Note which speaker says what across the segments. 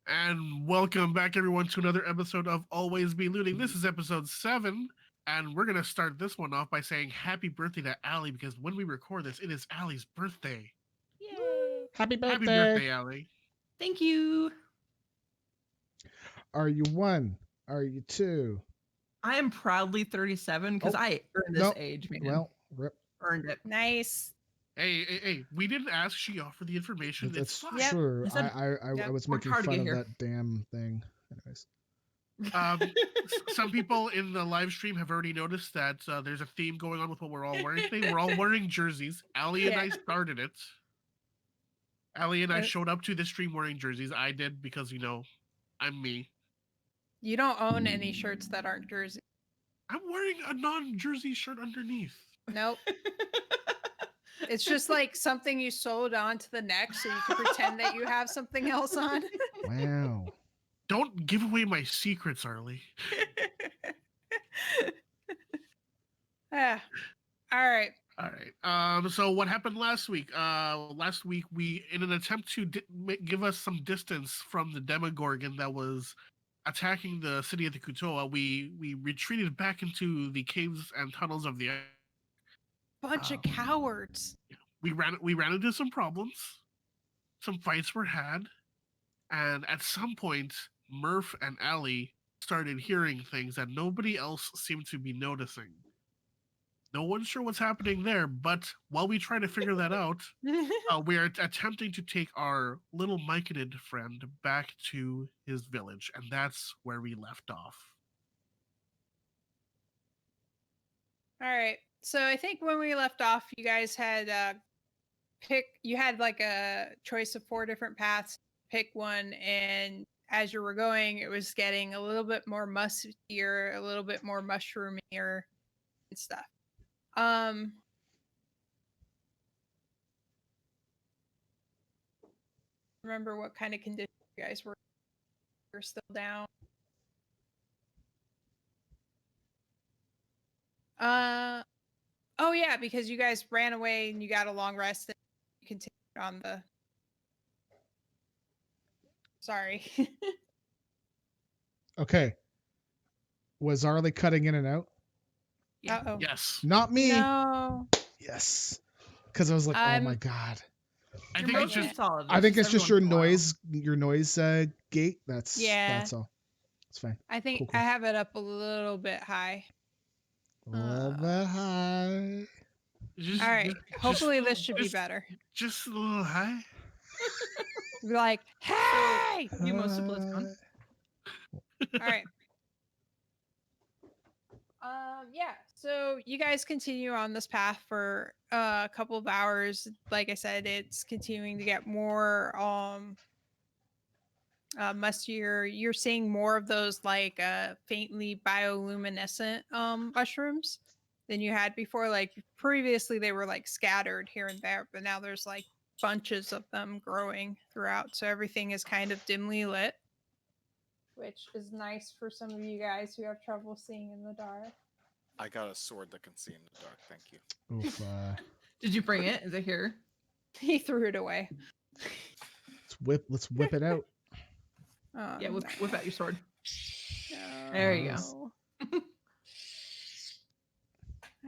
Speaker 1: And welcome back, everyone, to another episode of Always Be Looting. This is episode 7, and we're going to start this one off by saying happy birthday to Allie, because when we record this, it is Allie's birthday.
Speaker 2: Yay!
Speaker 3: Happy birthday.
Speaker 1: Happy birthday, Allie.
Speaker 2: Thank you.
Speaker 3: Are you 1? Are you 2?
Speaker 2: I am proudly 37 because I earned this age, man.
Speaker 3: Well, rip.
Speaker 2: Earned it.
Speaker 4: Nice.
Speaker 1: Hey, we didn't ask. She offered the information. It's fine.
Speaker 4: Yep.
Speaker 3: True.
Speaker 2: I said-
Speaker 3: I was
Speaker 2: Worked
Speaker 3: making
Speaker 2: hard to
Speaker 3: fun
Speaker 2: get
Speaker 3: of
Speaker 2: here.
Speaker 3: that damn thing. Anyways.
Speaker 1: Some people in the live stream have already noticed that there's a theme going on with what we're all wearing today. We're all wearing jerseys. Allie and I started it. Allie and I showed up to the stream wearing jerseys. I did because, I'm me.
Speaker 4: You don't own any shirts that aren't jersey.
Speaker 1: I'm wearing a non-jersey shirt underneath.
Speaker 4: Nope. It's just like something you sewed onto the neck so you can pretend that you have something else on.
Speaker 3: Wow.
Speaker 1: Don't give away my secrets, Arlie.
Speaker 4: All right.
Speaker 1: All right. So what happened last week? Last week we, in an attempt to give us some distance from the Demogorgon that was attacking the city of the Kutoa, we retreated back into the caves and tunnels of the.
Speaker 4: Bunch of cowards.
Speaker 1: We ran into some problems. Some fights were had, and at some point, Murph and Allie started hearing things that nobody else seemed to be noticing. No one's sure what's happening there, but while we try to figure that out, we are attempting to take our little myconid friend back to his village, and that's where we left off.
Speaker 4: All right. So I think when we left off, you guys had you had like a choice of 4 different paths. Pick one, and as you were going, it was getting a little bit more mustier, a little bit more mushroomier and stuff. Remember what kind of condition you guys were still down? Oh yeah, because you guys ran away and you got a long rest and you continued on the. Sorry.
Speaker 3: Okay. Was Arlie cutting in and out?
Speaker 4: Uh-oh.
Speaker 1: Yes.
Speaker 3: Not me.
Speaker 4: No.
Speaker 3: Yes. Because I was like, oh my god.
Speaker 1: I think it's just
Speaker 2: solid.
Speaker 3: I think it's just your
Speaker 2: every once
Speaker 3: noise gate. That's all. It's fine.
Speaker 4: I think
Speaker 3: Cool.
Speaker 4: I have it up a little bit high.
Speaker 3: A little bit high.
Speaker 1: Just,
Speaker 4: All right. Hopefully this should be
Speaker 1: just-
Speaker 4: better.
Speaker 1: Just a little high.
Speaker 4: Be like, hey!
Speaker 2: You most of us gone.
Speaker 4: All right. Yeah. So you guys continue on this path for a couple of hours. Like I said, it's continuing to get more mustier. You're seeing more of those like faintly bioluminescent mushrooms than you had before. Like previously they were like scattered here and there, but now there's like bunches of them growing throughout. So everything is kind of dimly lit, which is nice for some of you guys who have trouble seeing in the dark.
Speaker 5: I got a sword that can see in the dark. Thank you.
Speaker 3: Oof,
Speaker 2: Did you bring it? Is it here?
Speaker 4: He threw it away.
Speaker 3: let's whip it out.
Speaker 2: Yeah, whip out your sword.
Speaker 4: No.
Speaker 2: There you go.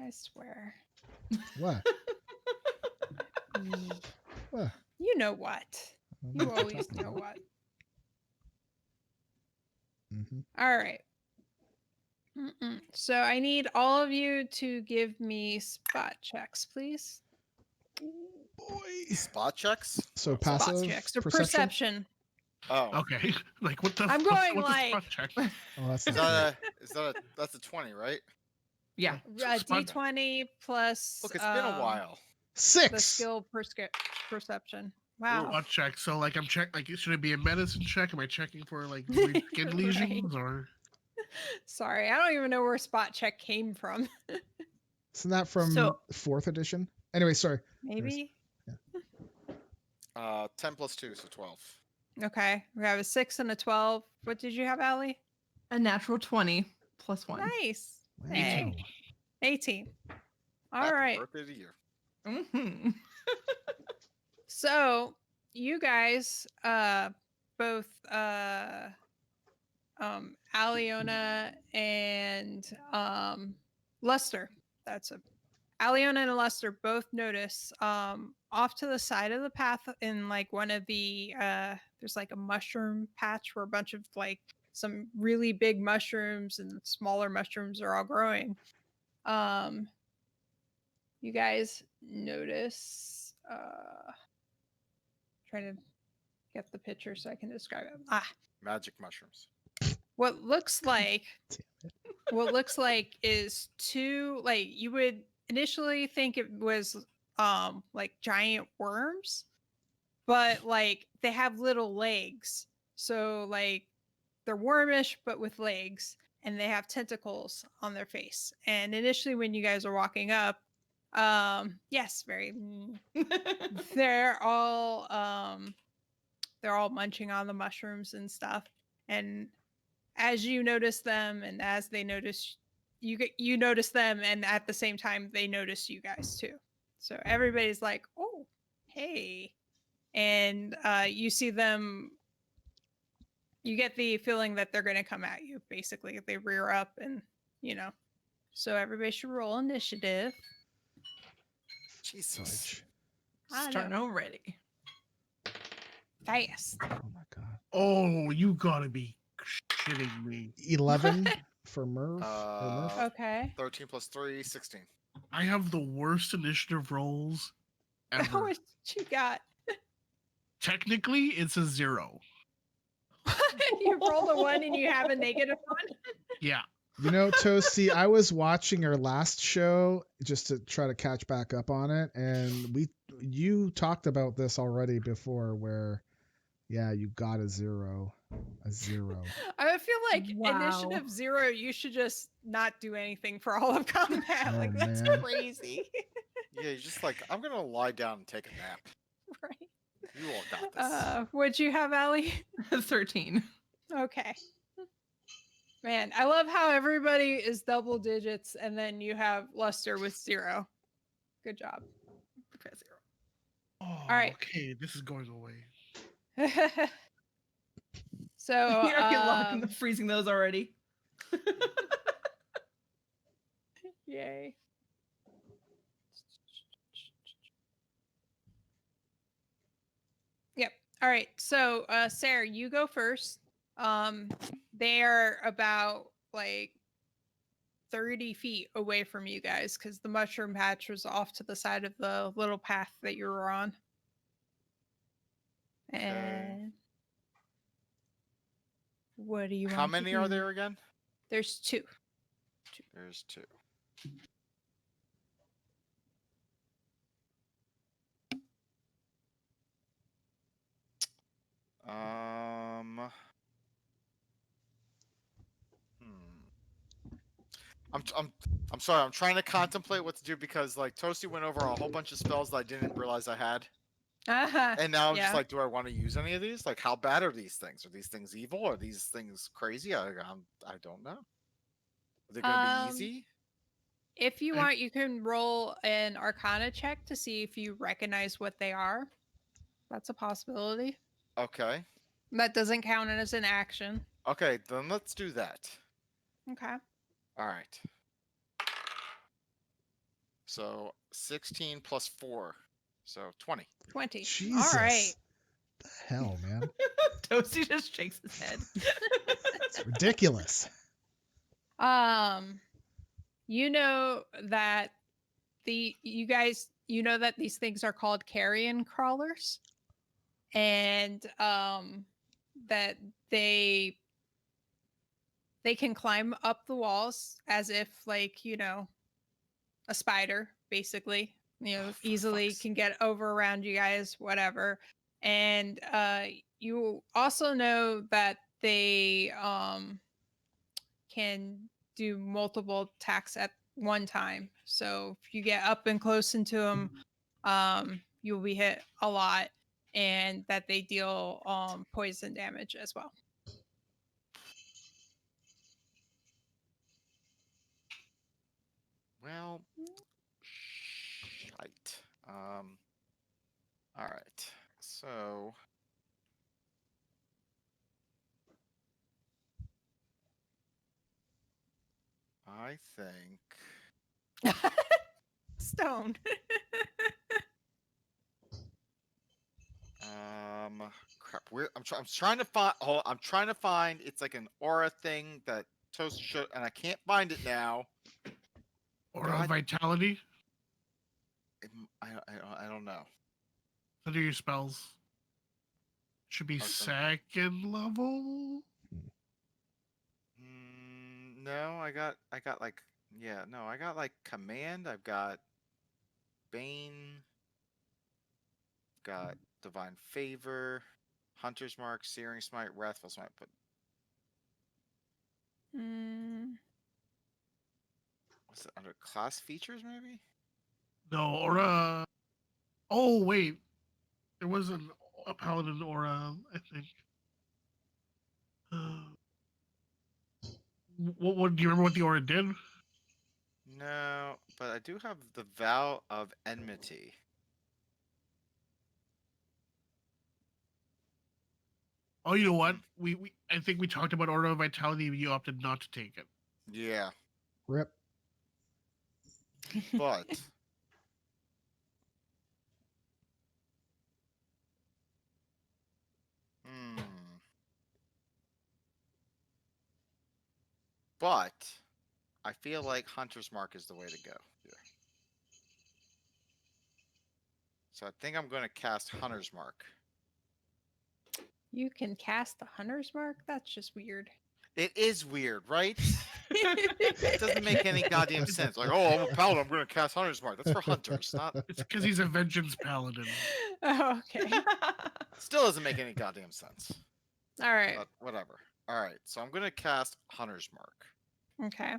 Speaker 4: I swear.
Speaker 3: What? What?
Speaker 4: You know what. You always know what.
Speaker 3: Mm-hmm.
Speaker 4: All right. So I need all of you to give me spot checks, please.
Speaker 3: Boy.
Speaker 5: Spot checks?
Speaker 3: So
Speaker 4: Spot
Speaker 3: passive
Speaker 4: checks or
Speaker 3: perception.
Speaker 4: perception.
Speaker 5: Oh,
Speaker 1: Okay. Like what the?
Speaker 4: I'm going
Speaker 1: what's
Speaker 4: like-
Speaker 1: the spot check?
Speaker 3: Oh, that's
Speaker 5: is
Speaker 3: not
Speaker 5: that that's a 20, right?
Speaker 2: Yeah.
Speaker 1: Spot-
Speaker 4: D20 plus
Speaker 5: Look, it's been a while.
Speaker 4: the
Speaker 3: 6.
Speaker 4: skill perception. Wow.
Speaker 1: Spot check. So like I'm check. Like should it be a medicine check? Am I checking for like weird skin
Speaker 4: Right.
Speaker 1: lesions or?
Speaker 4: Sorry, I don't even know where spot check came from.
Speaker 3: Isn't that from
Speaker 2: So-
Speaker 3: 4th edition? Anyway, sorry.
Speaker 4: Maybe.
Speaker 5: 10 plus 2, so 12.
Speaker 4: Okay. We have a 6 and a 12. What did you have, Allie?
Speaker 2: A natural 20 plus 1.
Speaker 4: Nice.
Speaker 3: Wow.
Speaker 4: Hey. 18. All
Speaker 5: Happy
Speaker 4: right.
Speaker 5: Birthday to you.
Speaker 2: Mm-hmm.
Speaker 4: So you guys both Aliona and Luster. That's a Aliona and Luster both notice off to the side of the path in like one of the there's like a mushroom patch where a bunch of like some really big mushrooms and smaller mushrooms are all growing. You guys notice trying to get the picture so I can describe it.
Speaker 5: Magic mushrooms.
Speaker 4: What looks like is two, like you would initially think it was like giant worms, but like they have little legs. So like they're wormish but with legs, and they have tentacles on their face. And initially when you guys are walking up, yes, very they're all munching on the mushrooms and stuff. And as you notice them and as they notice you notice them, and at the same time they notice you guys too. So everybody's like, oh, hey. And you see them, you get the feeling that they're going to come at you. Basically they rear up, and so everybody should roll initiative.
Speaker 5: Jesus.
Speaker 3: Fudge.
Speaker 4: I
Speaker 2: Starting
Speaker 4: know.
Speaker 2: already.
Speaker 4: Fast.
Speaker 3: Oh my god.
Speaker 1: Oh, you gotta be shitting me.
Speaker 3: 11 for Murph. or Murph.
Speaker 4: Okay.
Speaker 5: 13 plus 3, 16.
Speaker 1: I have the worst initiative rolls ever.
Speaker 4: What you got?
Speaker 1: Technically, it's a 0.
Speaker 4: You rolled a 1 and you have a -1.
Speaker 1: Yeah.
Speaker 3: You know, Toasty, I was watching our last show just to try to catch back up on it, and you talked about this already before, where you got a 0. A 0.
Speaker 4: I feel like
Speaker 2: Wow.
Speaker 4: initiative 0, you should just not do anything for all of combat.
Speaker 3: Oh,
Speaker 4: Like that's
Speaker 3: man.
Speaker 4: crazy.
Speaker 5: Yeah, you're just like, I'm gonna lie down and take a nap.
Speaker 4: Right.
Speaker 5: You all got this.
Speaker 4: What'd you have, Allie?
Speaker 2: 13.
Speaker 4: Okay. Man, I love how everybody is double digits, and then you have Luster with 0. Good job.
Speaker 2: Okay, 0.
Speaker 1: Oh,
Speaker 4: right.
Speaker 1: okay, this is going away.
Speaker 4: So
Speaker 2: You're locking freezing those already.
Speaker 4: yay. Yep. All right. So Sarah, you go first. They are about like 30 feet away from you guys because the mushroom patch was off to the side of the little path that you were on. And what do you want?
Speaker 5: How many are there again?
Speaker 4: There's 2.
Speaker 5: There's 2. I'm sorry. I'm trying to contemplate what to do because like Toasty went over a whole bunch of spells that I didn't realize I had, and now I'm just like, do I want to use any of these? Like, how bad are these things? Are these things evil? Are these things crazy? I don't know. Are they gonna be easy?
Speaker 4: If you want, you can roll an Arcana check to see if you recognize what they are. That's a possibility.
Speaker 5: Okay.
Speaker 4: That doesn't count as an action.
Speaker 5: Okay, then let's do that.
Speaker 4: Okay.
Speaker 5: All right. So 16 plus 4, so 20.
Speaker 4: 20.
Speaker 3: Jesus.
Speaker 4: All right.
Speaker 3: The hell, man.
Speaker 2: Toasty just shakes his head.
Speaker 3: It's ridiculous.
Speaker 4: You know that that these things are called carrion crawlers, and that they can climb up the walls as if like a spider, basically. Easily can get over around you guys, whatever. And you also know that they can do multiple attacks at one time. So if you get up and close into them, you'll be hit a lot, and that they deal poison damage as well.
Speaker 5: Well, shite. All right. So I think.
Speaker 4: Stoned.
Speaker 5: Crap. I'm trying to find. Oh, I'm trying to find. It's like an aura thing that Toast should, and I can't find it now.
Speaker 1: Aura
Speaker 5: God.
Speaker 1: of Vitality
Speaker 5: I don't know.
Speaker 1: under your spells. Should be
Speaker 5: Okay.
Speaker 1: second level.
Speaker 5: No, I got like I got like command. I've got Bane. Got Divine Favor, Hunter's Mark, Searing Smite, Wrathful Smite. But was it under class features maybe?
Speaker 1: No, Aura. Oh wait, there was a paladin Aura, I think. What do you remember what the Aura did?
Speaker 5: No, but I do have the Vow of Enmity.
Speaker 1: Oh, you know what? We I think we talked about Aura of Vitality, but you opted not to take it.
Speaker 5: Yeah,
Speaker 3: Rip.
Speaker 5: but but I feel like Hunter's Mark is the way to go here. So I think I'm going to cast Hunter's Mark.
Speaker 4: You can cast the Hunter's Mark? That's just weird.
Speaker 5: It is weird, right? It doesn't make any goddamn sense. Like, oh, I'm a paladin, I'm going to cast Hunter's Mark. That's for hunters, not.
Speaker 1: It's because he's a vengeance paladin.
Speaker 4: Oh, okay.
Speaker 5: Still doesn't make any goddamn sense.
Speaker 4: All right.
Speaker 5: But whatever. All right, so I'm going to cast Hunter's Mark.
Speaker 4: Okay.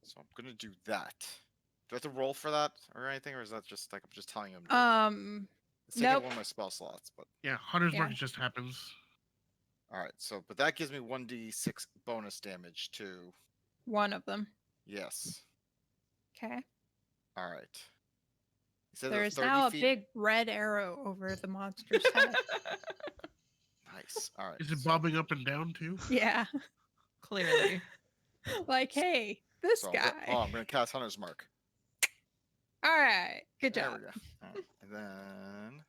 Speaker 5: So I'm going to do that. Do I have to roll for that or anything, or is that just like I'm just telling him? It's taking
Speaker 4: Nope.
Speaker 5: one of my spell slots, but
Speaker 1: Yeah, Hunter's
Speaker 4: Yeah.
Speaker 1: Mark just happens.
Speaker 5: all right. So, but that gives me 1d6 bonus damage to.
Speaker 4: One of them.
Speaker 5: Yes.
Speaker 4: Okay.
Speaker 5: All right. You said
Speaker 4: There's
Speaker 5: 30
Speaker 4: now a
Speaker 5: feet?
Speaker 4: big red arrow over the monster's head.
Speaker 5: Nice. All right.
Speaker 1: Is it
Speaker 5: so-
Speaker 1: bobbing up and down too?
Speaker 4: Yeah.
Speaker 2: Clearly.
Speaker 4: Like, hey, this
Speaker 5: so
Speaker 4: guy.
Speaker 5: I'm going to cast Hunter's Mark.
Speaker 4: All right. Good
Speaker 5: There
Speaker 4: job.
Speaker 5: we go. All right. And then.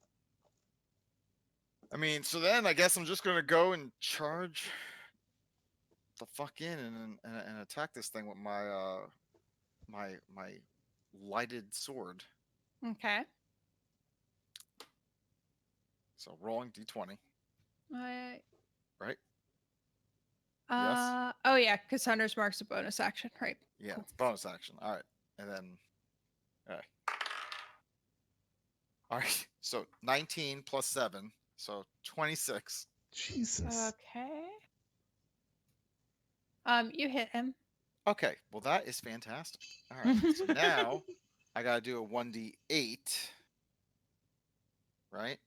Speaker 5: I mean, so then I guess I'm just going to go and charge the fuck in and attack this thing with my my lighted sword.
Speaker 4: Okay.
Speaker 5: So rolling d20,
Speaker 4: I
Speaker 5: right?
Speaker 4: Oh yeah, because Hunter's Mark's a bonus action, right?
Speaker 5: Yeah,
Speaker 4: Cool.
Speaker 5: it's bonus action. All right, and then, all right. So 19 plus 7, so 26.
Speaker 3: Jesus.
Speaker 4: Okay. You hit him.
Speaker 5: Okay, well that is fantastic. All right, so now I gotta do a 1d8, right?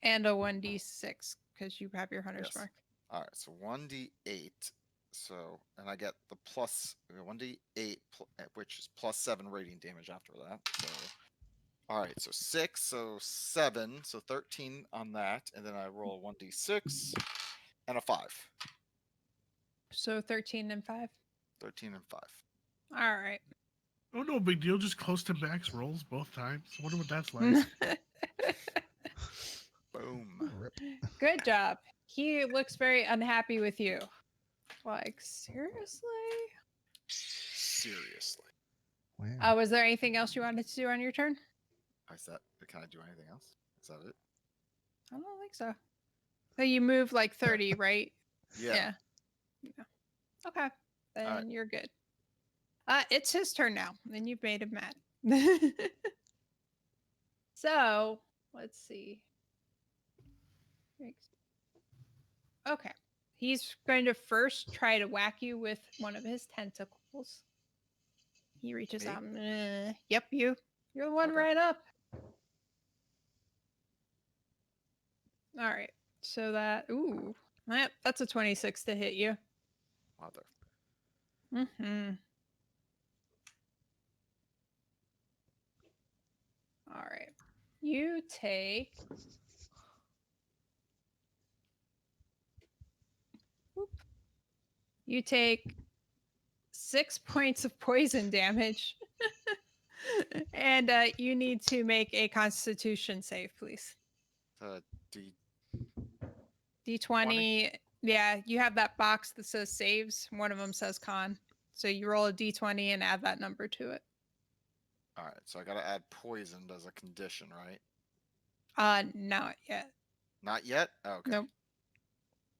Speaker 4: And a 1d6 because you have your Hunter's
Speaker 5: Yes.
Speaker 4: Mark.
Speaker 5: All right, so 1d8. So, and I get the plus 1d8, which is plus 7 radiant damage after that. So, all right, so 6, so 7, so 13 on that, and then I roll 1d6 and a 5.
Speaker 4: So 13 and 5.
Speaker 5: 13 and 5.
Speaker 4: All right.
Speaker 1: Oh no, big deal. Just close to max rolls both times. I wonder what that's like.
Speaker 5: Boom.
Speaker 3: Rip.
Speaker 4: Good job. He looks very unhappy with you. Like, seriously?
Speaker 5: Seriously.
Speaker 3: Wow.
Speaker 4: Was there anything else you wanted to do on your turn?
Speaker 5: Is that? Can I do anything else? Is that it?
Speaker 4: I don't think so. So you move like 30, right?
Speaker 5: Yeah.
Speaker 4: Yeah. Okay. Then
Speaker 5: right.
Speaker 4: you're good. It's his turn now, and you've made him mad. So let's see. Okay. He's going to first try to whack you with one of his tentacles. He reaches
Speaker 5: Me?
Speaker 4: out. Yep, you. You're the one
Speaker 5: Okay.
Speaker 4: right up. All right. So that's a 26 to hit you.
Speaker 5: Mother.
Speaker 4: Mm-hmm. All right. You take. You take 6 points of poison damage. And you need to make a Constitution save, please. D20. Yeah, you have that box that says saves. One of them says con. So you roll a D20 and add that number to it.
Speaker 5: All right, so I got to add poisoned as a condition, right?
Speaker 4: Not yet.
Speaker 5: Not yet? Oh, okay.
Speaker 4: Nope.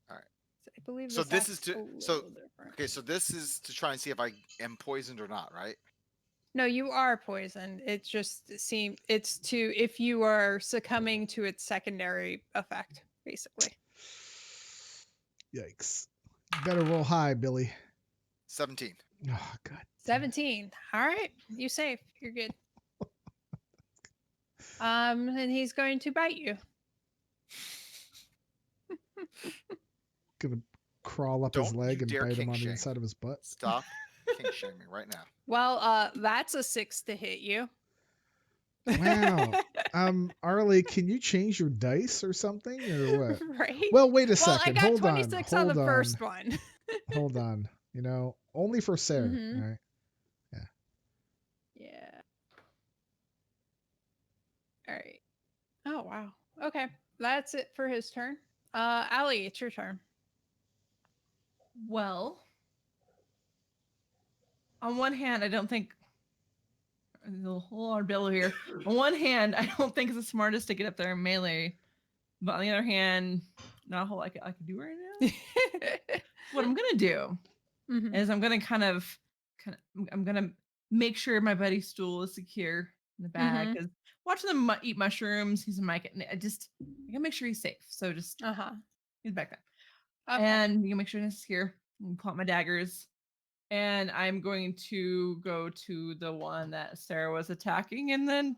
Speaker 5: All right.
Speaker 4: So I believe
Speaker 5: So this is
Speaker 4: act's
Speaker 5: to
Speaker 4: a little
Speaker 5: so
Speaker 4: different.
Speaker 5: okay. So this is to try and see if I am poisoned or not, right?
Speaker 4: No, you are poisoned. It's just it's to if you are succumbing to its secondary effect, basically.
Speaker 3: Yikes. Better roll high, Billy.
Speaker 5: 17.
Speaker 3: Oh, God.
Speaker 4: 17. All right, you safe. You're good. And he's going to bite you.
Speaker 3: Gonna crawl up his
Speaker 5: Don't
Speaker 3: leg
Speaker 5: you
Speaker 3: and
Speaker 5: dare
Speaker 3: bite him
Speaker 5: kink
Speaker 3: on the
Speaker 5: shame.
Speaker 3: inside of his butt.
Speaker 5: Stop kink shaming right now.
Speaker 4: Well, that's a 6 to hit you.
Speaker 3: Wow. Arlie, can you change your dice or something, or what?
Speaker 4: Right.
Speaker 3: Well, wait a
Speaker 4: Well, I
Speaker 3: second.
Speaker 4: got
Speaker 3: Hold
Speaker 4: 26
Speaker 3: on.
Speaker 4: on the
Speaker 3: Hold
Speaker 4: first
Speaker 3: on.
Speaker 4: one.
Speaker 3: Hold on. You know, only for Sarah.
Speaker 4: Mhm.
Speaker 3: All right. Yeah.
Speaker 4: Yeah. All right. Oh wow. Okay, that's it for his turn. Allie, it's your turn.
Speaker 2: Well, on one hand, I don't think there's a whole lot of Bill here. On one hand, I don't think it's the smartest to get up there and melee, but on the other hand, not a whole lot I could do right now. What I'm gonna do is I'm gonna I'm gonna make sure my buddy Stool is secure in the bag because watching them eat mushrooms, he's a mic. I gotta make sure he's safe. So just he's back there, and you can make sure he's secure. And pull out my daggers, and I'm going to go to the one that Sarah was attacking, and then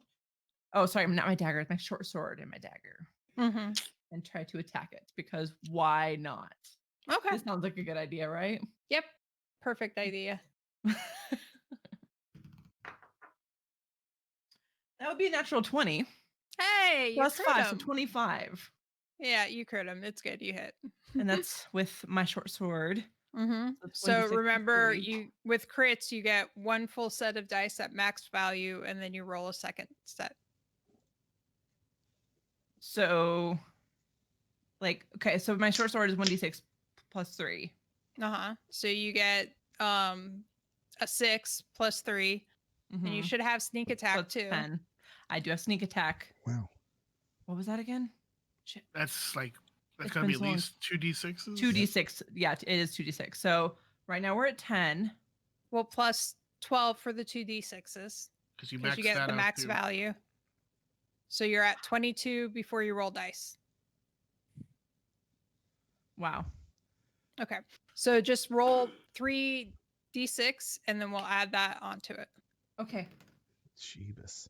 Speaker 2: sorry, not my dagger, it's my short sword and my dagger, and try to attack it because why not?
Speaker 4: Okay.
Speaker 2: This sounds like a good idea, right?
Speaker 4: Yep. Perfect idea.
Speaker 2: That would be a natural 20.
Speaker 4: Hey, you
Speaker 2: Plus
Speaker 4: crit
Speaker 2: 5, so
Speaker 4: him.
Speaker 2: 25.
Speaker 4: Yeah, you crit him. It's good. You hit.
Speaker 2: And that's with my short sword.
Speaker 4: So remember, with crits, you get one full set of dice at max value, and then you roll a second set.
Speaker 2: So, so my short sword is 1d6 plus 3.
Speaker 4: So you get a 6 plus 3, and you should have sneak attack
Speaker 2: so
Speaker 4: too.
Speaker 2: 10. I do have sneak attack.
Speaker 3: Wow.
Speaker 2: What was that again?
Speaker 1: Shit. That's gonna be at least 2d6s.
Speaker 2: 2d6. Yeah, it is 2d6. So right now we're at 10.
Speaker 4: Well, plus 12 for the 2d6s
Speaker 1: because you
Speaker 4: get the max value. So you're at 22 before you roll dice.
Speaker 2: Wow.
Speaker 4: Okay. So just roll 3d6 and then we'll add that onto it.
Speaker 2: Okay.
Speaker 3: Jeebus.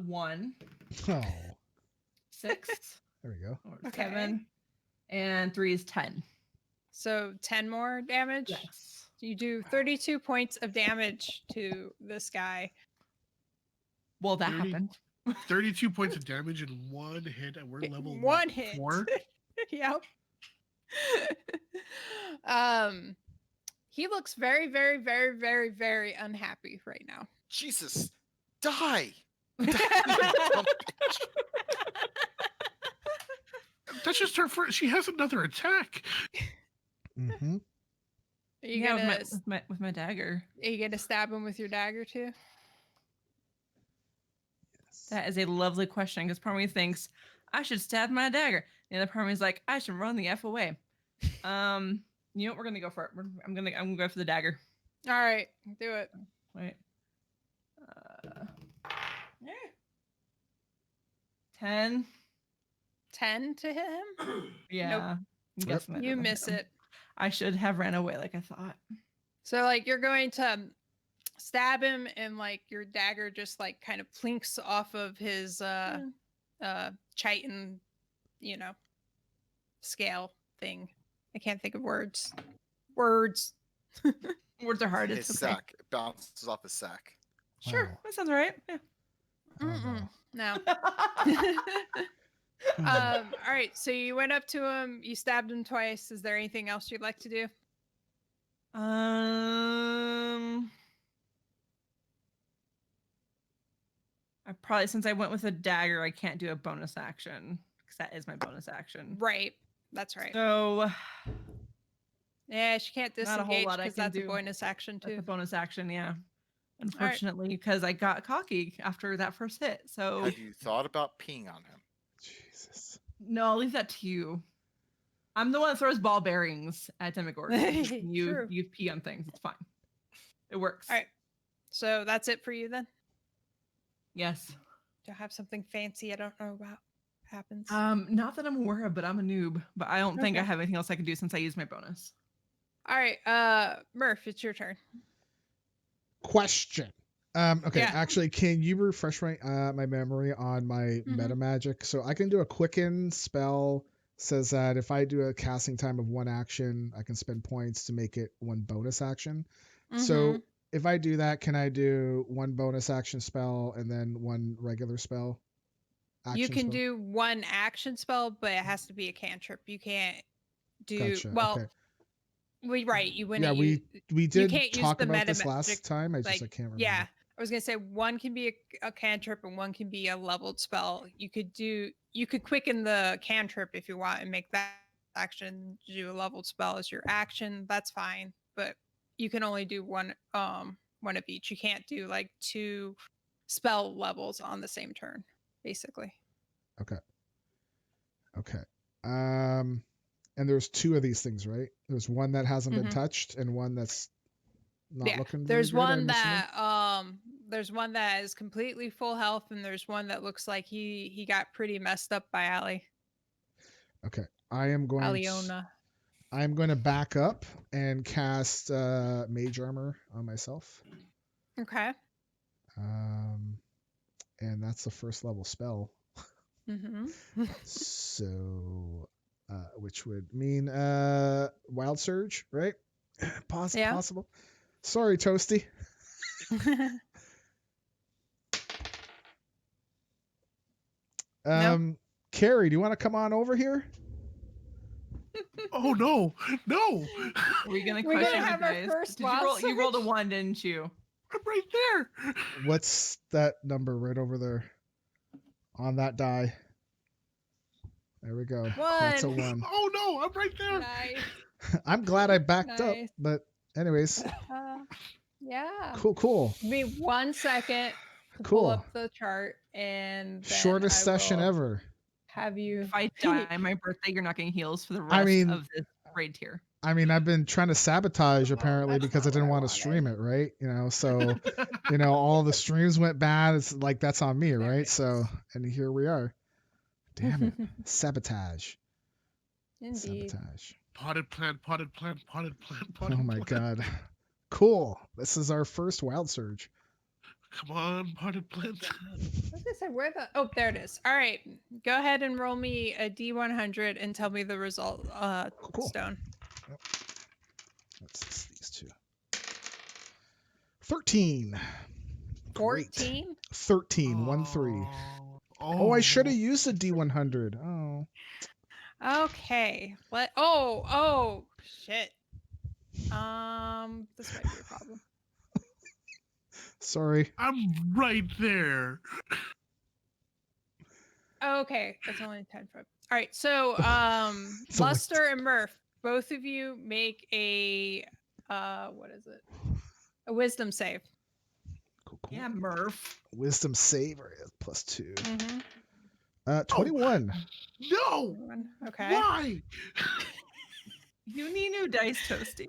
Speaker 2: 1.
Speaker 3: Oh.
Speaker 2: 6.
Speaker 3: There we go.
Speaker 2: 7. And 3 is 10.
Speaker 4: So 10 more damage?
Speaker 2: Yes.
Speaker 4: You do 32 points of damage to this guy.
Speaker 2: Well, that happened.
Speaker 1: 32 points of damage in one hit, and we're level
Speaker 4: one hit.
Speaker 1: 4.
Speaker 4: Yep. He looks very, very, very, very, very unhappy right now.
Speaker 5: Jesus, die!
Speaker 1: That's just her first. She has another attack.
Speaker 3: Mm-hmm.
Speaker 4: Are you gonna
Speaker 2: with my dagger?
Speaker 4: Are you gonna stab him with your dagger too?
Speaker 3: Yes.
Speaker 2: That is a lovely question because part of me thinks I should stab my dagger. The other part of me is like I should run the F away. You know what? We're gonna go for it. I'm gonna go for the dagger.
Speaker 4: All right, do it.
Speaker 2: Wait. 10.
Speaker 4: 10 to hit him?
Speaker 2: Yeah.
Speaker 4: Nope. You miss it.
Speaker 2: I should have ran away like I thought.
Speaker 4: So you're going to stab him and your dagger just kind of plinks off of his chitin, scale thing. I can't think of words. Words
Speaker 2: are hard.
Speaker 5: His
Speaker 2: it's okay.
Speaker 5: sack. It bounces off his sack.
Speaker 2: Sure.
Speaker 3: Wow.
Speaker 2: That sounds right. Yeah.
Speaker 4: No. All right, so you went up to him, you stabbed him twice. Is there anything else you'd like to do?
Speaker 2: I probably, since I went with a dagger, I can't do a bonus action because that is my bonus action.
Speaker 4: Right. That's right.
Speaker 2: So
Speaker 4: yeah, she can't
Speaker 2: not a whole
Speaker 4: disengage
Speaker 2: lot I
Speaker 4: because
Speaker 2: can
Speaker 4: that's a
Speaker 2: do.
Speaker 4: bonus action
Speaker 2: That's
Speaker 4: too.
Speaker 2: a bonus action, yeah. Unfortunately, because I got cocky after that first hit. So
Speaker 5: Have you thought about peeing on him?
Speaker 3: Jesus.
Speaker 2: no, I'll leave that to you. I'm the one that throws ball bearings at Demogorgons.
Speaker 4: True.
Speaker 2: You pee on things. It's fine. It works.
Speaker 4: All right. So that's it for you then?
Speaker 2: Yes.
Speaker 4: Do I have something fancy I don't know about happens?
Speaker 2: Not that I'm aware of, but I'm a noob. But I don't think I
Speaker 4: Okay.
Speaker 2: have anything else I can do since I used my bonus.
Speaker 4: All right, Murph, it's your turn.
Speaker 3: Question. Okay,
Speaker 4: Yeah.
Speaker 3: actually, can you refresh my memory on my meta magic? So I can do a quicken spell. Says that if I do a casting time of 1 action, I can spend points to make it 1 bonus action. So if I do that, can I do 1 bonus action spell and then 1 regular spell?
Speaker 4: You can do 1 action spell, but it has to be a cantrip. You can't do
Speaker 3: Gotcha.
Speaker 4: well.
Speaker 3: Okay.
Speaker 4: You wouldn't.
Speaker 3: Yeah, we
Speaker 4: you
Speaker 3: did
Speaker 4: can't use
Speaker 3: talk
Speaker 4: the
Speaker 3: about
Speaker 4: meta
Speaker 3: this
Speaker 4: magic,
Speaker 3: last time. I can't remember.
Speaker 4: Yeah, I was gonna say 1 can be a cantrip and 1 can be a leveled spell. You could quicken the cantrip if you want and make that action do a leveled spell as your action. That's fine, but you can only do one of each. You can't do like 2 spell levels on the same turn, basically.
Speaker 3: Okay. And there's 2 of these things, right? There's one that hasn't been touched and one that's not looking very
Speaker 4: there's
Speaker 3: good,
Speaker 4: one
Speaker 3: I'm
Speaker 4: that
Speaker 3: assuming.
Speaker 4: there's one that is completely full health, and there's one that looks like he got pretty messed up by Ali.
Speaker 3: Okay. I'm going to back up and cast mage armor on myself.
Speaker 4: Okay.
Speaker 3: And that's the first level spell. So which would mean wild surge, right? Possible. Sorry, Toasty.
Speaker 4: Nope.
Speaker 3: Carrie, do you want to come on over here?
Speaker 1: Oh no.
Speaker 2: Are we gonna
Speaker 4: We're
Speaker 2: question
Speaker 4: gonna
Speaker 2: you
Speaker 4: have our
Speaker 2: guys?
Speaker 4: first
Speaker 2: Did you rolled a 1, didn't you?
Speaker 1: I'm right there.
Speaker 3: What's that number right over there on that die? There we go.
Speaker 4: 1.
Speaker 3: That's a 1.
Speaker 1: Oh no, I'm right there.
Speaker 4: Nice.
Speaker 3: I'm glad I backed up, but anyways.
Speaker 4: Yeah.
Speaker 3: Cool.
Speaker 4: Give me 1 second to pull up the chart, and then
Speaker 3: shortest session ever.
Speaker 4: Have you?
Speaker 2: If I die on my birthday, you're not getting heals for the rest of this raid tier.
Speaker 3: I mean, I've been trying to sabotage apparently because I didn't want to stream it, right? So, all the streams went bad. It's like, that's on me, right? So, and here we are. Damn it. Sabotage.
Speaker 4: Indeed.
Speaker 3: Sabotage.
Speaker 1: Potted plant.
Speaker 3: Oh my God. Cool. This is our first wild surge.
Speaker 1: Come on, potted plant.
Speaker 4: I was gonna say, where the... Oh, there it is. All right. Go ahead and roll me a D100 and tell me the result,
Speaker 3: Cool.
Speaker 4: Stone.
Speaker 3: Yep. That's these 2. 13.
Speaker 4: 14?
Speaker 3: 13. 1 3. Oh, I should have used a D100. Oh.
Speaker 4: Okay. What? Oh, shit. This might be a problem.
Speaker 3: Sorry.
Speaker 1: I'm right there.
Speaker 4: Okay, it's only 10 foot. All right, so Luster and Murph, both of you make a what is it? A wisdom save.
Speaker 3: Cool.
Speaker 2: Yeah, Murph.
Speaker 3: Wisdom save +2. 21.
Speaker 1: No.
Speaker 4: Okay.
Speaker 1: Why?
Speaker 2: You need new dice, Toasty.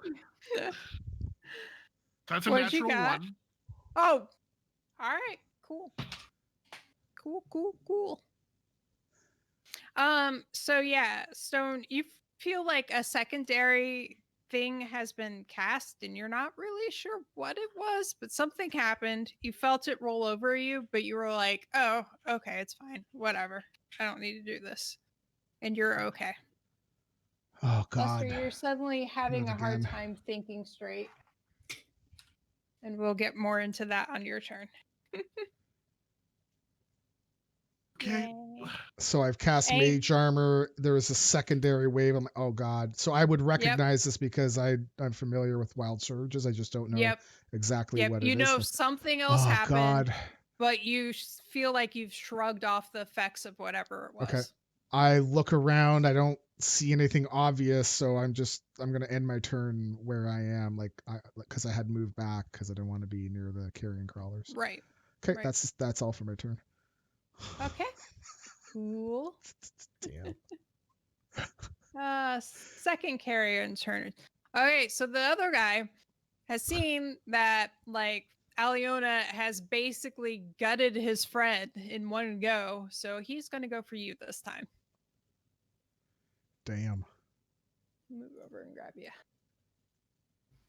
Speaker 1: That's a
Speaker 4: What'd you
Speaker 1: natural
Speaker 4: got?
Speaker 1: 1.
Speaker 4: Oh, all right, cool. So yeah, Stone, you feel like a secondary thing has been cast and you're not really sure what it was, but something happened. You felt it roll over you, but you were like, oh, okay, it's fine. Whatever. I don't need to do this. And you're okay.
Speaker 3: Oh, God.
Speaker 4: Lester, you're suddenly having a hard time thinking straight. And we'll get more into that on your turn.
Speaker 1: Okay.
Speaker 4: Yay.
Speaker 3: So I've cast
Speaker 4: Hey.
Speaker 3: Mage Armor. There is a secondary wave. I'm like, oh god. So I would recognize this because I'm familiar with Wild Surges. I just don't know exactly what it
Speaker 4: You
Speaker 3: is.
Speaker 4: know something else
Speaker 3: Oh
Speaker 4: happened,
Speaker 3: god.
Speaker 4: but you feel like you've shrugged off the effects of whatever it was.
Speaker 3: Okay. I look around. I don't see anything obvious, so I'm gonna end my turn where I am, because I had moved back because I didn't want to be near the carrion crawlers.
Speaker 4: Right.
Speaker 3: Okay,
Speaker 4: Right.
Speaker 3: that's all for my turn.
Speaker 4: Okay. Cool.
Speaker 3: Damn.
Speaker 4: Second carrier in turn. Okay, so the other guy has seen that like Aliona has basically gutted his friend in one go, so he's gonna go for you this time.
Speaker 3: Damn.
Speaker 4: Move over and grab you.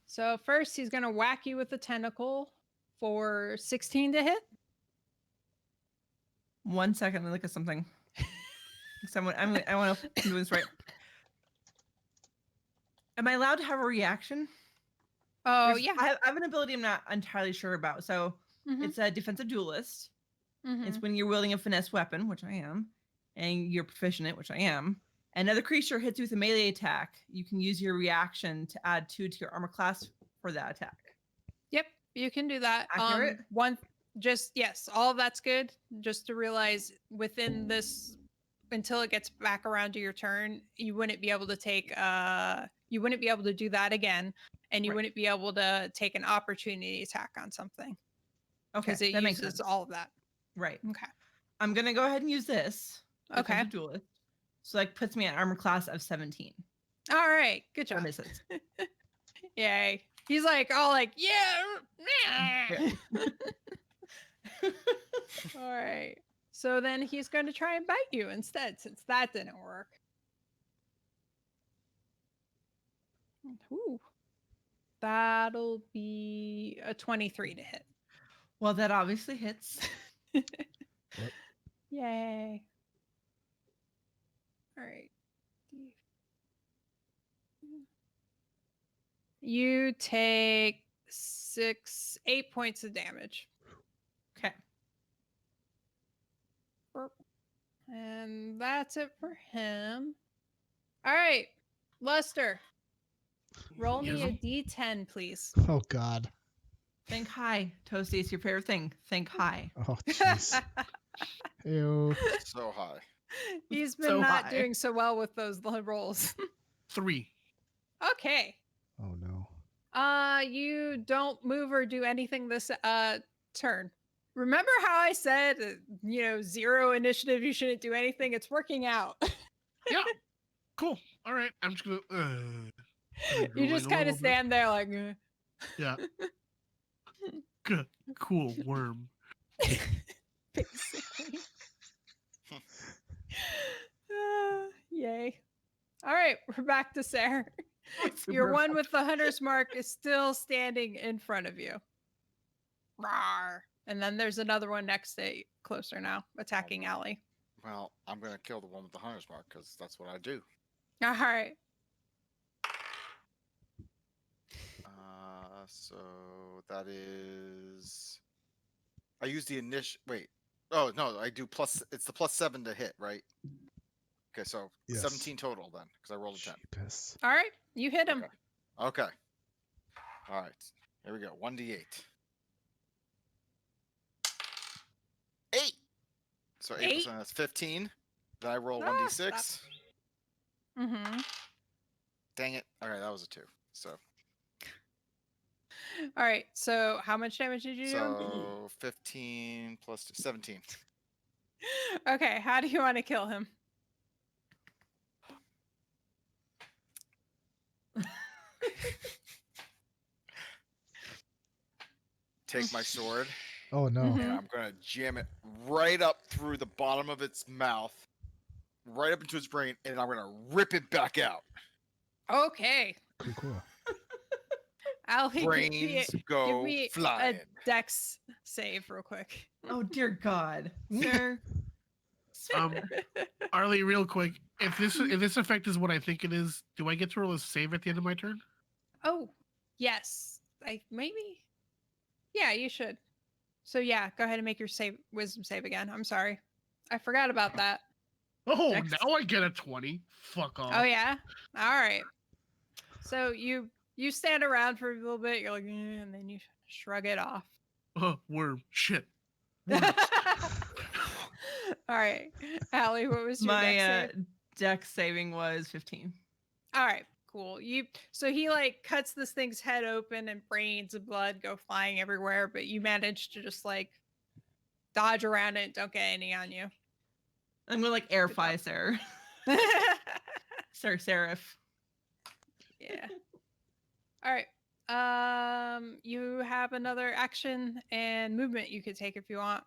Speaker 4: So first he's gonna whack you with the tentacle for 16 to hit.
Speaker 2: 1 second, let me look at something. I want to do this right. Am I allowed to have a reaction?
Speaker 4: Oh,
Speaker 2: yeah. I have an ability I'm not entirely sure about. So it's a defensive duelist. It's when you're wielding a finesse weapon, which I am, and you're proficient in it, which I am. Another creature hits you with a melee attack. You can use your reaction to add 2 to your armor class for that attack.
Speaker 4: Yep, you can do that.
Speaker 2: Accurate?
Speaker 4: Yes, all of that's good. Just to realize within this, until it gets back around to your turn, you wouldn't be able to take you wouldn't be able to do that again, and you wouldn't be able to take an opportunity attack on something.
Speaker 2: Okay,
Speaker 4: because it
Speaker 2: that makes
Speaker 4: uses
Speaker 2: sense.
Speaker 4: all of that.
Speaker 2: Right.
Speaker 4: Okay.
Speaker 2: I'm gonna go ahead and use this.
Speaker 4: Okay.
Speaker 2: Defensive duelist. So like puts me at armor class of 17.
Speaker 4: All right. Good job.
Speaker 2: That makes sense.
Speaker 4: Yay. He's like all like, yeah. All right. So then he's going to try and bite you instead, since that didn't work. Ooh. That'll be a 23 to hit.
Speaker 2: Well, that obviously hits.
Speaker 4: Yay. All right. You take 8 points of damage.
Speaker 2: Okay.
Speaker 4: And that's it for him. All right. Luster. Roll me a d10, please.
Speaker 3: Oh god.
Speaker 2: Think high. Toasty, it's your favorite thing. Think high.
Speaker 3: Oh jeez. Ew.
Speaker 5: So high.
Speaker 4: He's been not doing so well with those rolls.
Speaker 1: 3.
Speaker 3: Oh
Speaker 4: Okay.
Speaker 3: no.
Speaker 4: You don't move or do anything this turn. Remember how I said, 0 initiative, you shouldn't do anything? It's working out.
Speaker 1: Yeah. Cool. All right. I'm just gonna.
Speaker 4: You just kind of stand there like.
Speaker 1: Yeah. Good. Cool worm.
Speaker 4: Basically. Yay. All right, we're back to Sarah. Your one with the hunter's mark is still standing in front of you. Rawr. And then there's another one next to you, closer now, attacking Allie.
Speaker 5: Well, I'm going to kill the one with the hunter's mark because that's what I do.
Speaker 4: All right.
Speaker 5: So that is... I use the initial... Wait. Oh, no, I do plus... It's the +7 to hit, right? Okay, so 17 total then, because I rolled a 10.
Speaker 3: Jeepus.
Speaker 4: All right, you hit him.
Speaker 5: Okay. All right. Here we go. 1d8. 8. So 8%, that's 15. Then I roll 1d6.
Speaker 4: Mm-hmm.
Speaker 5: Dang it. All right, that was a 2. So.
Speaker 4: All right, so how much damage did you do?
Speaker 5: So 15 plus 2, 17.
Speaker 4: Okay, how do you want to kill him?
Speaker 5: Take my sword.
Speaker 3: Oh no.
Speaker 5: And I'm going to jam it right up through the bottom of its mouth, right up into its brain, and I'm going to rip it back out.
Speaker 4: Okay.
Speaker 3: Cool.
Speaker 4: Allie,
Speaker 5: Brains go
Speaker 4: give me
Speaker 5: flying.
Speaker 4: a dex save real quick.
Speaker 2: Oh dear God, sir.
Speaker 1: Arlie, real quick, if this effect is what I think it is, do I get to roll a save at the end of my turn?
Speaker 4: Oh, yes. Maybe. Yeah, you should. So yeah, go ahead and make your wisdom save again. I'm sorry. I forgot about that.
Speaker 1: Oh,
Speaker 2: Dex.
Speaker 1: now I get a 20. Fuck off.
Speaker 4: Oh yeah. All right. So you stand around for a little bit. You're like, and then you shrug it off.
Speaker 1: Worm. Shit.
Speaker 4: All right, Allie, what was your
Speaker 2: My
Speaker 4: dex save?
Speaker 2: dex saving was 15.
Speaker 4: All right, cool. So he like cuts this thing's head open and brains and blood go flying everywhere, but you manage to just like dodge around it. Don't get any on you.
Speaker 2: I'm gonna like air fly Sarah. Sir Seraph.
Speaker 4: Yeah. All right. You have another action and movement you could take if you want.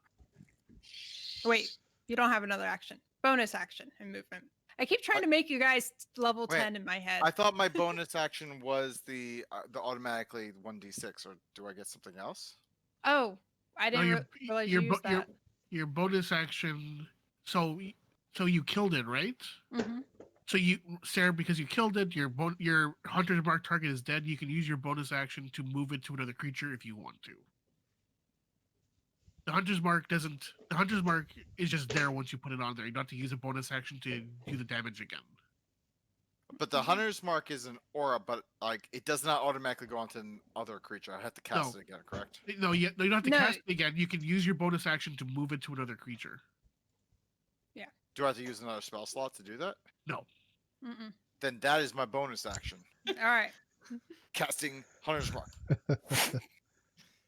Speaker 4: Wait, you don't have another action. Bonus action and movement. I keep trying to make you guys level 10 in my head.
Speaker 5: I thought my bonus action was the automatically 1d6, or do I get something else?
Speaker 4: Oh, I didn't realize you used that.
Speaker 1: Your bonus action. So you killed it, right?
Speaker 4: Mm-hmm.
Speaker 1: So Sarah, because you killed it, your hunter's mark target is dead. You can use your bonus action to move it to another creature if you want to. The hunter's mark doesn't. The hunter's mark is just there once you put it on there. You don't have to use a bonus action to do the damage again.
Speaker 5: But the hunter's mark is an aura, but like it does not automatically go onto another creature. I have to cast it again, correct?
Speaker 1: No, you don't have to cast it again. You can use your bonus action to move it to another creature.
Speaker 4: Yeah.
Speaker 5: Do I have to use another spell slot to do that?
Speaker 1: No.
Speaker 4: Mm-mm.
Speaker 5: Then that is my bonus action.
Speaker 4: All right.
Speaker 5: Casting hunter's mark.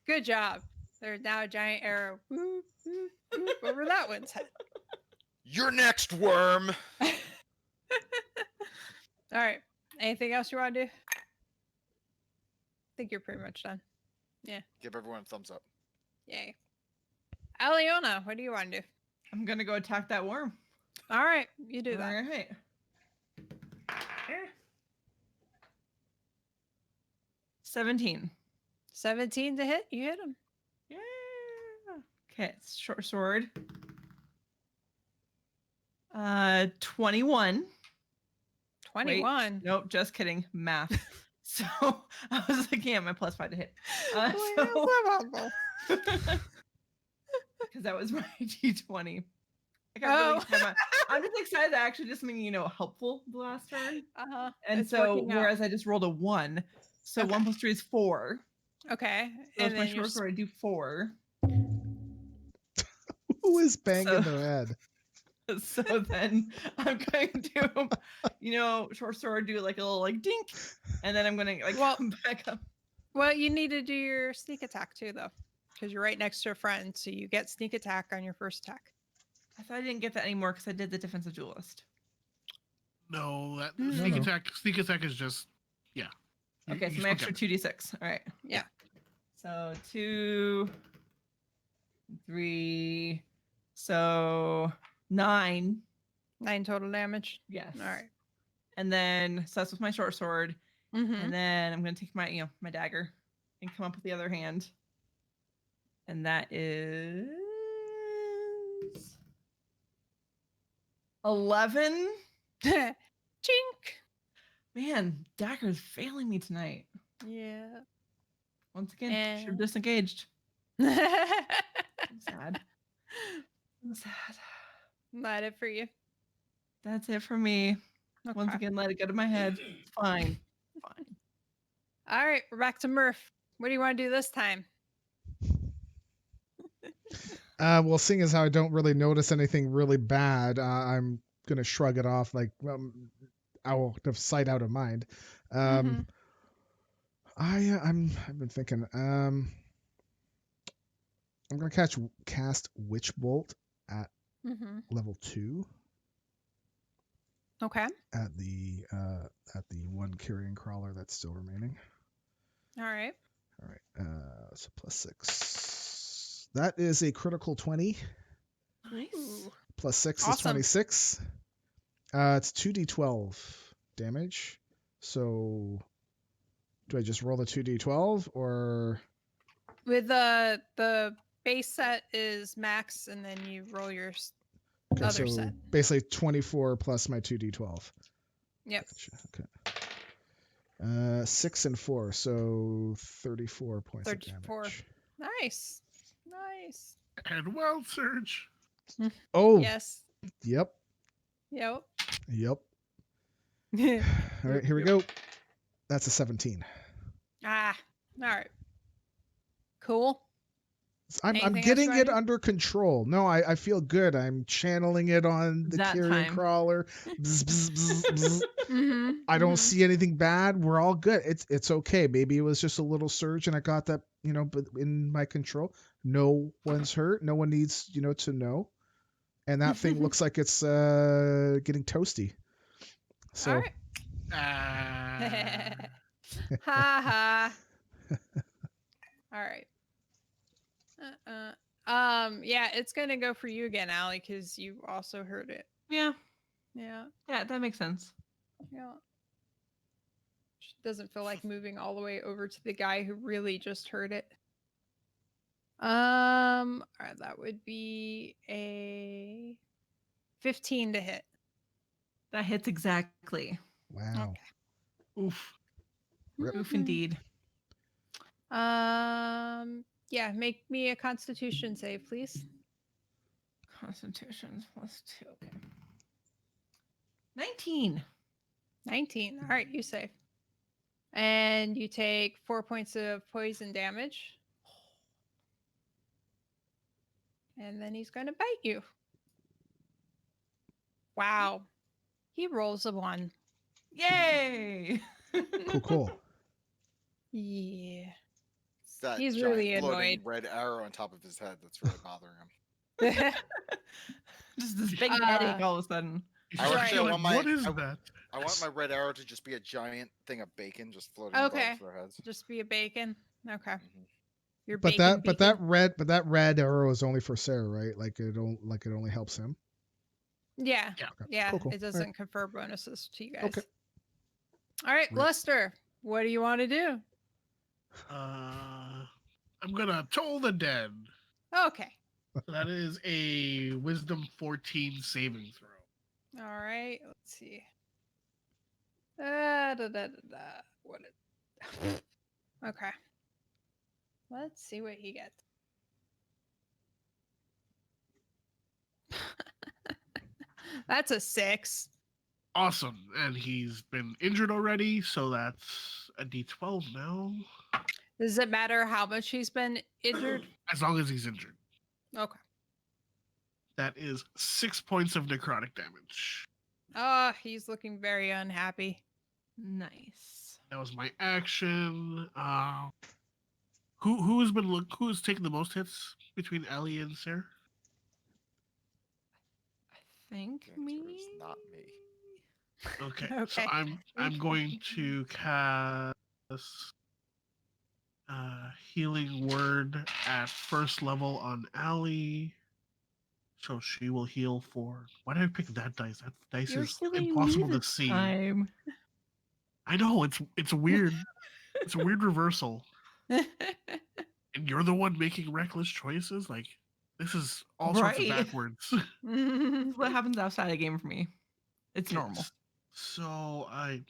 Speaker 4: Good job. There's now a giant arrow whoop, whoop, whoop, over that one's head.
Speaker 5: You're next, worm.
Speaker 4: All right. Anything else you want to do? I think you're pretty much done. Yeah.
Speaker 5: Give everyone a thumbs up.
Speaker 4: Yay. Aliona, what do you want to do?
Speaker 2: I'm gonna go attack that worm.
Speaker 4: All right, you do that.
Speaker 2: All right. 17.
Speaker 4: 17 to hit. You hit him.
Speaker 2: Yeah. Okay, short sword. 21.
Speaker 4: 21.
Speaker 2: Wait, nope, just kidding. Math. So I was like, yeah, my +5 to hit. Because that was my D20. I got really I'm just excited that I actually did something, helpful the last turn. And so, whereas I just rolled a 1, so 1 + 3 is 4.
Speaker 4: Okay.
Speaker 2: So and my short sword, I do 4.
Speaker 3: Who is banging their head?
Speaker 2: So then I'm going to, short sword, do like a little dink, and then I'm going to come back up.
Speaker 4: Well, you need to do your sneak attack too, though, because you're right next to a friend, so you get sneak attack on your first attack.
Speaker 2: I thought I didn't get that anymore because I did the defensive duelist.
Speaker 1: No, that sneak attack is just
Speaker 2: Okay, so my extra 2d6. All right.
Speaker 4: Yeah.
Speaker 2: So 2, 3, so 9.
Speaker 4: 9 total damage.
Speaker 2: Yes.
Speaker 4: All right.
Speaker 2: And then so that's with my short sword.
Speaker 4: Mm-hmm.
Speaker 2: And then I'm gonna take my my dagger and come up with the other hand. And that is 11.
Speaker 4: Chink.
Speaker 2: Man, dagger's failing me tonight.
Speaker 4: Yeah.
Speaker 2: Once again, should have disengaged.
Speaker 4: I'm
Speaker 2: sad. I'm sad.
Speaker 4: Not it for you.
Speaker 2: That's it for me.
Speaker 4: Okay.
Speaker 2: Once again, let it go to my head. It's fine. Fine.
Speaker 4: All right, we're back to Murph. What do you want to do this time?
Speaker 3: Well, seeing as how I don't really notice anything really bad, I'm gonna shrug it off out of sight, out of mind. I've been thinking. I'm gonna cast Witch Bolt at level 2.
Speaker 4: Okay.
Speaker 3: At the one carrion crawler that's still remaining.
Speaker 4: All right.
Speaker 3: So +6. That is a critical 20.
Speaker 2: Nice.
Speaker 3: +6 is 26. It's 2d12 damage. So do I just roll the 2d12 or?
Speaker 4: With the base set is max, and then you roll your other set.
Speaker 3: Basically 24 plus my 2d12.
Speaker 4: Yep.
Speaker 3: Gotcha. Okay. 6 and 4, so 34 points of damage.
Speaker 4: Nice.
Speaker 1: And wild surge.
Speaker 3: Oh,
Speaker 4: Yes.
Speaker 3: yep.
Speaker 4: Yep.
Speaker 3: Yep. All right,
Speaker 1: Yep,
Speaker 3: here we
Speaker 1: yep.
Speaker 3: go. That's a 17.
Speaker 4: All right. Cool.
Speaker 3: I'm
Speaker 4: Anything else
Speaker 3: getting
Speaker 4: you wanna
Speaker 3: it
Speaker 4: do?
Speaker 3: under control. No, I feel good. I'm channeling it on the
Speaker 2: That
Speaker 3: carrion
Speaker 2: time.
Speaker 3: crawler. Bzz, bzz, bzz, bzz.
Speaker 4: Mm-hmm.
Speaker 3: I don't see anything bad. We're all good. It's okay. Maybe it was just a little surge and I got that, but in my control. No one's hurt. No one needs, to know. And that thing looks like it's getting toasty. So
Speaker 4: All right.
Speaker 1: Ah.
Speaker 4: Ha ha. All right. Yeah, it's gonna go for you again, Allie, because you also heard it.
Speaker 2: Yeah.
Speaker 4: Yeah.
Speaker 2: Yeah, that makes sense.
Speaker 4: Yeah. She doesn't feel like moving all the way over to the guy who really just heard it. All right, that would be a 15 to hit.
Speaker 2: That hits exactly.
Speaker 3: wow.
Speaker 1: Oof.
Speaker 3: Rip.
Speaker 2: Oof, indeed.
Speaker 4: Yeah, make me a Constitution save, please.
Speaker 2: Constitution +2. Okay. 19.
Speaker 4: 19. All right, you save. And you take 4 points of poison damage. And then he's going to bite you. Wow. He rolls a 1.
Speaker 2: Yay!
Speaker 3: Cool.
Speaker 4: Yeah.
Speaker 5: It's that
Speaker 4: He's
Speaker 5: giant
Speaker 4: really
Speaker 5: floating
Speaker 4: annoyed.
Speaker 5: red arrow on top of his head that's really bothering him.
Speaker 2: Just this big headache all of a sudden.
Speaker 5: I would
Speaker 4: Right.
Speaker 5: say
Speaker 1: You're
Speaker 5: I
Speaker 1: like,
Speaker 5: want
Speaker 1: what is
Speaker 5: I-
Speaker 1: that?
Speaker 5: I want my red arrow to just be a giant thing of bacon just floating
Speaker 4: Okay.
Speaker 5: above their heads.
Speaker 4: Just be a bacon. Okay.
Speaker 5: Mhm.
Speaker 4: Your
Speaker 3: But
Speaker 4: bacon
Speaker 3: that red arrow is only for Sarah, right? Like it only helps him.
Speaker 4: Yeah.
Speaker 1: Yeah.
Speaker 3: Okay.
Speaker 4: Yeah.
Speaker 3: Cool.
Speaker 4: It
Speaker 3: All right.
Speaker 4: doesn't confer bonuses to you guys.
Speaker 3: Okay.
Speaker 4: All right,
Speaker 3: Right.
Speaker 4: Lester, what do you want to do?
Speaker 1: I'm gonna toll the dead.
Speaker 4: Okay.
Speaker 1: So that is a Wisdom 14 saving throw.
Speaker 4: All right. Let's see. What? Okay. Let's see what he gets. That's a 6.
Speaker 1: Awesome. And he's been injured already, so that's a D12 now.
Speaker 4: Does it matter how much he's been injured?
Speaker 1: As long as he's injured.
Speaker 4: Okay.
Speaker 1: That is 6 points of necrotic damage.
Speaker 4: Oh, he's looking very unhappy.
Speaker 2: Nice.
Speaker 1: That was my action. Who's taken the most hits between Ellie and Sarah?
Speaker 2: I think
Speaker 5: The answer
Speaker 2: me.
Speaker 5: is not me.
Speaker 1: Okay. So
Speaker 4: Okay.
Speaker 1: I'm going to cast healing word at first level on Allie. So she will heal for. Why did I pick that dice? That dice
Speaker 2: You're
Speaker 1: is
Speaker 2: healing
Speaker 1: impossible
Speaker 2: me
Speaker 1: to
Speaker 2: this
Speaker 1: see.
Speaker 2: time.
Speaker 1: I know it's weird. It's a weird reversal. And you're the one making reckless choices. Like this is all sorts of
Speaker 2: Right.
Speaker 1: backwards.
Speaker 2: This is what happens outside a game for me. It's normal.
Speaker 1: So a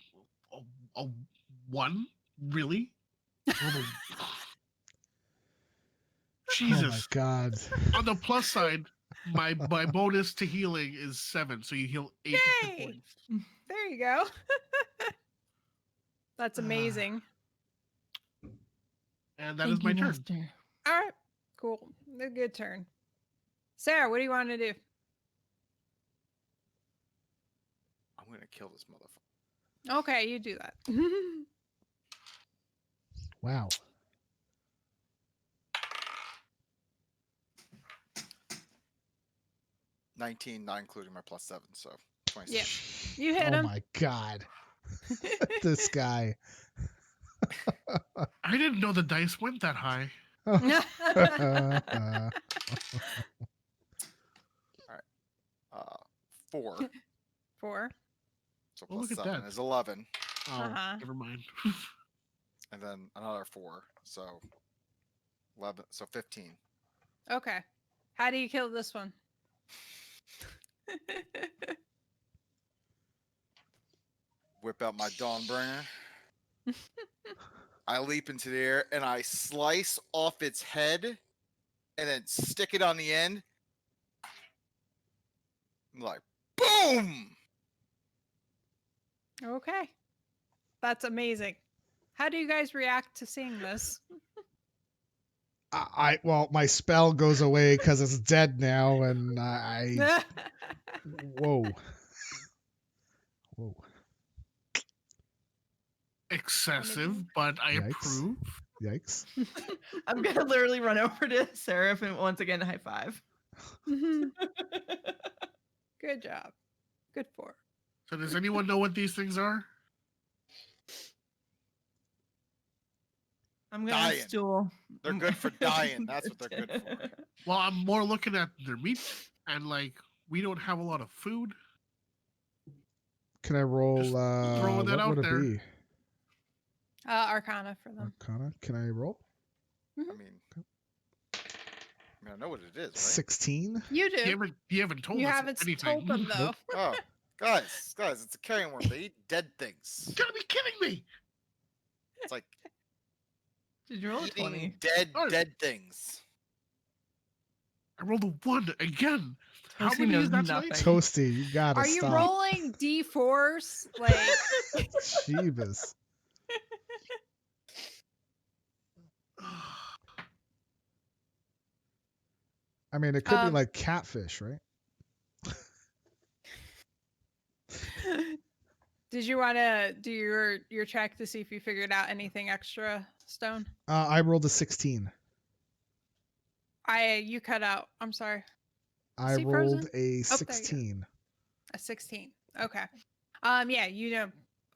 Speaker 1: 1 really? Jesus.
Speaker 3: Oh my god.
Speaker 1: On the plus side, my bonus to healing is 7, so you heal 8 hit
Speaker 4: Yay!
Speaker 1: points.
Speaker 4: There you go. That's amazing.
Speaker 1: And that
Speaker 2: Thank
Speaker 1: is my
Speaker 2: you,
Speaker 1: turn.
Speaker 2: Lester.
Speaker 4: All right. Cool. A good turn. Sarah, what do you want to do?
Speaker 5: I'm gonna kill this motherfucker.
Speaker 4: Okay, you do that.
Speaker 3: Wow.
Speaker 5: $19, not including my +7, so 26.
Speaker 4: You hit
Speaker 3: Oh
Speaker 4: him.
Speaker 3: my god. This guy.
Speaker 1: I didn't know the dice went that high.
Speaker 5: Alright. 4.
Speaker 4: 4.
Speaker 5: So
Speaker 1: Oh, look at
Speaker 5: +7
Speaker 1: that.
Speaker 5: is 11.
Speaker 1: Oh,
Speaker 4: Uh-huh.
Speaker 1: never mind.
Speaker 5: And then another 4. So 11. So 15.
Speaker 4: Okay. How do you kill this one?
Speaker 5: Whip out my Dawnbringer. I leap into the air and I slice off its head and then stick it on the end Like, boom!
Speaker 4: Okay. That's amazing. How do you guys react to seeing this?
Speaker 3: Well, my spell goes away because it's dead now, and whoa. Whoa.
Speaker 1: Excessive, but I
Speaker 3: Yikes.
Speaker 1: approve.
Speaker 3: Yikes.
Speaker 2: I'm gonna literally run over to Seraph and once again high five.
Speaker 4: Good job. Good for her.
Speaker 1: So does anyone know what these things are?
Speaker 2: I'm gonna
Speaker 5: Dying.
Speaker 2: Stool.
Speaker 5: They're good for dying. That's what they're good for.
Speaker 1: Well, I'm more looking at their meat, and like we don't have a lot of food.
Speaker 3: Can I roll?
Speaker 1: Just throwing that
Speaker 3: What would
Speaker 1: out
Speaker 3: it
Speaker 1: there.
Speaker 3: be?
Speaker 4: Arcana for them.
Speaker 3: Arcana? Can I roll?
Speaker 5: I mean, I know what it is, right?
Speaker 3: 16?
Speaker 4: You do.
Speaker 1: You haven't told
Speaker 4: You
Speaker 1: us
Speaker 4: haven't
Speaker 1: anything.
Speaker 4: told them though.
Speaker 5: Oh, guys, it's a carrion worm. They eat dead things.
Speaker 1: You gotta be kidding me!
Speaker 5: It's like
Speaker 2: Did you roll a
Speaker 5: eating
Speaker 2: 20?
Speaker 5: dead things.
Speaker 1: I rolled a 1 again. How
Speaker 2: Toasty
Speaker 1: many
Speaker 2: knows
Speaker 1: is that
Speaker 2: nothing.
Speaker 1: tonight?
Speaker 3: Toasty, you gotta
Speaker 4: Are you
Speaker 3: stop.
Speaker 4: rolling D4s? Like
Speaker 3: Jeebus. I mean, it could be like catfish, right?
Speaker 4: did you want to do your check to see if you figured out anything extra, Stone?
Speaker 3: I rolled a 16.
Speaker 4: You cut out. I'm sorry.
Speaker 3: I
Speaker 4: See
Speaker 3: rolled
Speaker 4: frozen?
Speaker 3: a
Speaker 4: Oh, there you go.
Speaker 3: 16.
Speaker 4: A 16. Okay. Yeah, you know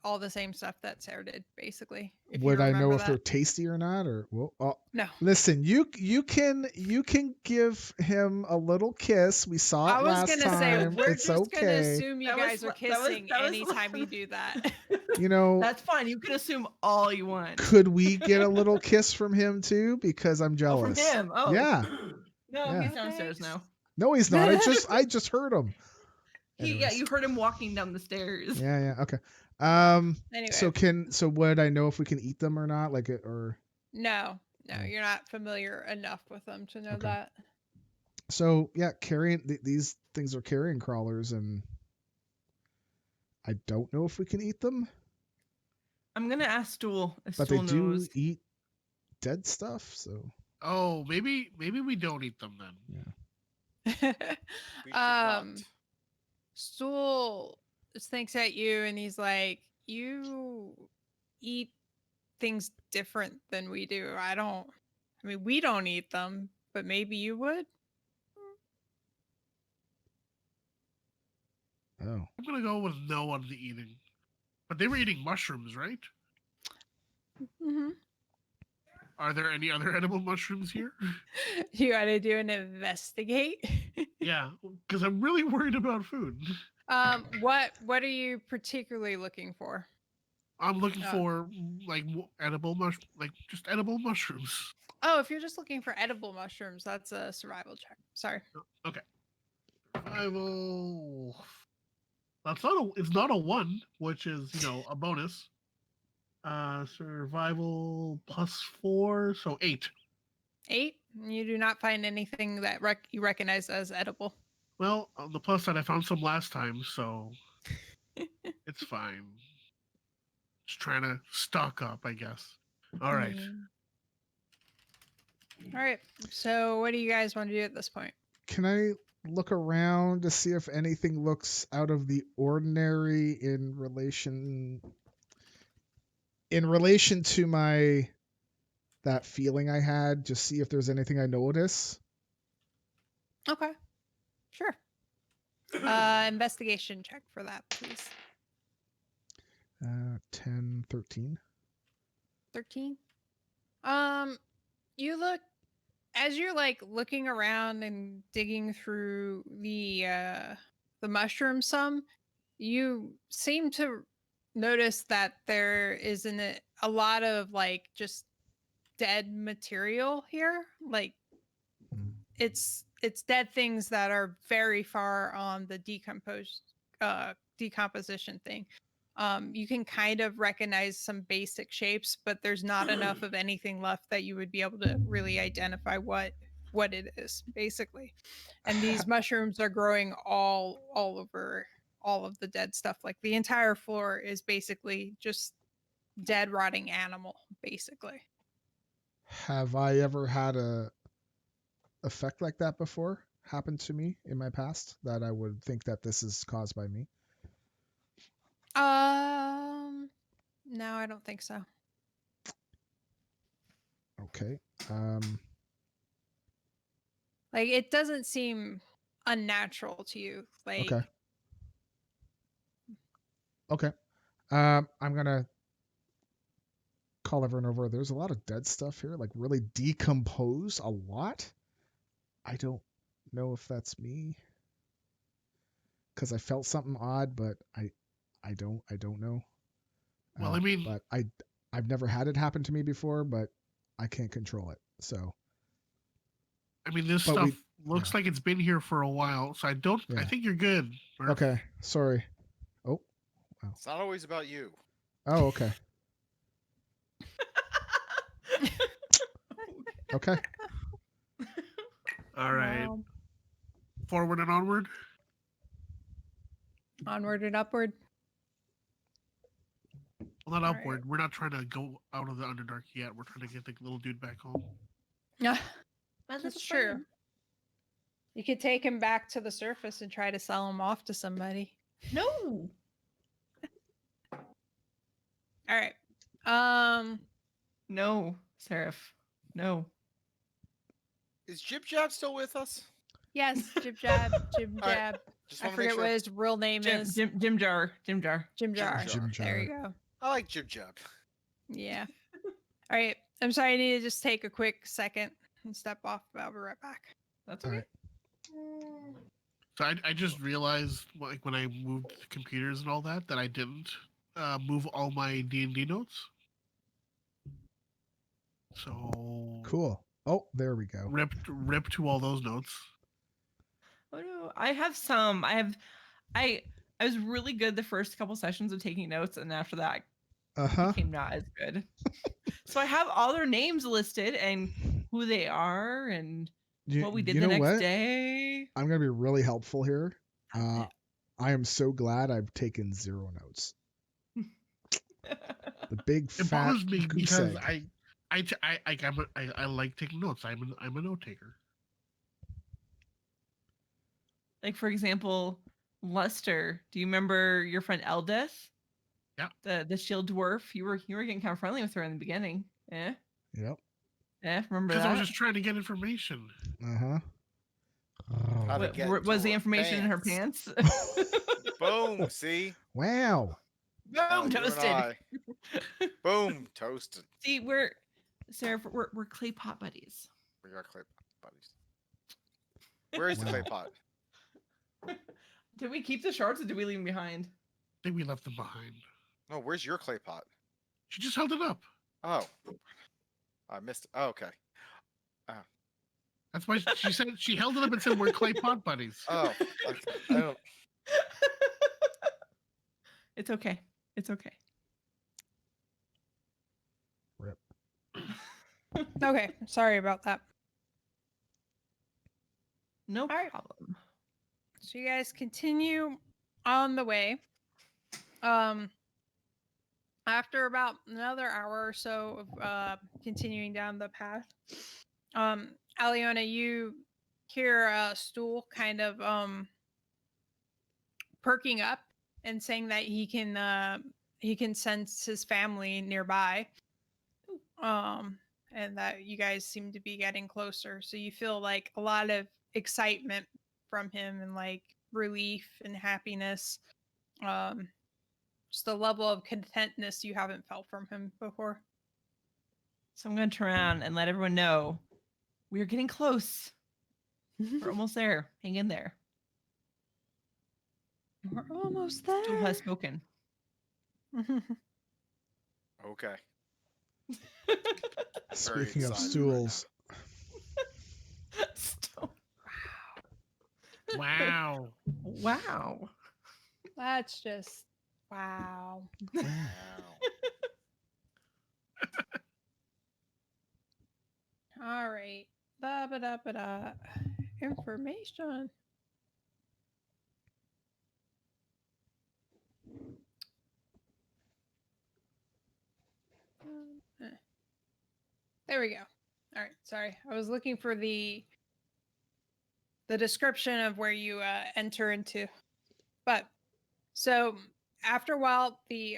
Speaker 4: all the same stuff that Sarah did, basically. If you
Speaker 3: Would I know
Speaker 4: remember
Speaker 3: if
Speaker 4: that.
Speaker 3: they're tasty or not? Or well,
Speaker 4: No.
Speaker 3: listen, you can give him a little kiss. We saw it
Speaker 4: I was
Speaker 3: last
Speaker 4: gonna
Speaker 3: time.
Speaker 4: say we're
Speaker 3: It's
Speaker 4: just gonna
Speaker 3: okay.
Speaker 4: assume you
Speaker 2: That was
Speaker 4: guys are
Speaker 2: la- that was-
Speaker 4: kissing
Speaker 2: that was
Speaker 4: anytime
Speaker 2: la-
Speaker 4: you do that.
Speaker 3: You know,
Speaker 2: That's fine. You can assume all you want.
Speaker 3: could we get a little kiss from him too? Because I'm
Speaker 2: Oh,
Speaker 3: jealous.
Speaker 2: from him. Oh.
Speaker 3: Yeah.
Speaker 2: No,
Speaker 3: Yeah.
Speaker 2: he's downstairs
Speaker 4: Thanks.
Speaker 2: now.
Speaker 3: No, he's not. I just heard him.
Speaker 2: Yeah,
Speaker 3: Anyways.
Speaker 2: you heard him walking down the stairs.
Speaker 3: Yeah. Okay.
Speaker 4: Anyway.
Speaker 3: So would I know if we can eat them or not? Like it or
Speaker 4: No,
Speaker 3: Oh.
Speaker 4: you're not familiar enough with them to know
Speaker 3: Okay.
Speaker 4: that.
Speaker 3: so yeah, these things are carrion crawlers, and I don't know if we can eat them,
Speaker 2: I'm gonna ask Stool if
Speaker 3: but
Speaker 2: Stool
Speaker 3: they do
Speaker 2: knows.
Speaker 3: eat dead stuff. So
Speaker 1: Oh, maybe we don't eat them then.
Speaker 5: We should not.
Speaker 4: Stool thinks at you and he's like, "You eat things different than we do. I mean, we don't eat them, but maybe you would."
Speaker 3: oh,
Speaker 1: I'm gonna go with no on the eating. But they were eating mushrooms, right?
Speaker 4: Mm-hmm.
Speaker 1: Are there any other edible mushrooms here?
Speaker 4: You got to do an investigate.
Speaker 1: Yeah, because I'm really worried about food.
Speaker 4: What are you particularly looking for?
Speaker 1: I'm looking
Speaker 4: Oh.
Speaker 1: for like just edible mushrooms.
Speaker 4: Oh, if you're just looking for edible mushrooms, that's a survival check. Sorry.
Speaker 1: Okay. Survival. It's not a 1, which is a bonus. Survival +4, so 8.
Speaker 4: 8. You do not find anything that you recognize as edible.
Speaker 1: Well, on the plus side, I found some last time, so it's fine. Just trying to stock up, I guess. All right.
Speaker 4: All right. So, what do you guys want to do at this point?
Speaker 3: can I look around to see if anything looks out of the ordinary in relation to that feeling I had? Just see if there's anything I notice.
Speaker 4: Okay. Sure. Investigation check for that, please.
Speaker 3: 10, 13.
Speaker 4: 13. You look as you're like looking around and digging through the mushroom some, you seem to notice that there isn't a lot of like just dead material here. Like it's dead things that are very far on the decomposition thing. You can kind of recognize some basic shapes, but there's not enough of anything left that you would be able to really identify what what it is, basically. And these mushrooms are growing all over all of the dead stuff. Like the entire floor is basically just dead, rotting animal, basically.
Speaker 3: Have I ever had a effect like that before happen to me in my past that I would think that this is caused by me?
Speaker 4: No, I don't think so.
Speaker 3: Okay.
Speaker 4: Like it doesn't seem unnatural to you. Like
Speaker 3: Okay. I'm gonna call everyone over. There's a lot of dead stuff here, like really decomposed a lot. I don't know if that's me because I felt something odd, but I don't know.
Speaker 1: Well, I mean,
Speaker 3: but I've never had it happen to me before, but I can't control it. So
Speaker 1: I mean, this
Speaker 3: But
Speaker 1: stuff
Speaker 3: we-
Speaker 1: looks like it's been here for a while, so I don't. I
Speaker 3: Yeah.
Speaker 1: think you're good. Murph.
Speaker 3: okay, sorry. Oh,
Speaker 5: It's not always about you.
Speaker 3: oh, okay, okay.
Speaker 1: All right.
Speaker 4: wow.
Speaker 1: Forward and onward.
Speaker 4: Onward and upward.
Speaker 1: Well, not
Speaker 4: All
Speaker 1: upward. We're not trying to go out of the Underdark yet. We're trying to get the little dude back home.
Speaker 4: Yeah,
Speaker 2: My
Speaker 4: that's
Speaker 2: little
Speaker 4: true.
Speaker 2: friend.
Speaker 4: You could take him back to the surface and try to sell him off to somebody.
Speaker 2: No.
Speaker 4: All right.
Speaker 2: No, Seraph. No.
Speaker 5: Is Jib Jab still with us?
Speaker 4: Yes, Jib Jab, Jib
Speaker 5: All right.
Speaker 4: Jab.
Speaker 5: Just
Speaker 4: I
Speaker 5: want to make
Speaker 4: forget
Speaker 5: sure.
Speaker 4: what his real name is.
Speaker 2: Jim Jar.
Speaker 4: Jim Jar.
Speaker 3: Jim
Speaker 4: There you
Speaker 3: Jar.
Speaker 4: go.
Speaker 5: I like Jib Jab.
Speaker 4: Yeah. All right. I'm sorry. I need to just take a quick second and step off. But I'll be right back.
Speaker 2: That's
Speaker 3: All
Speaker 2: okay.
Speaker 3: right.
Speaker 1: So I just realized, like when I moved the computers and all that, that I didn't move all my D&D notes. So
Speaker 3: Cool. Oh, there we go.
Speaker 1: rip to all those notes.
Speaker 2: Oh no, I have some. I was really good the first couple sessions of taking notes, and after that,
Speaker 3: Uh-huh.
Speaker 2: became not as good. So I have all their names listed and who they are and what we did the next day.
Speaker 3: I'm gonna be really helpful here. I am so glad I've taken 0 notes. The big
Speaker 1: It
Speaker 3: fat
Speaker 1: bothers me
Speaker 3: goose
Speaker 1: because
Speaker 3: egg.
Speaker 1: I like taking notes. I'm a note taker.
Speaker 2: Like for example, Luster. Do you remember your friend Eldeth?
Speaker 1: Yeah.
Speaker 2: The shield dwarf. You were getting kind of friendly with her in the beginning. Yeah.
Speaker 3: Yep.
Speaker 2: Yeah. Remember
Speaker 1: Because
Speaker 2: that?
Speaker 1: I was just trying to get information.
Speaker 3: Uh-huh.
Speaker 5: How to
Speaker 2: What,
Speaker 5: get into
Speaker 2: was the
Speaker 5: her
Speaker 2: information in her pants?
Speaker 5: Boom. See?
Speaker 3: Wow.
Speaker 5: Now
Speaker 2: Boom,
Speaker 5: you and
Speaker 2: toasted.
Speaker 5: I. Boom. Toasted.
Speaker 2: See, Sarah, we're clay pot buddies.
Speaker 5: We got clay pot buddies. Where is the clay pot?
Speaker 2: Did we keep the shards or did we leave them behind?
Speaker 1: I think we left them behind.
Speaker 5: No, where's your clay pot?
Speaker 1: She just held it up.
Speaker 5: Oh. I missed it. Oh, okay.
Speaker 1: That's why she said she held it up and said we're clay pot buddies.
Speaker 5: Oh. Okay. I don't.
Speaker 2: It's okay. It's okay.
Speaker 3: Rip.
Speaker 4: Okay. Sorry about that.
Speaker 2: No
Speaker 4: right.
Speaker 2: problem.
Speaker 4: So you guys continue on the way. After about another hour or so of continuing down the path, Aliona, you hear Stool kind of perking up and saying that he can sense his family nearby. And that you guys seem to be getting closer. So you feel like a lot of excitement from him and like relief and happiness. Just a level of contentness you haven't felt from him before.
Speaker 2: So I'm going to turn around and let everyone know we're getting close. We're almost there. Hang in there.
Speaker 4: We're almost there.
Speaker 2: Stool has spoken.
Speaker 5: Okay.
Speaker 3: Speaking of
Speaker 5: excited
Speaker 3: stools,
Speaker 1: Wow.
Speaker 2: Wow.
Speaker 4: That's just wow.
Speaker 5: Wow.
Speaker 4: All right. Ba, ba, Information. There we go. All right, sorry. I was looking for the description of where you enter into. But so after a while, the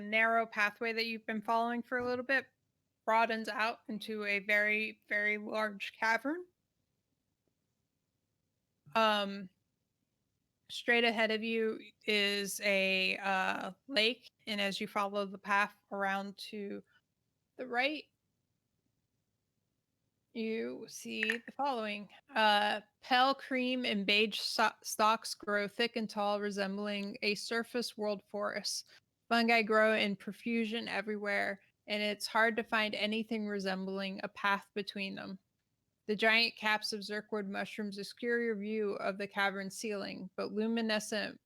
Speaker 4: narrow pathway that you've been following for a little bit broadens out into a very, very large cavern. Straight ahead of you is a lake, and as you follow the path around to the right, you see the following. Pale cream and beige stalks grow thick and tall, resembling a surface world forest. Fungi grow in profusion everywhere, and it's hard to find anything resembling a path between them. The giant caps of zircwood mushrooms obscure your view of the cavern ceiling, but luminescent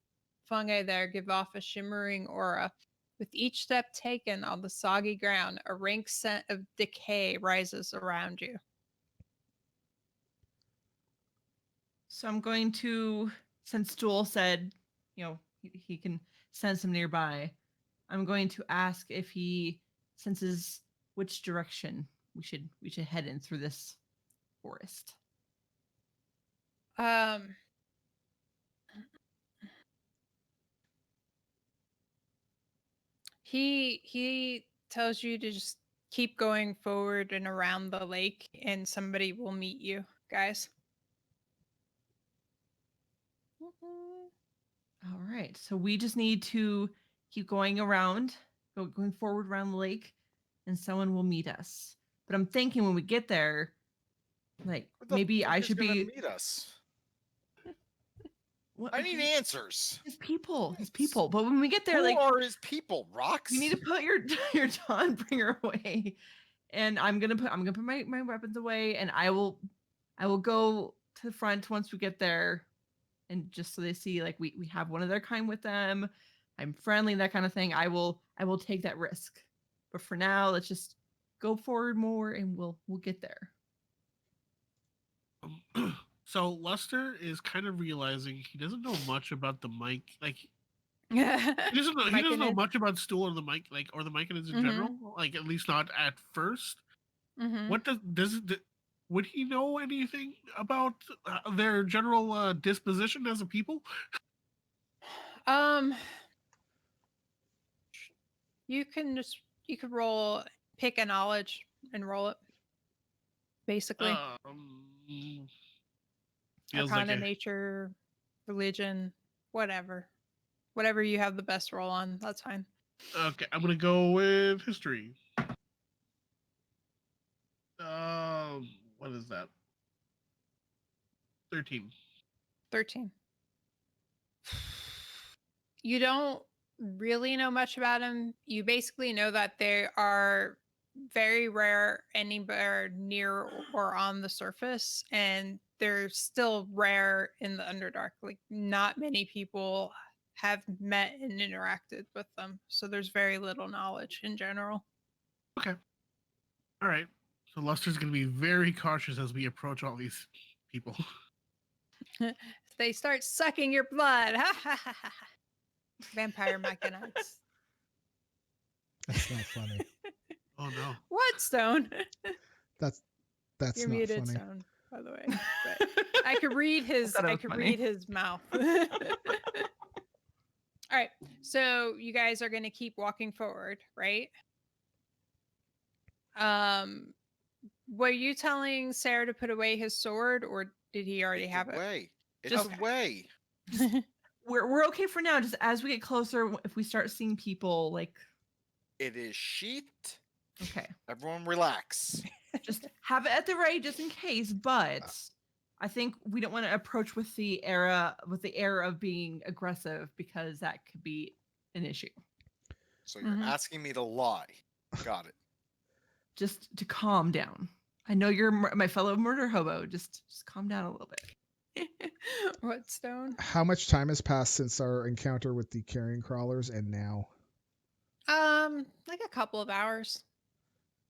Speaker 4: fungi there give off a shimmering aura. With each step taken on the soggy ground, a rank scent of decay rises around you.
Speaker 2: So I'm going to, since Stool said, he can sense him nearby, I'm going to ask if he senses which direction we should head in through this forest.
Speaker 4: He tells you to just keep going forward and around the lake, and somebody will meet you, guys.
Speaker 2: All right. So we just need to keep going around, going forward around the lake, and someone will meet us. But I'm thinking when we get there, like maybe I should be
Speaker 5: meet us.
Speaker 2: What?
Speaker 5: I need answers.
Speaker 2: His people. But when we get there,
Speaker 5: who are his people? Rocks.
Speaker 2: You need to put your Dawnbringer away, and I'm gonna put my weapons away, and I will go to the front once we get there, and just so they see like we have one of their kind with them. I'm friendly, that kind of thing. I will take that risk, but for now, let's just go forward more, and we'll get there.
Speaker 1: So Lester is kind of realizing he doesn't know much about the mic. Like he doesn't know much about Stool or the mic, or the myconids in general. Like at least not at 1st. What would he know anything about their general disposition as a people?
Speaker 4: You could roll, pick a knowledge and roll it. Basically. Arcana, nature, religion, whatever you have the best roll on, that's fine.
Speaker 1: Okay, I'm gonna go with history. What is that? 13.
Speaker 4: You don't really know much about them. You basically know that they are very rare anywhere near or on the surface, and they're still rare in the Underdark. Like not many people have met and interacted with them, so there's very little knowledge in general.
Speaker 1: Okay. All right. So Lester's going to be very cautious as we approach all these people.
Speaker 4: They start sucking your blood. Vampire myconids.
Speaker 3: That's not funny.
Speaker 1: Oh no.
Speaker 4: What, Stone?
Speaker 3: That's
Speaker 4: You're
Speaker 3: not
Speaker 4: muted,
Speaker 3: funny.
Speaker 4: Stone, by the way. But I could read his read his mouth. All right. So you guys are going to keep walking forward, right? Were you telling Sarah to put away his sword, or did he already have it?
Speaker 5: It's away.
Speaker 2: We're okay for now. Just as we get closer, if we start seeing people, like
Speaker 5: it is sheathed.
Speaker 2: Okay.
Speaker 5: Everyone relax.
Speaker 2: Just have it at the ready just in case. But I think we don't want to approach with the air of being aggressive, because that could be an issue.
Speaker 5: So you're asking me to lie. Got it.
Speaker 2: Just to calm down. I know you're my fellow murder hobo. Just calm down a little bit.
Speaker 4: What, Stone?
Speaker 3: How much time has passed since our encounter with the carrion crawlers and now?
Speaker 4: Like a couple of hours.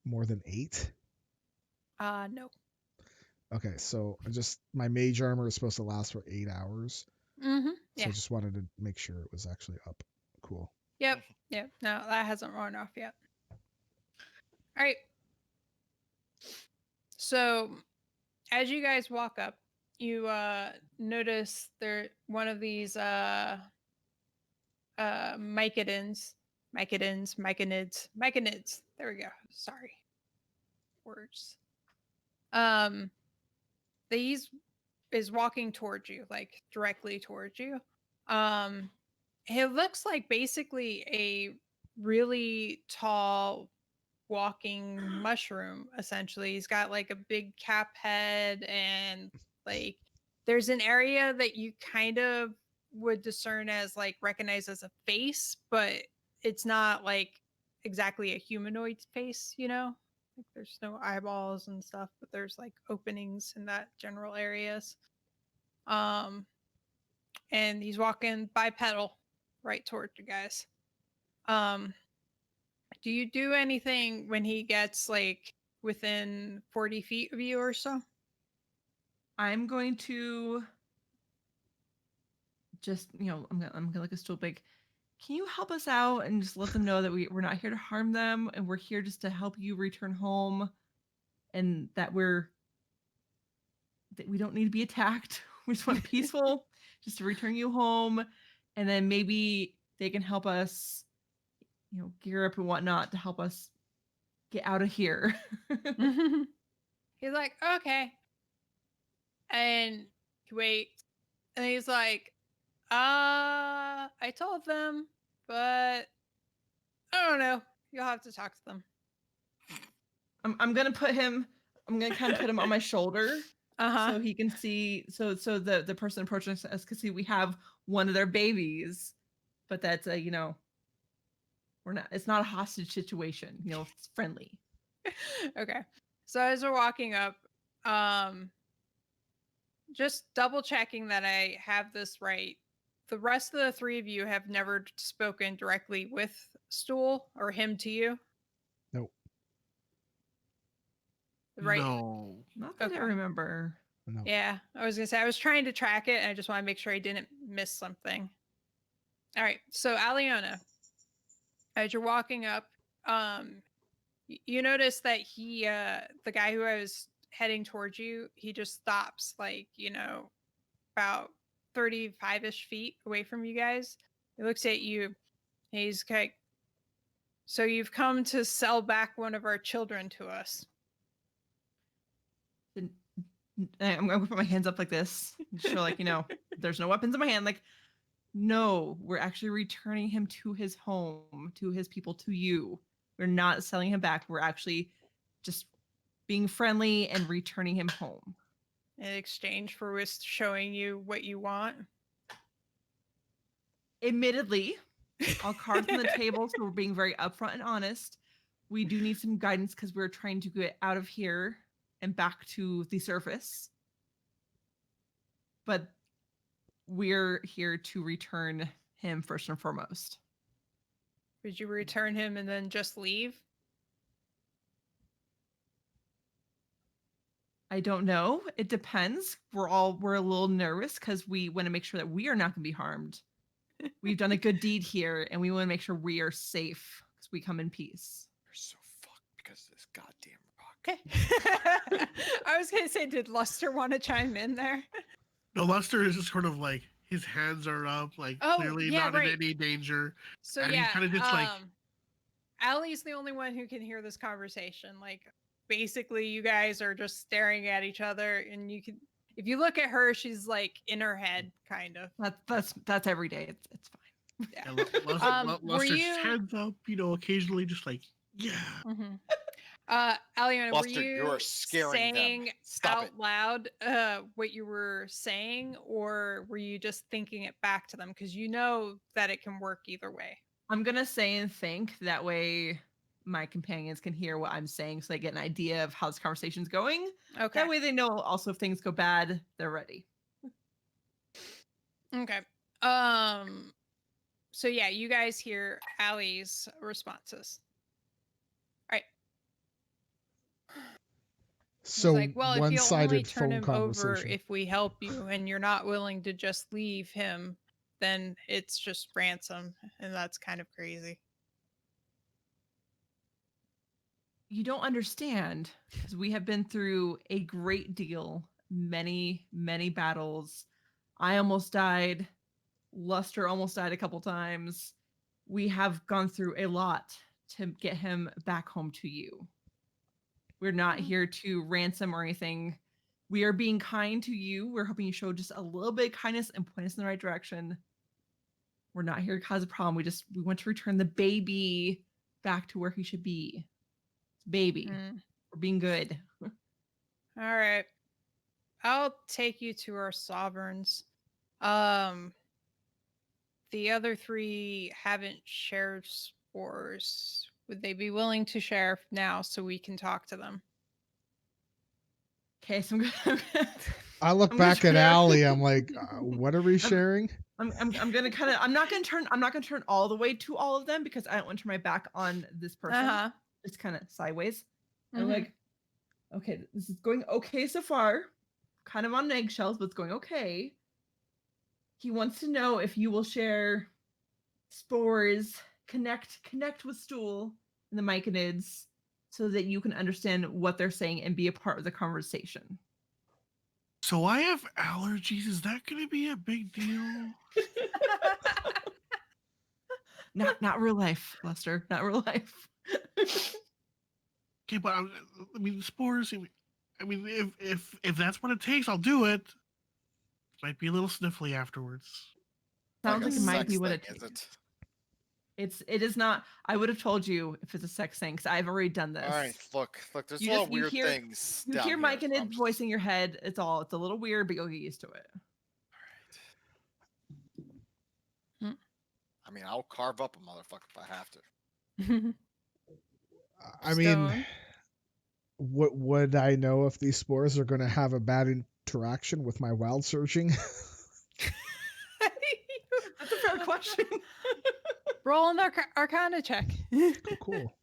Speaker 3: More than 8?
Speaker 4: No.
Speaker 3: Okay, so my mage armor is supposed to last for 8 hours.
Speaker 4: Mm-hmm.
Speaker 3: So
Speaker 4: Yeah.
Speaker 3: I just wanted to make sure it was actually up. Cool.
Speaker 4: Yep. Yep. No, that hasn't worn off yet. All right. So as you guys walk up, you notice one of these myconids. There we go. Sorry. Words. These is walking towards you, like directly towards you. It looks like basically a really tall walking mushroom, essentially. He's got like a big cap head, and like there's an area that you kind of would discern as like recognize as a face, but it's not like exactly a humanoid face, you know? Like there's no eyeballs and stuff, but there's like openings in that general areas. Um and he's walking bipedal right toward you guys. Um do you do anything when he gets like within 40 feet of you or so?
Speaker 2: I'm going to just, I'm gonna like a Stool big. Can you help us out and just let them know that we're not here to harm them, and we're here just to help you return home, and that we don't need to be attacked. We just want peaceful, just to return you home, and then maybe they can help us, gear up and whatnot to help us get out of here.
Speaker 4: He's like, okay. And he waits. And he's like, I told them, but I don't know. You'll have to talk to them.
Speaker 2: I'm gonna put him. I'm gonna kind of put him on my shoulder,
Speaker 4: Uh-huh.
Speaker 2: so he can see. So the person approaching us can see we have one of their babies, but that's we're not. It's not a hostage situation. It's friendly.
Speaker 4: Okay. So as we're walking up, just double checking that I have this right. The rest of the three of you have never spoken directly with Stool or him to you.
Speaker 3: Nope.
Speaker 4: Right.
Speaker 1: No.
Speaker 2: Not that I
Speaker 4: Okay.
Speaker 2: remember.
Speaker 3: No.
Speaker 4: Yeah, I was gonna say I was trying to track it, and I just want to make sure I didn't miss something. All right, so Aliona, as you're walking up, you notice that the guy who I was heading towards you, he just stops, like about 35-ish feet away from you guys. He looks at you. And he's like, "So you've come to sell back one of our children to us?"
Speaker 2: I'm gonna put my hands up like this, show there's no weapons in my hand. Like, no, we're actually returning him to his home, to his people, to you. We're not selling him back. We're actually just being friendly and returning him home.
Speaker 4: In exchange for us showing you what you want?
Speaker 2: Admittedly, all cards on the table, so we're being very upfront and honest. We do need some guidance because we're trying to get out of here and back to the surface. But we're here to return him first and foremost.
Speaker 4: Would you return him and then just leave?
Speaker 2: I don't know. It depends. We're a little nervous because we want to make sure that we are not going to be harmed. We've done a good deed here, and we want to make sure we are safe because we come in peace.
Speaker 5: You're so fucked because of this goddamn rock.
Speaker 4: Okay. I was gonna say, did Luster want to chime in there?
Speaker 1: No, Lester is just sort of like his hands are up, like clearly not in any danger.
Speaker 4: So
Speaker 1: and he's kind of just like,
Speaker 4: Allie's the only one who can hear this conversation. Like, basically, you guys are just staring at each other, and you can, if you look at her, she's like in her head, kind of.
Speaker 2: That's every day. It's fine.
Speaker 4: Yeah.
Speaker 1: Luster's hands up, occasionally just like, yeah.
Speaker 4: Mm-hmm. Aliona,
Speaker 5: Buster,
Speaker 4: were you
Speaker 5: you're scaring
Speaker 4: saying
Speaker 5: them. Stop
Speaker 4: out
Speaker 5: it.
Speaker 4: loud what you were saying, or were you just thinking it back to them? Because you know that it can work either way.
Speaker 2: I'm going to say and think. That way my companions can hear what I'm saying so they get an idea of how this conversation's going.
Speaker 4: Okay.
Speaker 2: That way they know also if things go bad, they're ready.
Speaker 4: Okay. So yeah, you guys hear Allie's responses. All right.
Speaker 3: So
Speaker 4: like, well, if you'll only
Speaker 3: one-sided
Speaker 4: turn
Speaker 3: phone
Speaker 4: him over
Speaker 3: conversation.
Speaker 4: if we help you, and you're not willing to just leave him, then it's just ransom, and that's kind of crazy.
Speaker 2: You don't understand, because we have been through a great deal, many, many battles. I almost died. Luster almost died a couple times. We have gone through a lot to get him back home to you. We're not here to ransom or anything. We are being kind to you. We're hoping you show just a little bit of kindness and point us in the right direction. We're not here to cause a problem. We want to return the baby back to where he should be. Baby. We're being good.
Speaker 4: All right. I'll take you to our sovereigns. The other 3 haven't shared spores. Would they be willing to share now so we can talk to them?
Speaker 2: Okay, so
Speaker 3: I look back at Allie. I'm like, what are we sharing?
Speaker 2: I'm gonna kind of I'm not gonna turn all the way to all of them because I don't want to turn my back on this person. It's kind of sideways. I'm like, okay, this is going okay so far. Kind of on eggshells, but it's going okay. He wants to know if you will share spores, connect with Stool and the myconids so that you can understand what they're saying and be a part of the conversation.
Speaker 1: So I have allergies. Is that going to be a big deal?
Speaker 2: Not real life, Lester. Not real life.
Speaker 1: Okay, but I mean, spores. I mean, if that's what it takes, I'll do it. Might be a little sniffly afterwards.
Speaker 2: Sounds
Speaker 5: Like
Speaker 2: like
Speaker 5: a
Speaker 2: it might
Speaker 5: sex
Speaker 2: be what
Speaker 5: thing,
Speaker 2: it
Speaker 5: is
Speaker 2: takes.
Speaker 5: it?
Speaker 2: It is not. I would have told you if it's a sex thing because I've already done this.
Speaker 5: All right, look. There's
Speaker 2: You
Speaker 5: a lot
Speaker 2: just-
Speaker 5: of
Speaker 2: you
Speaker 5: weird
Speaker 2: hear-
Speaker 5: things.
Speaker 2: You
Speaker 5: down
Speaker 2: hear
Speaker 5: here,
Speaker 2: Mike and
Speaker 5: so
Speaker 2: it
Speaker 5: I'm just-
Speaker 2: voice in your head. It's a little weird, but you'll get used to it.
Speaker 5: All right. I mean, I'll carve up a motherfucker if I have to.
Speaker 3: I mean, what would I know if these spores are going to have a bad interaction with my wild surging?
Speaker 2: That's a fair question.
Speaker 4: Roll an Arcana check.
Speaker 3: Cool.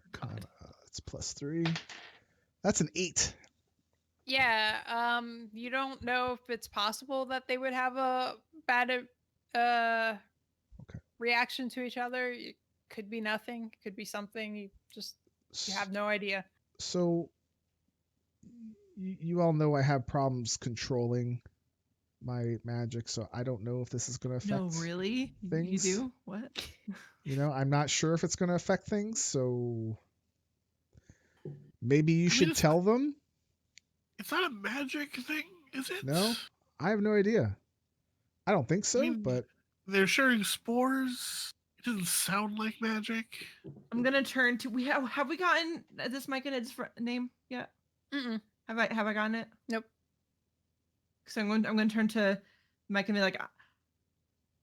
Speaker 3: Arcana. It's +3. That's an 8.
Speaker 4: Yeah. You don't know if it's possible that they would have a bad reaction to each other. It could be nothing. It could be something. You have no idea.
Speaker 3: So you all know I have problems controlling my magic, so I don't know if this is going to affect.
Speaker 2: No, really?
Speaker 3: Things.
Speaker 2: You do? What?
Speaker 3: I'm not sure if it's going to affect things, so maybe you should tell them.
Speaker 1: It's not a magic thing, is it?
Speaker 3: No, I have no idea. I don't think so, but
Speaker 1: they're sharing spores. It doesn't sound like magic.
Speaker 2: I'm gonna turn to. Have we gotten this Mike and Ed's name yet? Have I gotten it?
Speaker 4: Nope.
Speaker 2: So I'm going to turn to Mike and be like,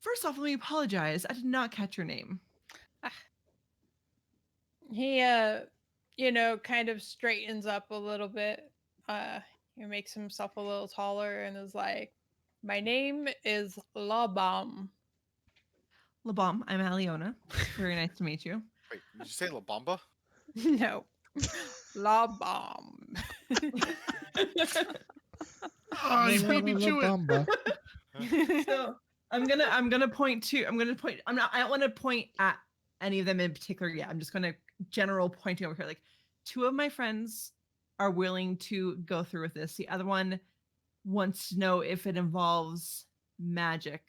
Speaker 2: first off, let me apologize. I did not catch your name.
Speaker 4: He kind of straightens up a little bit. He makes himself a little taller and is like, my name is Labam.
Speaker 2: Labam, I'm Aliona. Very nice to meet you.
Speaker 5: Wait, did you say La Bamba?
Speaker 4: No. Labam.
Speaker 1: Oh, you beat me to
Speaker 2: it. So I'm gonna point to. I don't want to point at any of them in particular yet. I'm just gonna general pointing over here. Like, 2 of my friends are willing to go through with this. The other one wants to know if it involves magic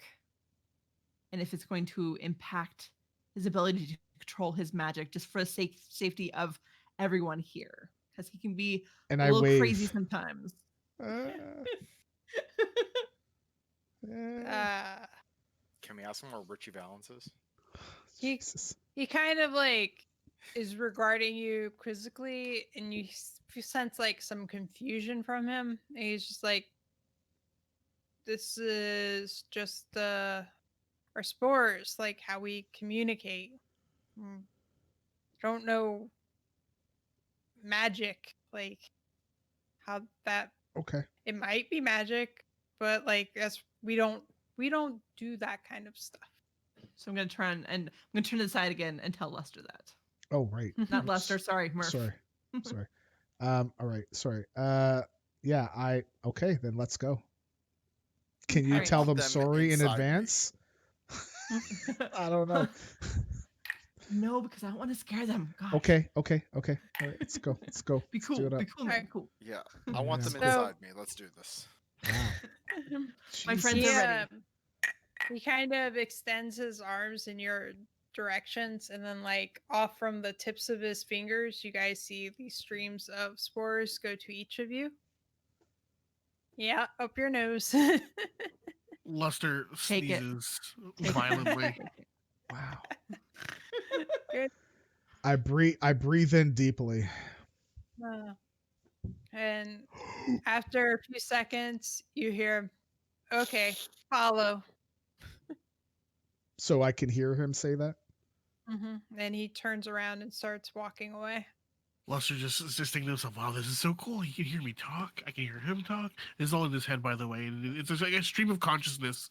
Speaker 2: and if it's going to impact his ability to control his magic, just for the safety of everyone here, because he can be a little crazy sometimes.
Speaker 5: Can we ask him where Richie Valens is?
Speaker 4: He kind of like is regarding you quizzically, and you sense like some confusion from him. And he's just like, this is just our spores, like how we communicate. Don't know magic, like how that.
Speaker 3: Okay.
Speaker 4: It might be magic, but like we don't do that kind of stuff.
Speaker 2: So I'm gonna turn to the side again and tell Lester that.
Speaker 3: Oh, right.
Speaker 2: Not Lester, sorry, Murph.
Speaker 3: Sorry. All right. Sorry. Yeah. Okay. Then let's go. Can you
Speaker 2: Alright.
Speaker 3: tell
Speaker 5: want
Speaker 3: them
Speaker 5: them
Speaker 3: sorry in
Speaker 5: inside me.
Speaker 3: advance? I don't know.
Speaker 2: No, because I don't want to scare them. Gosh.
Speaker 3: Okay. All right. Let's go.
Speaker 2: Be
Speaker 3: Let's
Speaker 2: cool.
Speaker 3: do it up.
Speaker 2: Be cool, man. Be cool.
Speaker 5: Yeah, I want them
Speaker 3: Yeah.
Speaker 5: inside me. Let's do this.
Speaker 3: Wow.
Speaker 2: My friends
Speaker 3: Jesus.
Speaker 2: are ready.
Speaker 4: He kind of extends his arms in your directions, and then, like, off from the tips of his fingers, you guys see these streams of spores go to each of you. Yeah, up your nose.
Speaker 1: Luster
Speaker 2: Take it.
Speaker 1: sneezes
Speaker 2: Take it.
Speaker 1: violently.
Speaker 3: Wow.
Speaker 4: Good.
Speaker 3: I breathe in deeply.
Speaker 4: And after a few seconds, you hear, "Okay, follow."
Speaker 3: So I can hear him say that.
Speaker 4: And he turns around and starts walking away.
Speaker 1: Luster just is just thinking to himself, "Wow, this is so cool. He can hear me talk. I can hear him talk." It's all in his head, by the way, and it's just like a stream of consciousness,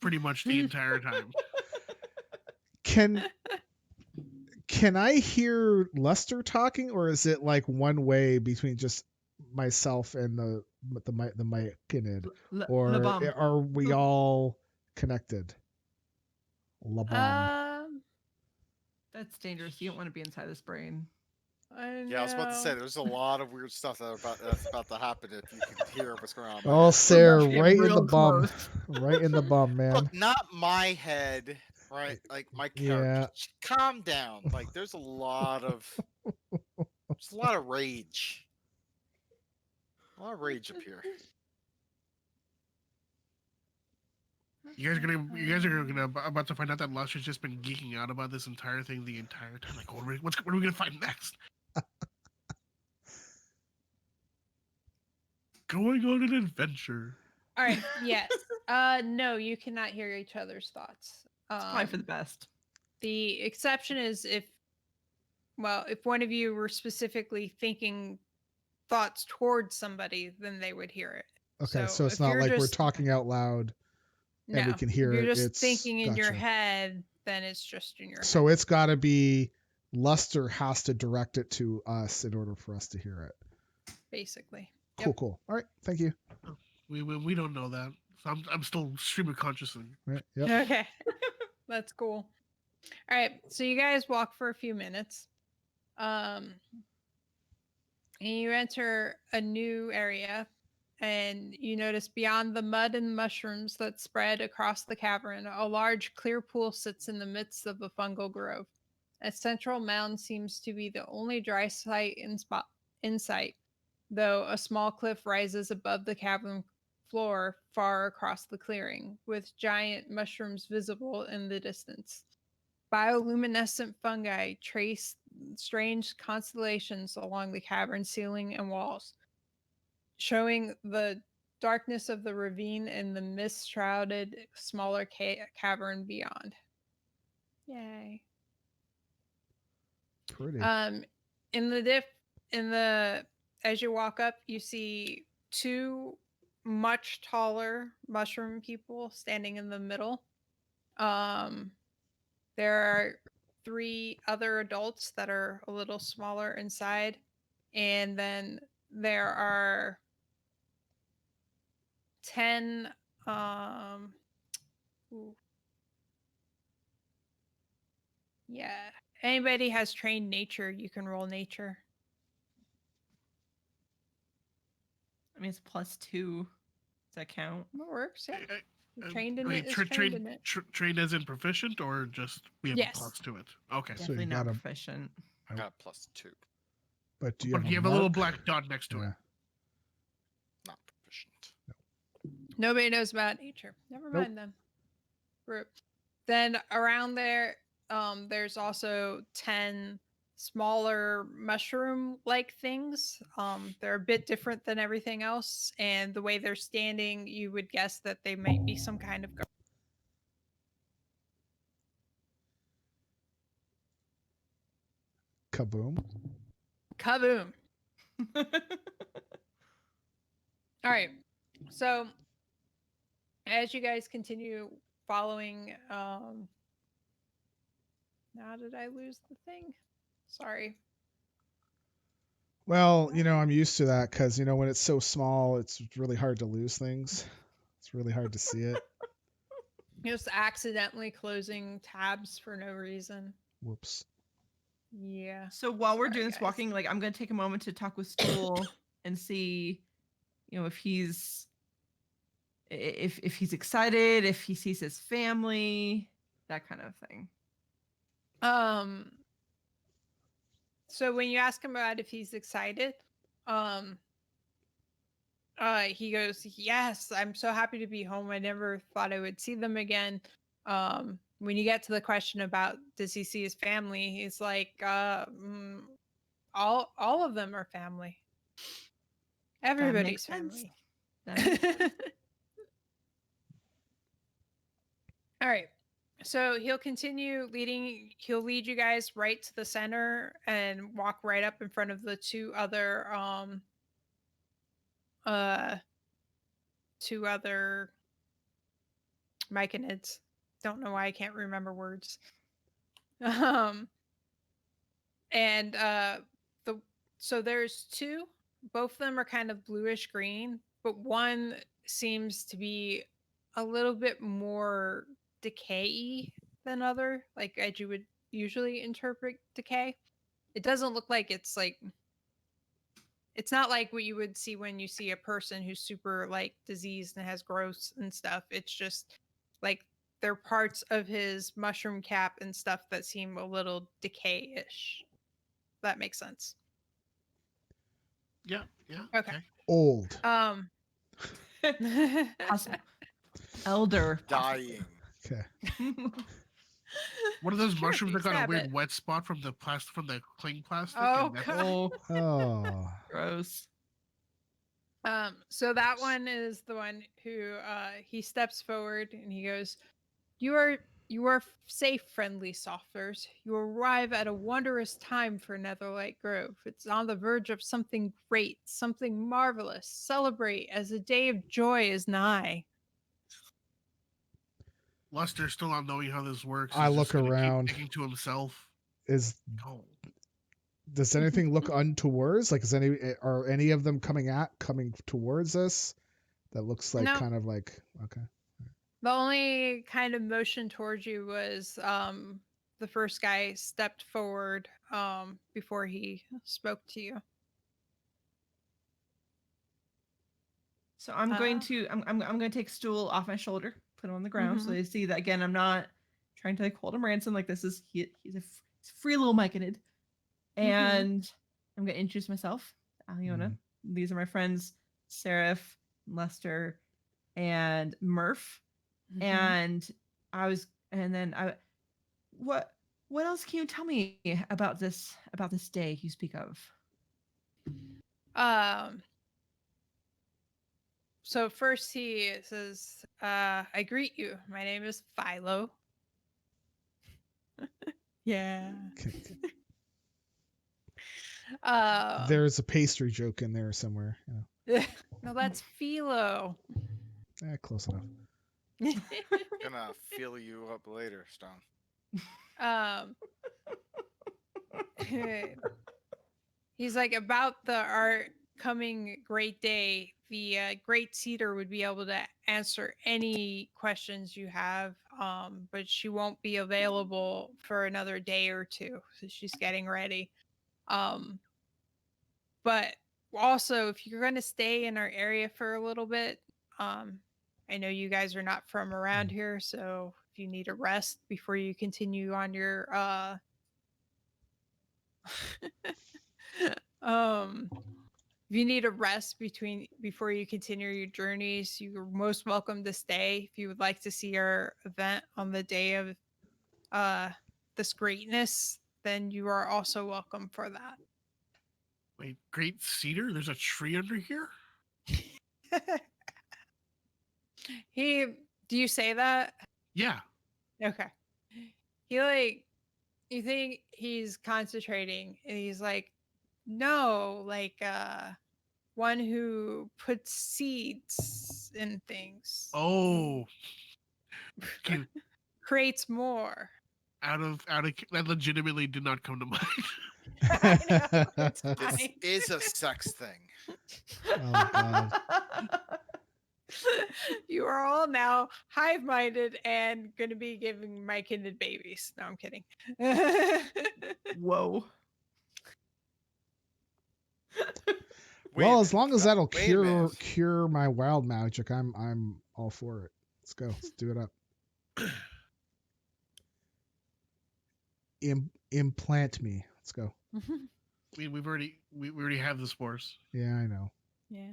Speaker 1: pretty much the entire time.
Speaker 3: Can I hear Lester talking, or is it like one way between just myself and the myconid, or
Speaker 2: LeBom.
Speaker 3: are we all connected? LeBom.
Speaker 2: That's dangerous. You don't want to be inside this brain.
Speaker 5: Yeah, I was about to say there's a lot of weird stuff that's about to happen if you can hear what's going on.
Speaker 3: Oh, Sarah,
Speaker 2: Get
Speaker 3: right in
Speaker 2: real
Speaker 3: the bum,
Speaker 2: close.
Speaker 3: right in the bum, man.
Speaker 5: Look, not my head, right? Like my character.
Speaker 3: Yeah.
Speaker 5: Calm down. Like there's a lot of rage. A lot of rage up here.
Speaker 1: You guys are gonna about to find out that Luster's just been geeking out about this entire thing the entire time. Like, what are we gonna find next? Going on an adventure.
Speaker 4: All right. Yes. No, you cannot hear each other's thoughts.
Speaker 2: It's probably for the best.
Speaker 4: The exception is if one of you were specifically thinking thoughts towards somebody, then they would hear it.
Speaker 3: Okay, so it's
Speaker 4: if
Speaker 3: not
Speaker 4: you're
Speaker 3: like we're
Speaker 4: just-
Speaker 3: talking out loud and we
Speaker 4: No,
Speaker 3: can hear
Speaker 4: if
Speaker 3: it.
Speaker 4: you're just
Speaker 3: It's
Speaker 4: thinking in your
Speaker 3: gotcha.
Speaker 4: head, then it's just in your
Speaker 3: So
Speaker 4: head.
Speaker 3: it's got to be Luster has to direct it to us in order for us to hear it.
Speaker 4: Basically.
Speaker 3: Cool. All right, thank you.
Speaker 1: We don't know that. So I'm still stream of consciousness.
Speaker 3: Right, yep.
Speaker 4: Okay. That's cool. All right. So you guys walk for a few minutes. And you enter a new area, and you notice beyond the mud and mushrooms that spread across the cavern, a large clear pool sits in the midst of a fungal grove. A central mound seems to be the only dry site in sight, though a small cliff rises above the cavern floor far across the clearing, with giant mushrooms visible in the distance. Bioluminescent fungi trace strange constellations along the cavern ceiling and walls, showing the darkness of the ravine and the mist-shrouded smaller cavern beyond. Yay.
Speaker 3: Pretty.
Speaker 4: As you walk up, you see two much taller mushroom people standing in the middle. There are 3 other adults that are a little smaller inside, and then there are 10 yeah. Anybody has trained nature, you can roll nature.
Speaker 2: I mean, it's +2. Does that count?
Speaker 4: That works, yeah.
Speaker 1: Trained
Speaker 4: Trained in it.
Speaker 1: trained as in proficient, or just we have
Speaker 4: Yes.
Speaker 1: a plus to it. Okay.
Speaker 3: So
Speaker 2: Definitely
Speaker 3: you
Speaker 2: not
Speaker 3: got 'em.
Speaker 2: proficient.
Speaker 5: I got +2.
Speaker 3: But do you
Speaker 1: But
Speaker 3: have,
Speaker 1: you have a little
Speaker 3: mark?
Speaker 1: black dot next to
Speaker 3: Yeah.
Speaker 1: it.
Speaker 5: Not proficient.
Speaker 4: Nobody knows about nature. Never
Speaker 3: Nope.
Speaker 4: mind then. Then around there, there's also 10 smaller mushroom-like things. They're a bit different than everything else, and the way they're standing, you would guess that they might be some kind of
Speaker 3: Kaboom.
Speaker 4: kaboom. All right. So as you guys continue following, now did I lose the thing? Sorry.
Speaker 3: Well, I'm used to that because when it's so small, it's really hard to lose things. It's really hard to see it.
Speaker 4: Just accidentally closing tabs for no reason.
Speaker 3: Whoops.
Speaker 4: Yeah.
Speaker 2: So while we're
Speaker 4: Sorry,
Speaker 2: doing this
Speaker 4: guys.
Speaker 2: walking, like I'm gonna take a moment to talk with Stool and see, if he's excited, if he sees his family, that kind of thing.
Speaker 4: So when you ask him about if he's excited, he goes, "Yes, I'm so happy to be home. I never thought I would see them again." When you get to the question about does he see his family, he's like, all of them are family. Everybody's family.
Speaker 2: That makes sense.
Speaker 4: All right. So he'll continue leading. He'll lead you guys right to the center and walk right up in front of the two other myconids. Don't know why I can't remember words. And so there's two. Both of them are kind of bluish green, but one seems to be a little bit more decay-y than other, like as you would usually interpret decay. It doesn't look like it's not like what you would see when you see a person who's super like diseased and has growths and stuff. It's just like they're parts of his mushroom cap and stuff that seem a little decay-ish. That makes sense.
Speaker 1: Yeah.
Speaker 4: Okay.
Speaker 3: Old.
Speaker 2: Awesome. Elder.
Speaker 5: Dying.
Speaker 3: Okay.
Speaker 1: One of those
Speaker 4: Sure,
Speaker 1: mushrooms that got a
Speaker 4: stab
Speaker 1: weird
Speaker 4: it.
Speaker 1: wet spot from the cling plastic.
Speaker 4: Oh,
Speaker 1: and that's-
Speaker 4: God.
Speaker 2: Oh,
Speaker 3: Oh.
Speaker 2: gross.
Speaker 4: So that one is the one who he steps forward and he goes, You are safe, friendly softlers. You arrive at a wondrous time for Netherlight Grove. It's on the verge of something great, something marvelous. Celebrate as a day of joy is nigh.
Speaker 1: Lester, still not knowing how this works,
Speaker 3: I
Speaker 1: is
Speaker 3: look
Speaker 1: just gonna
Speaker 3: around.
Speaker 1: keep thinking to himself.
Speaker 3: Does anything look untowards? Like, are any of them coming towards us? That looks like
Speaker 4: No.
Speaker 3: kind of like okay.
Speaker 4: The only kind of motion towards you was the first guy stepped forward before he spoke to you.
Speaker 2: So I'm going to I'm going to take Stool off my shoulder, put him on the ground, so they see that again. I'm not trying to like hold him ransom. Like this is he's a free little myconid, and I'm going to introduce myself, Aliona. These are my friends, Seraph, Lester, and Murph. And what else can you tell me about this day you speak of?
Speaker 4: So first he says, I greet you. My name is Philo. Yeah.
Speaker 3: There's a pastry joke in there somewhere.
Speaker 4: No, that's Philo.
Speaker 3: Close enough.
Speaker 5: Gonna fill you up later, Stone.
Speaker 4: He's like, about our coming great day, the Great Cedar would be able to answer any questions you have, but she won't be available for another day or two, so she's getting ready. But also, if you're going to stay in our area for a little bit, I know you guys are not from around here, so if you need a rest before you continue on your if you need a rest before you continue your journeys, you're most welcome to stay. If you would like to see our event on the day of this greatness, then you are also welcome for that.
Speaker 1: Wait, Great Cedar? There's a tree under here?
Speaker 4: Do you say that?
Speaker 1: Yeah.
Speaker 4: Okay. You think he's concentrating and he's like, no, like one who puts seeds in things.
Speaker 1: Oh.
Speaker 4: Creates more.
Speaker 1: Out of that legitimately did not come to mind.
Speaker 4: I know, it's
Speaker 5: This
Speaker 4: fine.
Speaker 5: is a sex thing.
Speaker 3: Oh God.
Speaker 4: You are all now hive-minded and going to be giving myconid babies. No, I'm kidding.
Speaker 2: Whoa.
Speaker 3: Well, as long as that'll
Speaker 5: wait a minute.
Speaker 3: cure my wild magic, I'm all for it. Let's go. Let's do it up. Implant me. Let's go.
Speaker 1: I mean, we already have the spores.
Speaker 3: Yeah, I know.
Speaker 4: Yeah.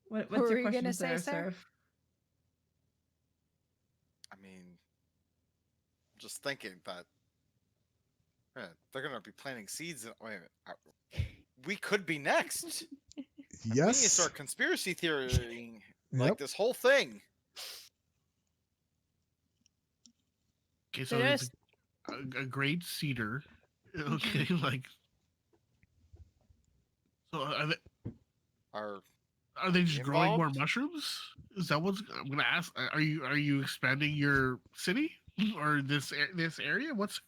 Speaker 2: What's
Speaker 4: What were
Speaker 2: your
Speaker 4: you gonna
Speaker 2: question
Speaker 4: say,
Speaker 2: there,
Speaker 4: sir?
Speaker 2: Seraph?
Speaker 5: I mean, I'm just thinking that they're gonna be planting seeds. Wait a minute. We could be next. We need to
Speaker 3: Yes.
Speaker 5: start conspiracy theorying like
Speaker 3: Yep.
Speaker 5: this whole thing.
Speaker 1: Okay, so
Speaker 4: It
Speaker 1: it's
Speaker 4: is.
Speaker 1: a great cedar. Okay, like so
Speaker 5: Are
Speaker 1: they just growing more
Speaker 5: involved?
Speaker 1: mushrooms? Is that what's I'm gonna ask? Are you expanding your city or this area? What's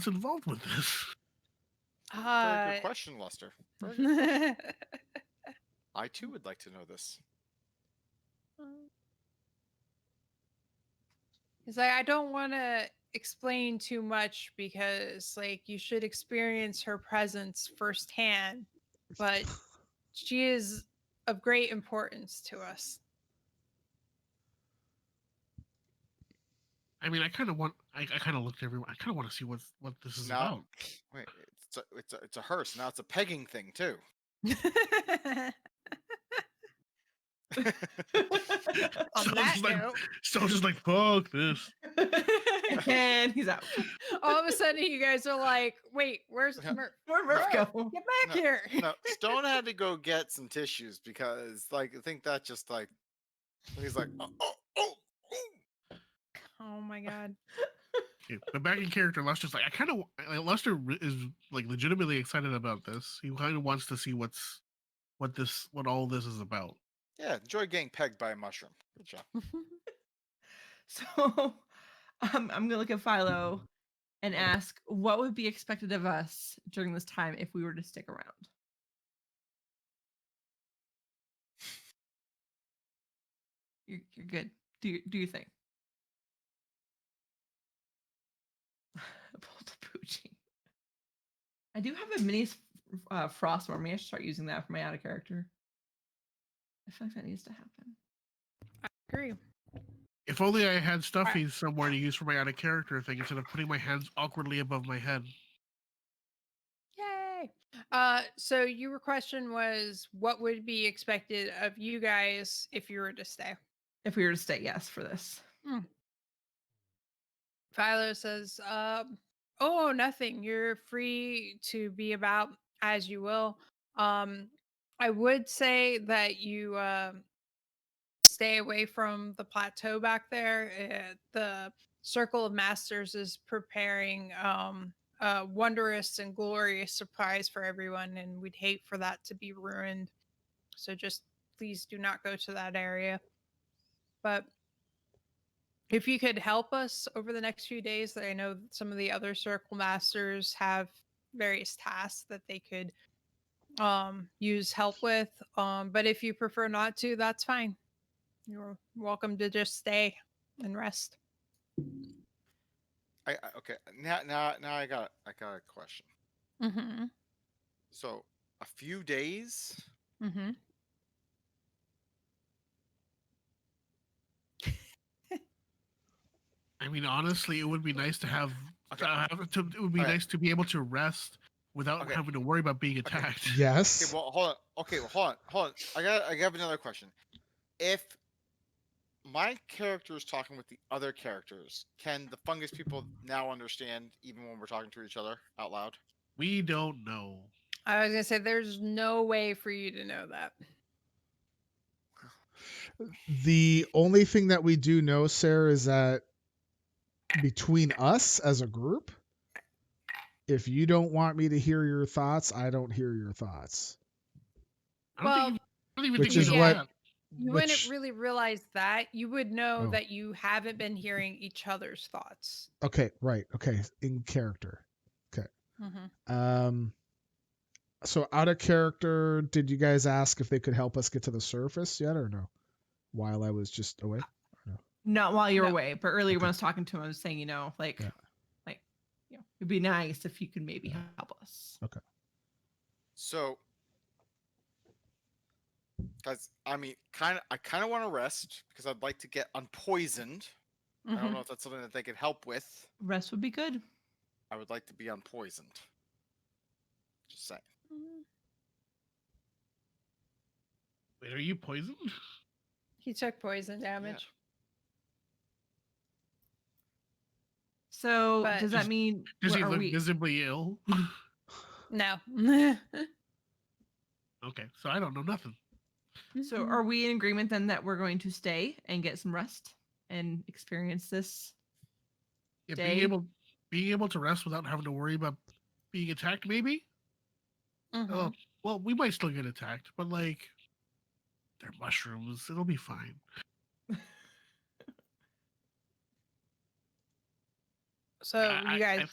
Speaker 1: involved with this?
Speaker 5: Very good question, Lester. Very good question. I too would like to know this.
Speaker 4: It's like I don't want to explain too much because like you should experience her presence firsthand, but she is of great importance to us.
Speaker 1: I mean, I kind of looked everywhere. I kind of want to see what this is
Speaker 5: Now,
Speaker 1: about.
Speaker 5: wait, it's a hearse. Now it's a pegging thing too.
Speaker 4: On
Speaker 1: So
Speaker 4: that
Speaker 1: just like,
Speaker 4: note,
Speaker 1: so just like fuck this.
Speaker 2: And he's out.
Speaker 4: all of a sudden you guys are like, "Wait, where's
Speaker 5: Yeah.
Speaker 4: Murph?
Speaker 2: Where'd Murph
Speaker 4: Murph,
Speaker 2: go?
Speaker 4: get back here!"
Speaker 5: No, Stone had to go get some tissues because, like, I think that just like he's like, oh.
Speaker 4: Oh my god.
Speaker 1: Okay, but back in character, Lester's like, Lester is like legitimately excited about this. He kind of wants to see what all this is about.
Speaker 5: Yeah, enjoy getting pegged by a mushroom. Good job.
Speaker 2: So I'm gonna look at Philo and ask what would be expected of us during this time if we were to stick around. You're good. Do your thing. Pull the Poochie. I do have a mini frost worm. I should start using that for my out of character. I feel like that needs to happen.
Speaker 4: I agree.
Speaker 1: If only I had stuffies somewhere to use for my out of character thing instead of putting my hands awkwardly above my head.
Speaker 4: Yay. So your question was what would be expected of you guys if you were to stay?
Speaker 2: If we were to stay, yes, for this.
Speaker 4: Philo says, oh, nothing. You're free to be about as you will. I would say that you stay away from the plateau back there. The Circle of Masters is preparing a wondrous and glorious surprise for everyone, and we'd hate for that to be ruined. So just please do not go to that area. But if you could help us over the next few days, that I know some of the other Circle Masters have various tasks that they could use help with. But if you prefer not to, that's fine. You're welcome to just stay and rest.
Speaker 5: Okay. Now I got a question.
Speaker 4: Mm-hmm.
Speaker 5: So a few days.
Speaker 4: Mm-hmm.
Speaker 1: I mean, honestly, it would be nice to have.
Speaker 5: Okay.
Speaker 1: It would be nice to be able to rest without having to worry about being attacked.
Speaker 3: Yes.
Speaker 5: Okay. Well, hold on. Okay. Well, hold on. I have another question. If my character is talking with the other characters, can the fungus people now understand even when we're talking to each other out loud?
Speaker 1: We don't know.
Speaker 4: I was gonna say there's no way for you to know that.
Speaker 3: The only thing that we do know, Sarah, is that between us as a group, if you don't want me to hear your thoughts, I don't hear your thoughts.
Speaker 1: I don't even
Speaker 3: Which
Speaker 1: think
Speaker 3: is
Speaker 1: we know
Speaker 3: what
Speaker 1: that.
Speaker 4: You wouldn't really realize that. You would know that you haven't been hearing each other's thoughts.
Speaker 3: Okay, right. Okay, in character. Okay.
Speaker 4: Mm-hmm.
Speaker 3: So out of character, did you guys ask if they could help us get to the surface yet or no? While I was just away? No?
Speaker 2: Not while you were
Speaker 4: No.
Speaker 2: away, but earlier when
Speaker 3: Okay.
Speaker 2: I was talking to him, I was saying, like, it'd be nice if you could maybe help us.
Speaker 3: Okay.
Speaker 5: So, guys, I mean, I kind of want to rest because I'd like to get unpoisoned. I don't know if that's something that they could help with.
Speaker 2: Rest would be good.
Speaker 5: I would like to be unpoisoned. Just saying.
Speaker 1: Wait, are you poisoned?
Speaker 4: He took poison damage.
Speaker 2: So
Speaker 4: But-
Speaker 2: does that mean
Speaker 1: Does he
Speaker 2: are
Speaker 1: look
Speaker 2: we?
Speaker 1: visibly ill?
Speaker 4: No.
Speaker 1: Okay, so I don't know nothing.
Speaker 2: So are we in agreement then that we're going to stay and get some rest and experience this?
Speaker 1: Yeah,
Speaker 2: Day?
Speaker 1: being able to rest without having to worry about being attacked, maybe. Oh, well, we might still get attacked, but like, they're mushrooms. It'll be fine.
Speaker 4: So you guys.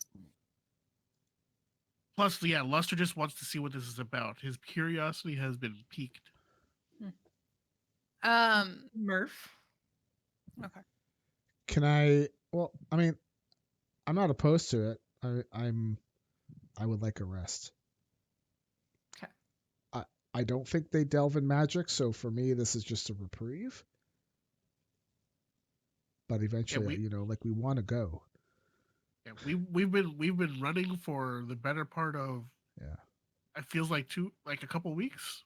Speaker 1: Plus, yeah, Luster just wants to see what this is about. His curiosity has been piqued.
Speaker 2: Murph.
Speaker 4: Okay.
Speaker 3: Can I? Well, I mean, I'm not opposed to it. I would like a rest.
Speaker 2: Okay.
Speaker 3: I don't think they delve in magic, so for me, this is just a reprieve. But eventually, like we want to go.
Speaker 1: Yeah, we've been running for the better part of.
Speaker 3: Yeah.
Speaker 1: It feels like a couple weeks.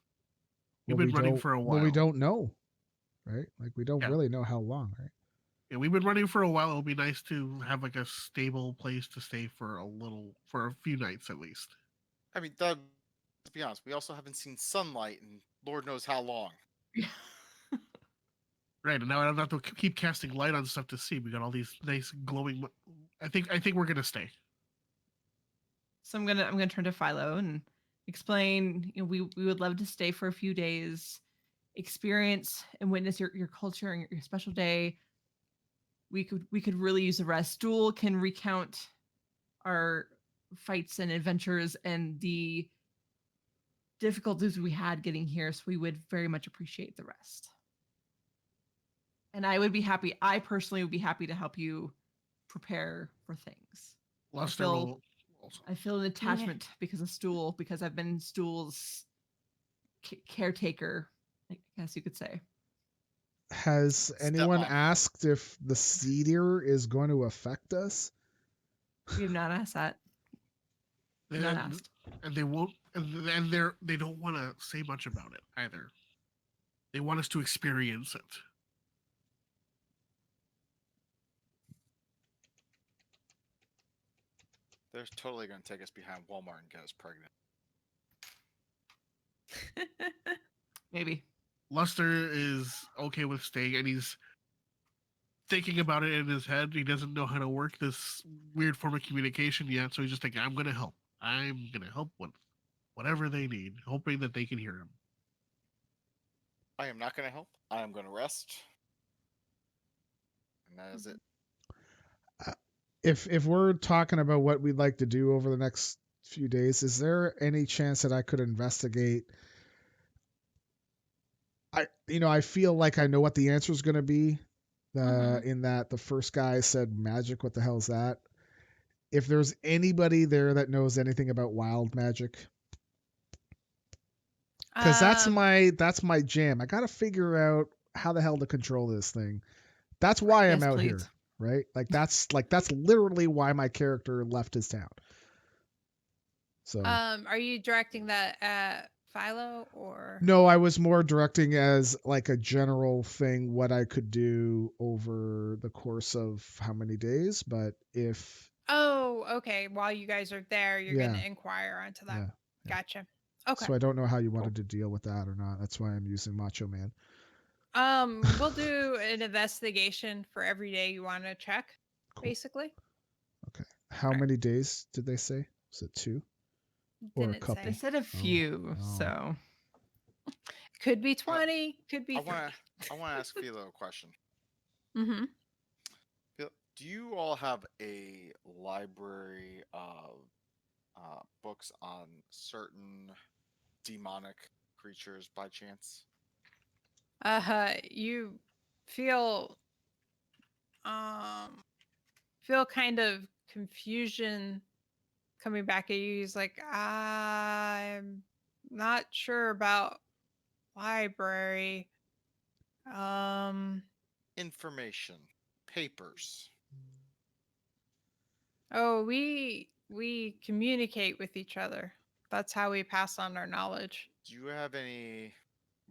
Speaker 3: Well,
Speaker 1: We've been running for a while.
Speaker 3: Well, we don't know, right? Like we don't
Speaker 1: Yeah.
Speaker 3: really know how long, right?
Speaker 1: Yeah, we've been running for a while. It'll be nice to have like a stable place to stay for a few nights at least.
Speaker 5: I mean, Doug, to be honest, we also haven't seen sunlight in Lord knows how long.
Speaker 1: Right, and now I don't have to keep casting light on stuff to see. We got all these nice glowing. I think we're gonna stay.
Speaker 2: So I'm gonna turn to Philo and explain. We would love to stay for a few days, experience and witness your culture and your special day. We could really use the rest. Stool can recount our fights and adventures and the difficulties we had getting here. So we would very much appreciate the rest. And I personally would be happy to help you prepare for things.
Speaker 1: Luster will also.
Speaker 2: I feel an attachment because of Stool, because I've been Stool's caretaker, I guess you could say.
Speaker 3: Has anyone asked if the cedar is going to affect us?
Speaker 2: We have not asked that. Not asked.
Speaker 1: And they won't, and they don't want to say much about it either. They want us to experience it.
Speaker 5: They're totally going to take us behind Walmart and get us pregnant.
Speaker 2: Maybe.
Speaker 1: Luster is okay with staying, and he's thinking about it in his head. He doesn't know how to work this weird form of communication yet, so he's just thinking, I'm going to help. I'm going to help with whatever they need, hoping that they can hear him.
Speaker 5: I am not going to help. I am going to rest. And that is it.
Speaker 3: If we're talking about what we'd like to do over the next few days, is there any chance that I could investigate? I feel like I know what the answer is going to be. In that the first guy said magic. What the hell is that? If there's anybody there that knows anything about wild magic, because that's my jam. I got to figure out how the hell to control this thing. That's why I'm out here. Right? That's literally why my character left his town. So
Speaker 4: are you directing that at Philo or
Speaker 3: no, I was more directing as like a general thing what I could do over the course of how many days, but if
Speaker 4: okay, while you guys are there, you're gonna inquire onto that.
Speaker 3: Yeah.
Speaker 4: Gotcha. Okay.
Speaker 3: So I don't know how you wanted to deal with that or not. That's why I'm using Macho Man.
Speaker 4: We'll do an investigation for every day you want to check, basically.
Speaker 3: Okay. How many days did they say? Was it 2? Or a couple?
Speaker 2: They said a few, so
Speaker 4: could be 20, could be.
Speaker 5: I want to ask Philo a question.
Speaker 4: Mm-hmm.
Speaker 5: Do you all have a library of books on certain demonic creatures by chance?
Speaker 4: You feel kind of confusion coming back at you. He's like, I'm not sure about library.
Speaker 5: Information, papers.
Speaker 4: Oh, we communicate with each other. That's how we pass on our knowledge.
Speaker 5: Do you have any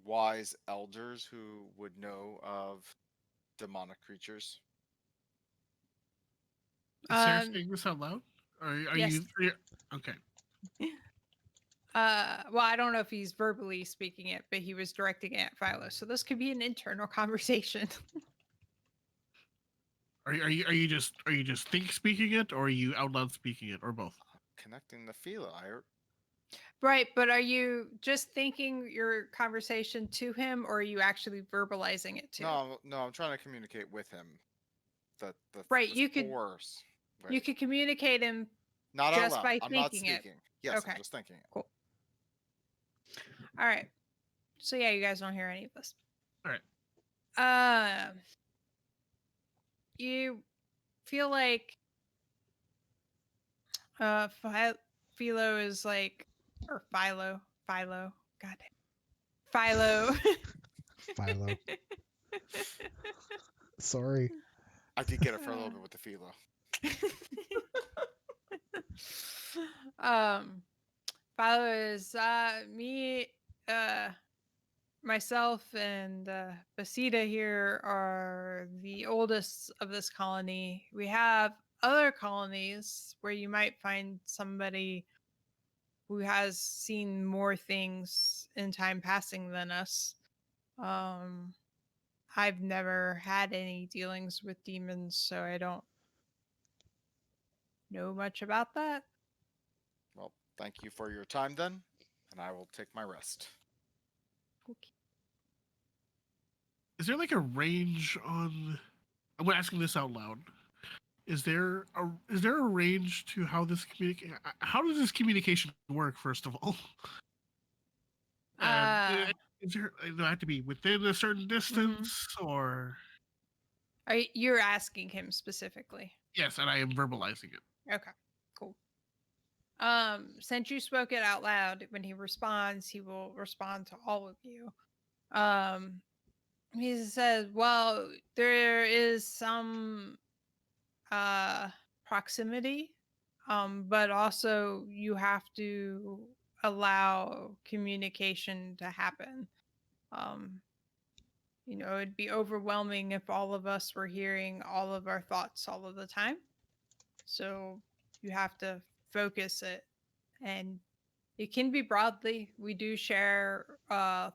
Speaker 5: wise elders who would know of demonic creatures?
Speaker 1: Is Sarah
Speaker 4: Um,
Speaker 1: saying this out loud? Are
Speaker 4: yes.
Speaker 1: you okay?
Speaker 4: Well, I don't know if he's verbally speaking it, but he was directing it at Philo. So this could be an internal conversation.
Speaker 1: Are you just speaking it, or are you out loud speaking it, or both?
Speaker 5: Connecting the Philo.
Speaker 4: Right, but are you just thinking your conversation to him, or are you actually verbalizing it to him?
Speaker 5: No, I'm trying to communicate with him.
Speaker 4: Right,
Speaker 5: the
Speaker 4: you could
Speaker 5: spores.
Speaker 4: you could communicate him
Speaker 5: Not out
Speaker 4: just
Speaker 5: loud.
Speaker 4: by
Speaker 5: I'm not
Speaker 4: thinking it.
Speaker 5: speaking. Yes,
Speaker 4: Okay.
Speaker 5: I'm just thinking it.
Speaker 4: Cool. All right. So yeah, you guys don't hear any of this.
Speaker 1: All right.
Speaker 4: You feel like Philo is like, or Philo, god damn. Philo.
Speaker 3: Philo. Sorry.
Speaker 5: I did get it for a little bit with the Philo.
Speaker 4: Philo is me, myself, and Basida here are the oldest of this colony. We have other colonies where you might find somebody who has seen more things in time passing than us. I've never had any dealings with demons, so I don't know much about that.
Speaker 5: Well, thank you for your time then, and I will take my rest.
Speaker 4: Okay.
Speaker 1: Is there like a range on? I'm asking this out loud. Is there a range to how this communicate? How does this communication work? First of all, and is there? Does it have to be within a certain distance, or?
Speaker 4: You're asking him specifically?
Speaker 1: Yes, and I am verbalizing it.
Speaker 4: Okay, cool. Since you spoke it out loud, when he responds, he will respond to all of you. He says, well, there is some proximity, but also you have to allow communication to happen. It'd be overwhelming if all of us were hearing all of our thoughts all of the time. So you have to focus it, and it can be broadly. We do share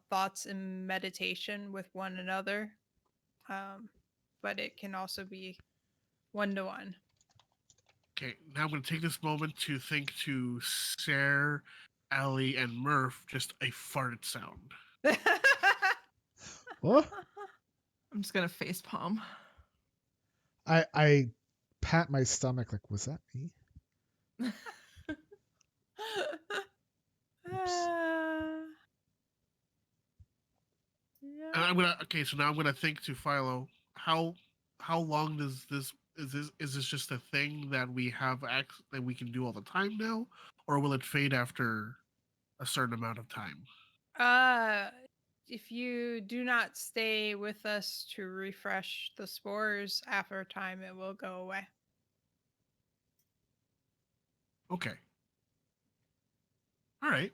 Speaker 4: thoughts and meditation with one another, but it can also be one-to-one.
Speaker 1: Okay, now I'm going to take this moment to think to Sarah, Allie, and Murph just a fart sound.
Speaker 3: What?
Speaker 2: I'm just gonna face palm.
Speaker 3: I pat my stomach like, was that me?
Speaker 4: Yeah.
Speaker 1: And I'm gonna so now I'm gonna think to Philo. How long does this is this just a thing that we have that we can do all the time now, or will it fade after a certain amount of time?
Speaker 4: If you do not stay with us to refresh the spores after a time, it will go away.
Speaker 1: Okay. All right.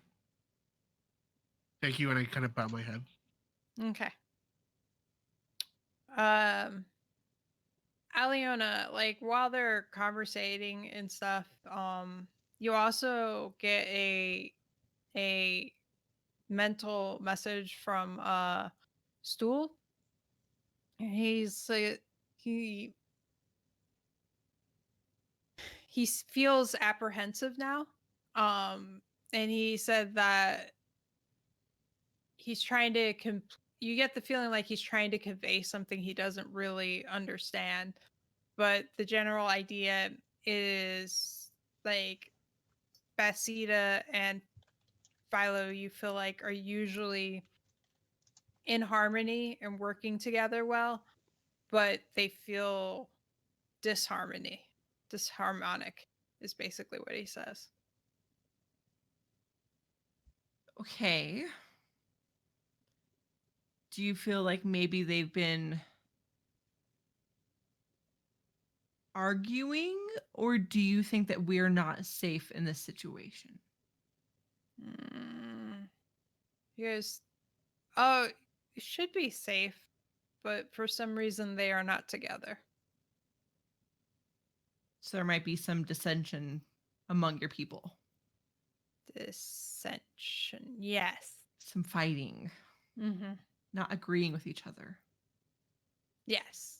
Speaker 1: Thank you, and I kind of bow my head.
Speaker 4: Okay. Aliona, like while they're conversating and stuff, you also get a mental message from Stool. He's he feels apprehensive now. And he said that he's trying to you get the feeling like he's trying to convey something he doesn't really understand, but the general idea is like Basida and Philo, you feel like are usually in harmony and working together well, but they feel disharmonic is basically what he says.
Speaker 2: Okay. Do you feel like maybe they've been arguing, or do you think that we're not safe in this situation?
Speaker 4: You guys, oh, you should be safe, but for some reason they are not together.
Speaker 2: So there might be some dissension among your people.
Speaker 4: Dissension, yes.
Speaker 2: Some fighting.
Speaker 4: Mm-hmm.
Speaker 2: Not agreeing with each other.
Speaker 4: Yes.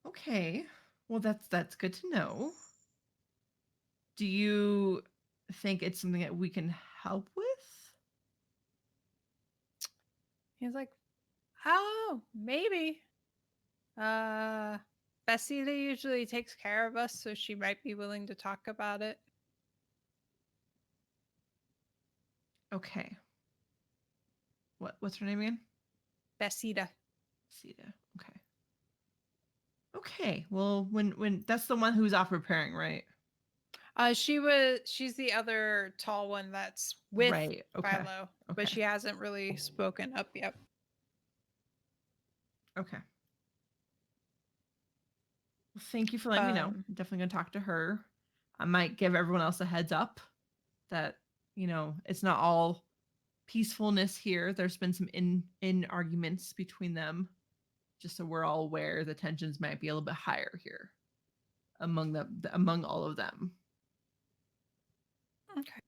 Speaker 2: Okay. Well, that's good to know. Do you think it's something that we can help with?
Speaker 4: He's like, oh, maybe. Bessida usually takes care of us, so she might be willing to talk about it.
Speaker 2: Okay. What's her name again?
Speaker 4: Bessida.
Speaker 2: Bessida. Okay. Okay. Well, when that's the one who's off repairing, right?
Speaker 4: She's the other tall one that's with
Speaker 2: right. Okay.
Speaker 4: Philo,
Speaker 2: Okay.
Speaker 4: but she hasn't really spoken up yet.
Speaker 2: Okay. Well, thank you for letting me know. I'm definitely gonna talk to her. I might give everyone else a heads up that, it's not all peacefulness here. There's been some in arguments between them, just so we're all aware the tensions might be a little bit higher here among all of them.
Speaker 4: Okay.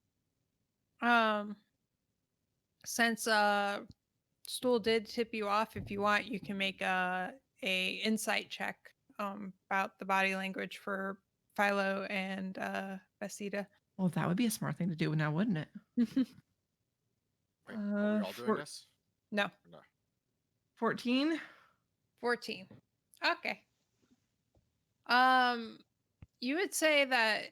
Speaker 4: Since Stool did tip you off, if you want, you can make a insight check about the body language for Philo and Bessida.
Speaker 2: Well, that would be a smart thing to do now, wouldn't it?
Speaker 5: Wait, are we all doing this?
Speaker 4: No.
Speaker 2: 14?
Speaker 4: 14. Okay. You would say that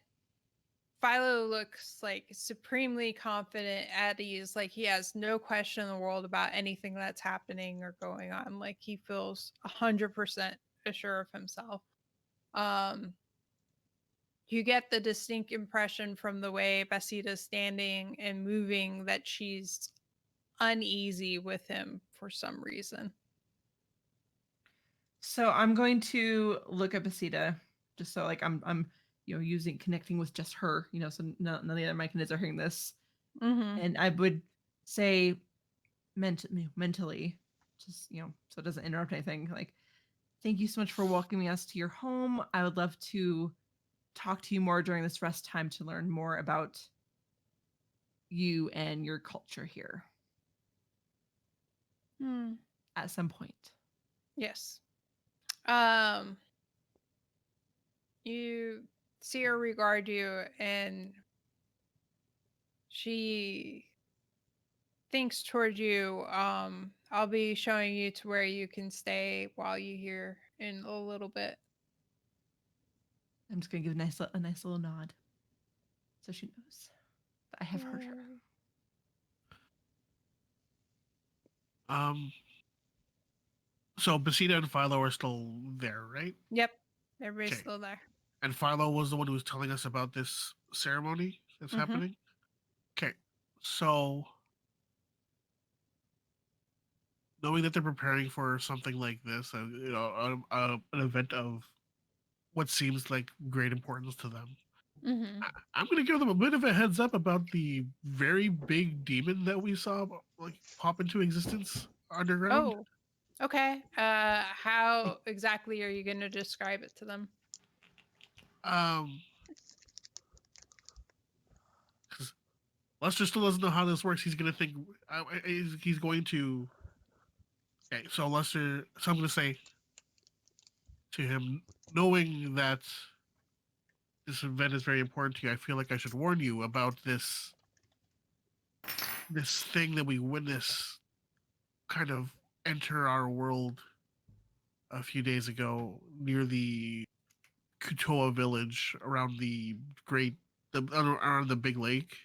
Speaker 4: Philo looks like supremely confident at ease, like he has no question in the world about anything that's happening or going on. Like he feels 100% assured of himself. You get the distinct impression from the way Bessida's standing and moving that she's uneasy with him for some reason.
Speaker 2: So I'm going to look at Bessida, just so like I'm connecting with just her, so none of the other myconids are hearing this.
Speaker 4: Mm-hmm.
Speaker 2: And I would say mentally, just so it doesn't interrupt anything, like, thank you so much for welcoming us to your home. I would love to talk to you more during this rest time to learn more about you and your culture here. At some point.
Speaker 4: Yes. You see her regard you, and she thinks toward you. I'll be showing you to where you can stay while you here in a little bit.
Speaker 2: I'm just gonna give a nice little nod, so she knows that I have heard her.
Speaker 1: So Bessida and Philo are still there, right?
Speaker 4: Yep, everybody's still there.
Speaker 1: And Philo was the one who was telling us about this ceremony that's happening. Okay, so knowing that they're preparing for something like this, an event of what seems like great importance to them, I'm going to give them a bit of a heads up about the very big demon that we saw like pop into existence underground.
Speaker 4: Oh, okay. How exactly are you going to describe it to them?
Speaker 1: Lester still doesn't know how this works. He's going to think he's going to. Okay, so Lester. So I'm going to say to him, knowing that this event is very important to you, I feel like I should warn you about this thing that we witnessed kind of enter our world a few days ago near the Kutoa village around the great on the big lake.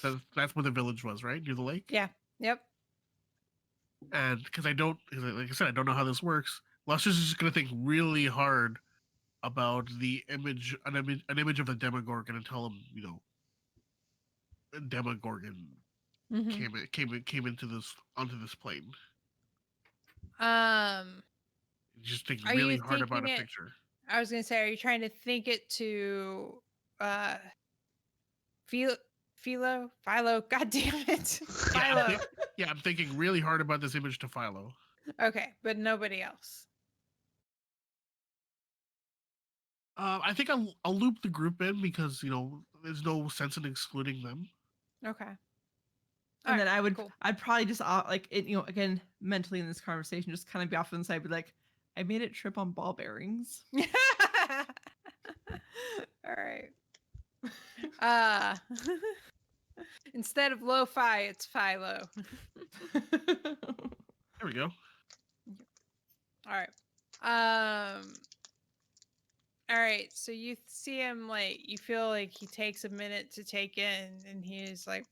Speaker 1: That's where the village was, right? Near the lake.
Speaker 4: Yeah. Yep.
Speaker 1: And because like I said, I don't know how this works. Lester's just gonna think really hard about an image of the Demogorgon, and tell him, Demogorgon
Speaker 4: Mm-hmm.
Speaker 1: came into this onto this plane. Just think
Speaker 4: Are
Speaker 1: really
Speaker 4: you
Speaker 1: hard about a
Speaker 4: thinking it?
Speaker 1: picture.
Speaker 4: I was gonna say, are you trying to think it to Philo? God damn it. Philo.
Speaker 1: I'm thinking really hard about this image to Philo.
Speaker 4: Okay, but nobody else.
Speaker 1: I think I'll loop the group in because there's no sense in excluding them.
Speaker 4: Okay.
Speaker 2: And then
Speaker 4: cool.
Speaker 2: I'd probably just again, mentally in this conversation, just kind of be off to the side, be like, I made it trip on ball bearings.
Speaker 4: All right. Instead of lo-fi, it's Philo.
Speaker 1: There we go.
Speaker 4: All right. All right. So you see him, you feel like he takes a minute to take in, and he's like,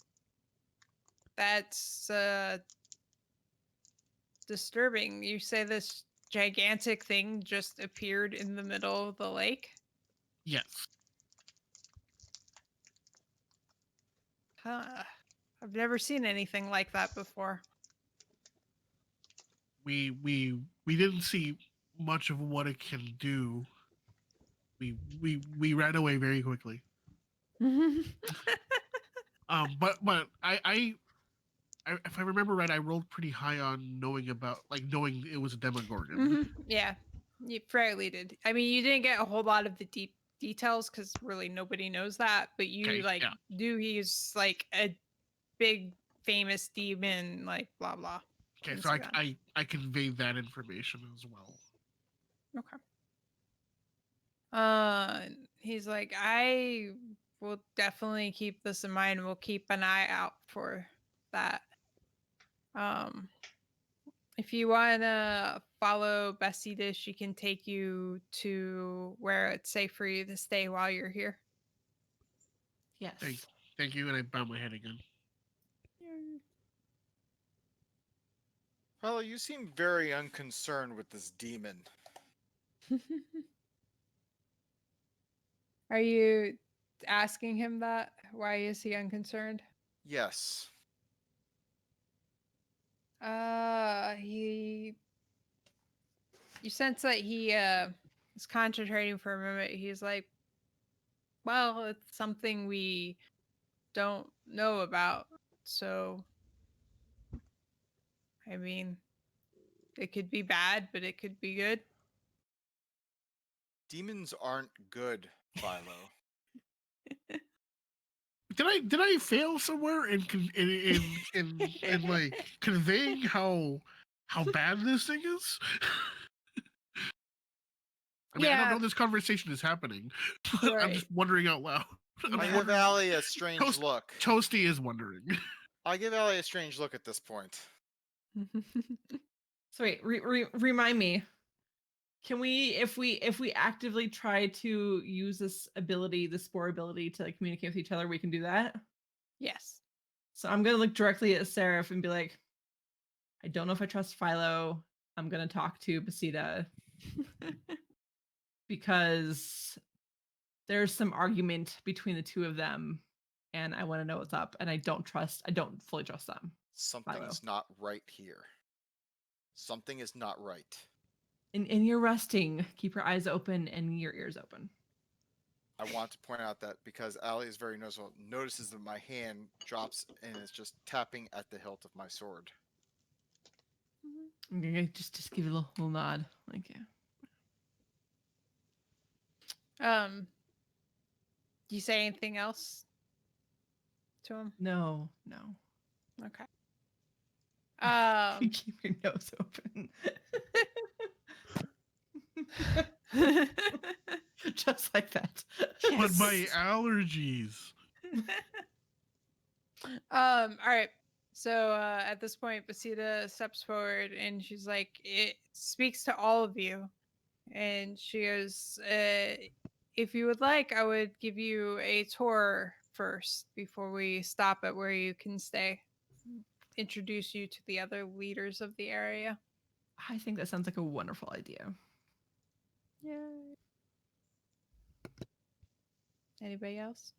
Speaker 4: "That's disturbing. You say this gigantic thing just appeared in the middle of the lake?"
Speaker 1: Yes.
Speaker 4: Huh. I've never seen anything like that before.
Speaker 1: We didn't see much of what it can do. We ran away very quickly. But I if I remember right, I rolled pretty high on knowing it was a Demogorgon.
Speaker 4: Mm-hmm. Yeah, you fairly did. I mean, you didn't get a whole lot of the deep details because really nobody knows that, but you knew he's a big famous demon, blah blah.
Speaker 1: Okay, so I conveyed that information as well.
Speaker 4: Okay. He's like, I will definitely keep this in mind. We'll keep an eye out for that. If you want to follow Bessie, she can take you to where it's safe for you to stay while you're here.
Speaker 2: Yes.
Speaker 1: Thank you, and I bow my head again.
Speaker 5: Well, you seem very unconcerned with this demon.
Speaker 4: Are you asking him that? Why is he unconcerned?
Speaker 5: Yes.
Speaker 4: You sense that he is concentrating for a moment. He's like, well, it's something we don't know about. So, I mean, it could be bad, but it could be good.
Speaker 5: Demons aren't good, Philo.
Speaker 1: Did I fail somewhere in conveying how bad this thing is? I mean, I don't know this conversation is happening. But right. I'm just wondering out lout.
Speaker 5: I give Allie a strange look.
Speaker 1: Toasty is wondering.
Speaker 5: I give Allie a strange look at this point.
Speaker 2: So wait, remind me. Can we, if we actively try to use this ability, the spore ability, to communicate with each other, we can do that?
Speaker 4: Yes.
Speaker 2: So I'm gonna look directly at Seraph and be like, I don't know if I trust Philo. I'm gonna talk to Basita because there's some argument between the two of them, and I want to know what's up. And I don't fully trust them.
Speaker 5: Something's not right here. Something is not right.
Speaker 2: And you're resting. Keep your eyes open and your ears open.
Speaker 5: I want to point out that because Allie is very noticeable, notices that my hand drops and is just tapping at the hilt of my sword.
Speaker 2: I'm gonna just give you a little nod. Thank you.
Speaker 4: Do you say anything else to him?
Speaker 2: No.
Speaker 4: Okay.
Speaker 2: Keep your nose open. Just like that.
Speaker 1: Yes. But my allergies.
Speaker 4: All right. So at this point, Basita steps forward and she's like, it speaks to all of you. And she goes, if you would like, I would give you a tour first before we stop at where you can stay. Introduce you to the other leaders of the area.
Speaker 2: I think that sounds like a wonderful idea.
Speaker 4: Yeah. Anybody else?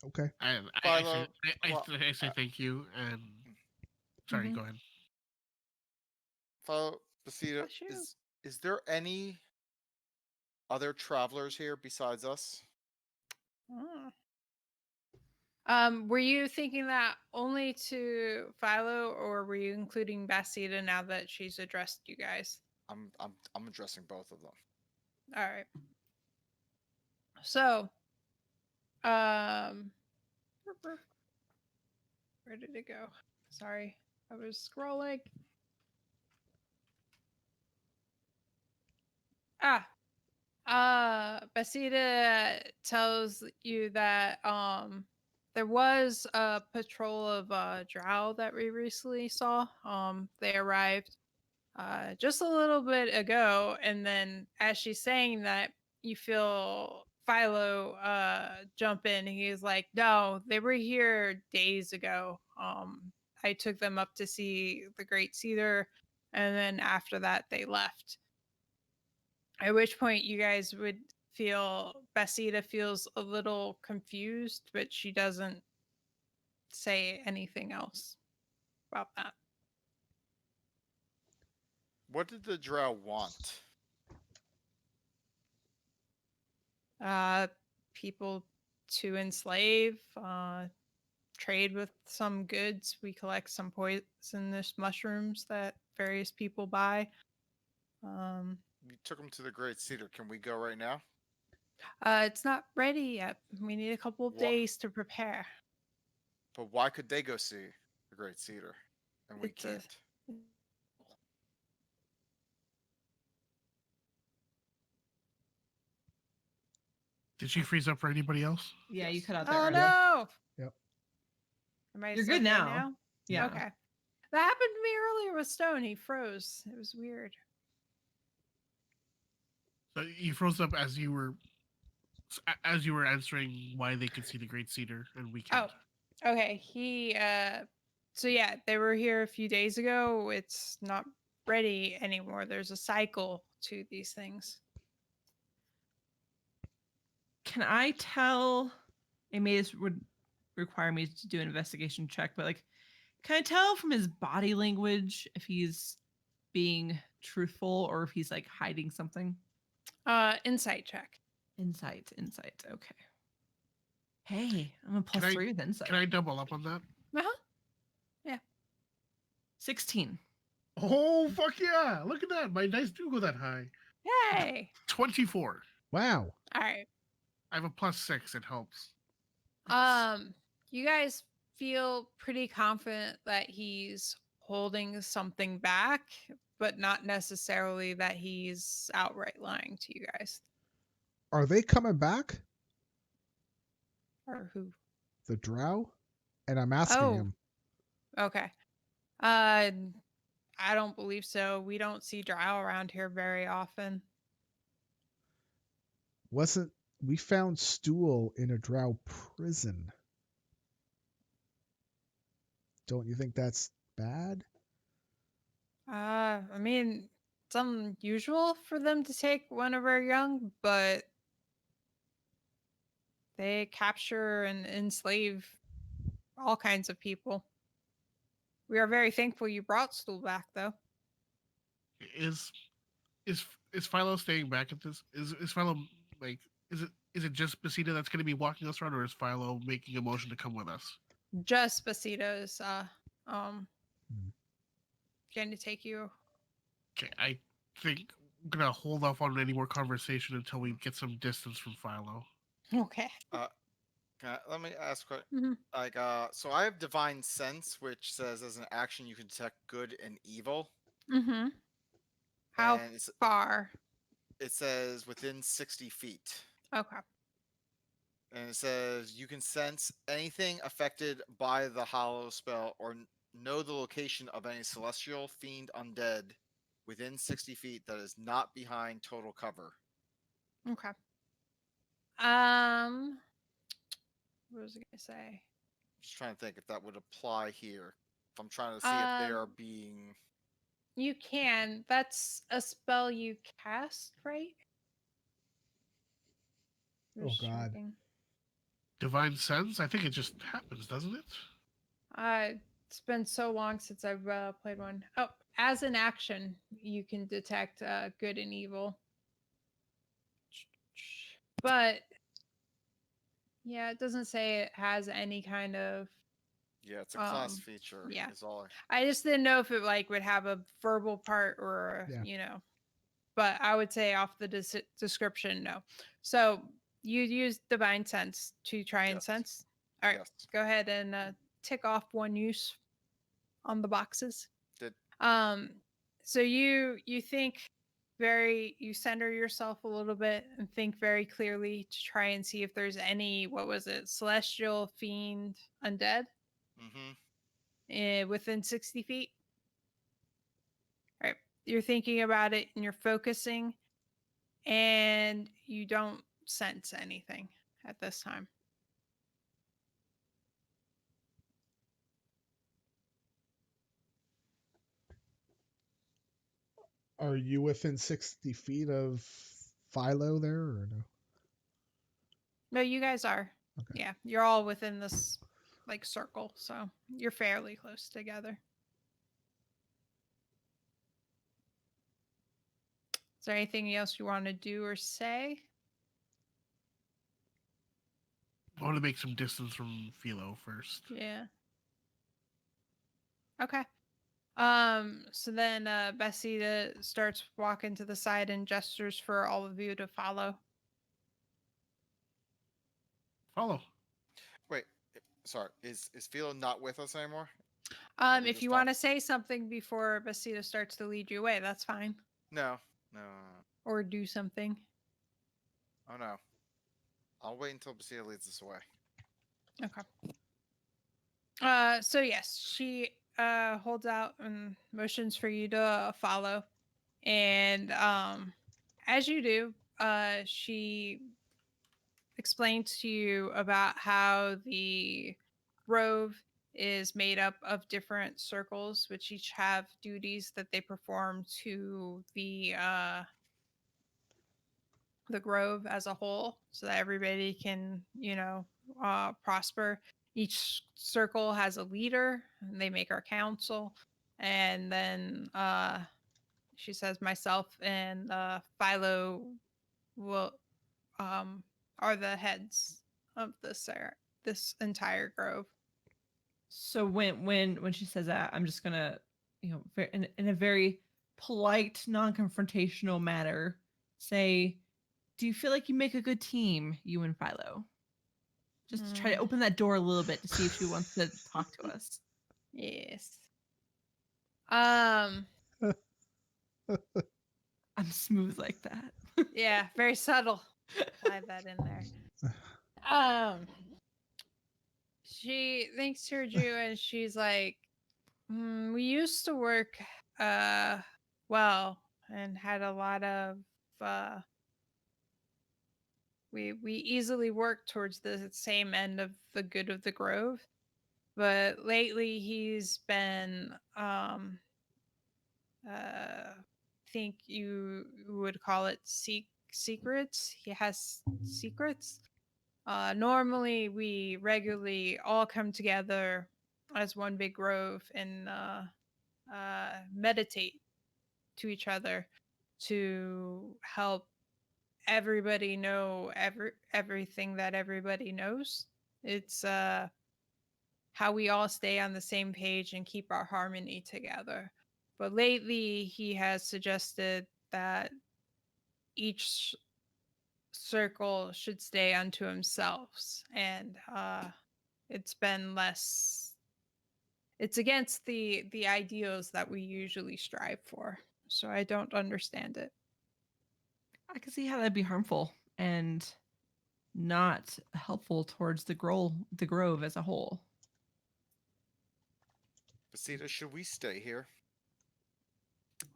Speaker 3: Okay.
Speaker 1: And
Speaker 5: Philo,
Speaker 1: I say thank you, and sorry,
Speaker 4: Mhm.
Speaker 1: go ahead.
Speaker 5: Philo, Basita,
Speaker 4: Bless you.
Speaker 5: is there any other travelers here besides us?
Speaker 4: Were you thinking that only to Philo, or were you including Basita now that she's addressed you guys?
Speaker 5: I'm addressing both of them.
Speaker 4: All right. So, where did it go? Sorry, I was scrolling. Basita tells you that there was a patrol of drow that we recently saw. They arrived just a little bit ago, and then as she's saying that, you feel Philo jump in. He's like, "No, they were here days ago. I took them up to see the Great Cedar, and then after that, they left." At which point, you guys would feel Basita feels a little confused, but she doesn't say anything else about that.
Speaker 5: What did the drow want?
Speaker 4: People to enslave, trade with some goods. We collect some poisonous mushrooms that various people buy.
Speaker 5: You took them to the Great Cedar. Can we go right now?
Speaker 4: It's not ready yet. We need a couple of days to prepare.
Speaker 5: But why could they go see the Great Cedar and we
Speaker 4: It's a-
Speaker 5: can't?
Speaker 1: Did she freeze up for anybody else?
Speaker 2: Yeah, you
Speaker 5: Yes.
Speaker 2: cut out that.
Speaker 4: Oh
Speaker 2: early.
Speaker 4: no!
Speaker 3: Yep.
Speaker 4: Am I
Speaker 2: You're
Speaker 4: still
Speaker 2: good now. Yeah.
Speaker 4: Okay. That happened to me earlier with Stone. He froze. It was weird.
Speaker 1: So you froze up as you were answering why they could see the Great Cedar and we can't.
Speaker 4: Oh, okay. So yeah, they were here a few days ago. It's not ready anymore. There's a cycle to these things.
Speaker 2: Can I tell? This would require me to do an investigation check, but like, can I tell from his body language if he's being truthful or if he's like hiding something?
Speaker 4: Insight check.
Speaker 2: Insight. Okay. Hey, I'm a +3 with insight.
Speaker 1: Can I double up on that?
Speaker 4: Yeah.
Speaker 2: 16.
Speaker 1: Oh fuck yeah! Look at that. My dice do go that high.
Speaker 4: Yay!
Speaker 1: 24.
Speaker 3: Wow.
Speaker 4: All right.
Speaker 1: I have a +6. It helps.
Speaker 4: You guys feel pretty confident that he's holding something back, but not necessarily that he's outright lying to you guys.
Speaker 3: Are they coming back?
Speaker 4: Or who?
Speaker 3: The drow? And I'm asking him.
Speaker 4: Okay. I don't believe so. We don't see drow around here very often.
Speaker 3: We found Stool in a drow prison. Don't you think that's bad?
Speaker 4: I mean, it's unusual for them to take one of our young, but they capture and enslave all kinds of people. We are very thankful you brought Stool back, though.
Speaker 1: Is Philo staying back at this? Is Philo like is it just Basita that's going to be walking us around, or is Philo making a motion to come with us?
Speaker 4: Just Basita's going to take you.
Speaker 1: Okay, I think I'm gonna hold off on any more conversation until we get some distance from Philo.
Speaker 4: Okay.
Speaker 5: Let me ask what
Speaker 4: Mhm.
Speaker 5: so I have divine sense, which says as an action you can detect good and evil.
Speaker 4: Mm-hmm. How
Speaker 5: And
Speaker 4: far?
Speaker 5: it says within 60 feet.
Speaker 4: Okay.
Speaker 5: And it says you can sense anything affected by the hollow spell or know the location of any celestial, fiend, undead within 60 feet that is not behind total cover.
Speaker 4: Okay. What was I gonna say?
Speaker 5: Just trying to think if that would apply here. If I'm trying to see if they are being.
Speaker 4: You can. That's a spell you cast, right?
Speaker 3: Oh, God.
Speaker 4: Checking.
Speaker 1: Divine sense. I think it just happens, doesn't it?
Speaker 4: It's been so long since I've played one. Oh, as an action, you can detect good and evil. But yeah, it doesn't say it has any kind of.
Speaker 5: Yeah, it's a class feature.
Speaker 4: Yeah.
Speaker 5: Is all.
Speaker 4: I just didn't know if it like would have a verbal part or But I would say off the description, no. So you use divine sense to try and sense. All right, go ahead and tick off one use on the boxes.
Speaker 5: Did.
Speaker 4: So you think you center yourself a little bit and think very clearly to try and see if there's any, what was it, celestial, fiend, undead within 60 feet. All right, you're thinking about it and you're focusing, and you don't sense anything at this time.
Speaker 3: Are you within 60 feet of Philo there or no?
Speaker 4: No, you guys are.
Speaker 3: Okay.
Speaker 4: Yeah, you're all within this like circle, so you're fairly close together. Is there anything else you want to do or say?
Speaker 1: I want to make some distance from Philo first.
Speaker 4: Yeah. Okay. So then Bessie starts walking to the side and gestures for all of you to follow.
Speaker 1: Follow.
Speaker 5: Wait, sorry. Is Philo not with us anymore?
Speaker 4: If you want to say something before Bessie starts to lead you away, that's fine.
Speaker 5: No.
Speaker 4: Or do something.
Speaker 5: Oh no. I'll wait until Bessie leads us away.
Speaker 4: Okay. So yes, she holds out and motions for you to follow. And as you do, she explains to you about how the grove is made up of different circles, which each have duties that they perform to the grove as a whole, so that everybody can, prosper. Each circle has a leader, and they make our council, and then she says myself and Philo will are the heads of this entire grove.
Speaker 2: So when she says that, I'm just gonna, in a very polite, non-confrontational manner, say, "Do you feel like you make a good team, you and Philo?" Just to try to open that door a little bit to see if she wants to talk to us.
Speaker 4: Yes.
Speaker 2: I'm smooth like that.
Speaker 4: Yeah, very subtle. Slide that in there. She thinks to you and she's like, we used to work well and had a lot of we easily worked towards the same end of the good of the grove. But lately he's been think you would call it secrets. He has secrets. Normally we regularly all come together as one big grove and meditate to each other to help everybody know everything that everybody knows. It's how we all stay on the same page and keep our harmony together. But lately, he has suggested that each circle should stay unto themselves, and it's been less. It's against the ideals that we usually strive for. So I don't understand it.
Speaker 2: I can see how that'd be harmful and not helpful towards the grove as a whole.
Speaker 5: Basita, should we stay here?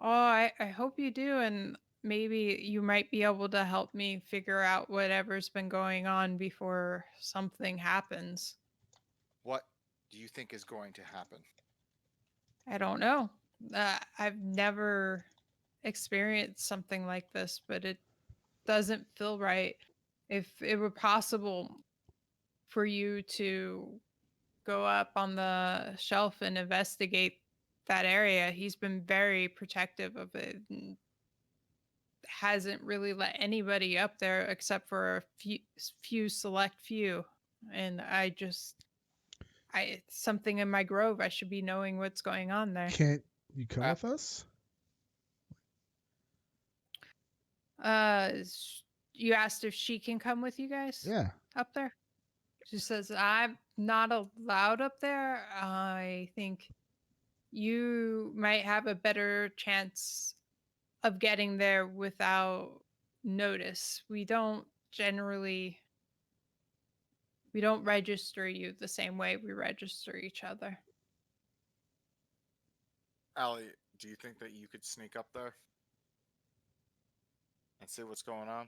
Speaker 4: Oh, I hope you do. And maybe you might be able to help me figure out whatever's been going on before something happens.
Speaker 5: What do you think is going to happen?
Speaker 4: I don't know. I've never experienced something like this, but it doesn't feel right. If it were possible for you to go up on the shelf and investigate that area, he's been very protective of it and hasn't really let anybody up there except for a few select few. And it's something in my grove. I should be knowing what's going on there.
Speaker 3: Can't you come with us?
Speaker 4: You asked if she can come with you guys?
Speaker 3: Yeah.
Speaker 4: Up there? She says, I'm not allowed up there. I think you might have a better chance of getting there without notice. We don't register you the same way we register each other.
Speaker 5: Allie, do you think that you could sneak up there and see what's going on?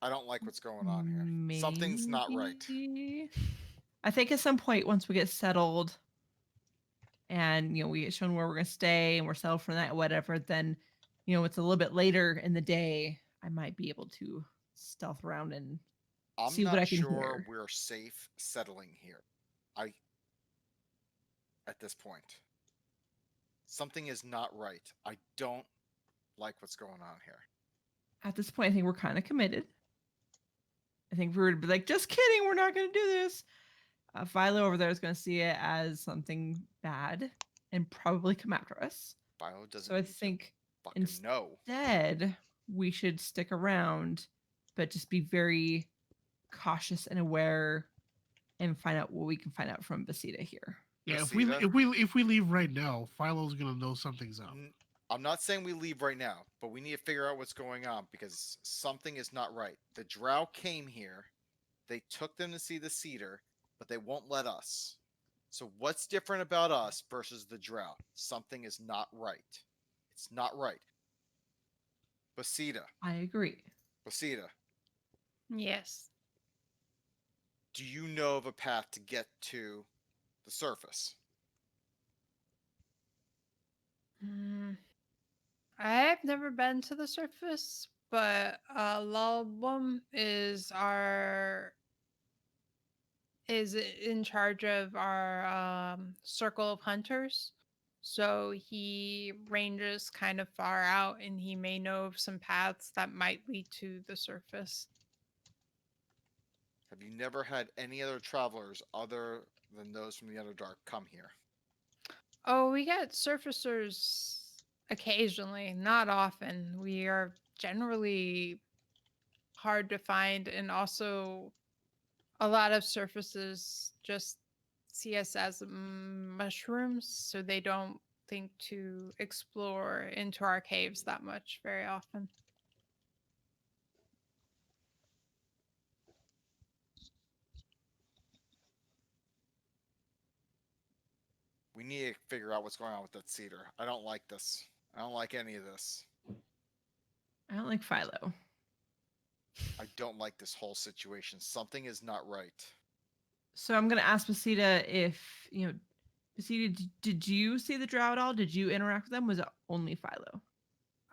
Speaker 5: I don't like what's going on here.
Speaker 2: Maybe.
Speaker 5: Something's not right.
Speaker 2: I think at some point, once we get settled and, we get shown where we're going to stay and we're settled for the night, whatever, then, it's a little bit later in the day, I might be able to stealth around and see what I can hear.
Speaker 5: We're safe settling here. At this point, something is not right. I don't like what's going on here.
Speaker 2: At this point, I think we're kind of committed. I think we were to be like, just kidding, we're not going to do this. Philo over there is going to see it as something bad and probably come after us.
Speaker 5: Philo doesn't.
Speaker 2: So I think instead we should stick around, but just be very cautious and aware, and find out what we can find out from Basita here.
Speaker 1: Yeah, if we leave right now, Philo's gonna know something's up.
Speaker 5: I'm not saying we leave right now, but we need to figure out what's going on because something is not right. The drow came here, they took them to see the cedar, but they won't let us. So what's different about us versus the drow? Something is not right. It's not right. Basita.
Speaker 2: I agree.
Speaker 5: Basita.
Speaker 4: Yes.
Speaker 5: Do you know of a path to get to the surface?
Speaker 4: I've never been to the surface, but Lalbum is in charge of our circle of hunters. So he ranges kind of far out, and he may know of some paths that might lead to the surface.
Speaker 5: Have you never had any other travelers other than those from the Underdark come here?
Speaker 4: Oh, we get surfacers occasionally, not often. We are generally hard to find, and also a lot of surfaces just see us as mushrooms, so they don't think to explore into our caves that much very often.
Speaker 5: We need to figure out what's going on with that cedar. I don't like this. I don't like any of this.
Speaker 2: I don't like Philo.
Speaker 5: I don't like this whole situation. Something is not right.
Speaker 2: So I'm going to ask Basita if, Basita, did you see the drow at all? Did you interact with them? Was it only Philo?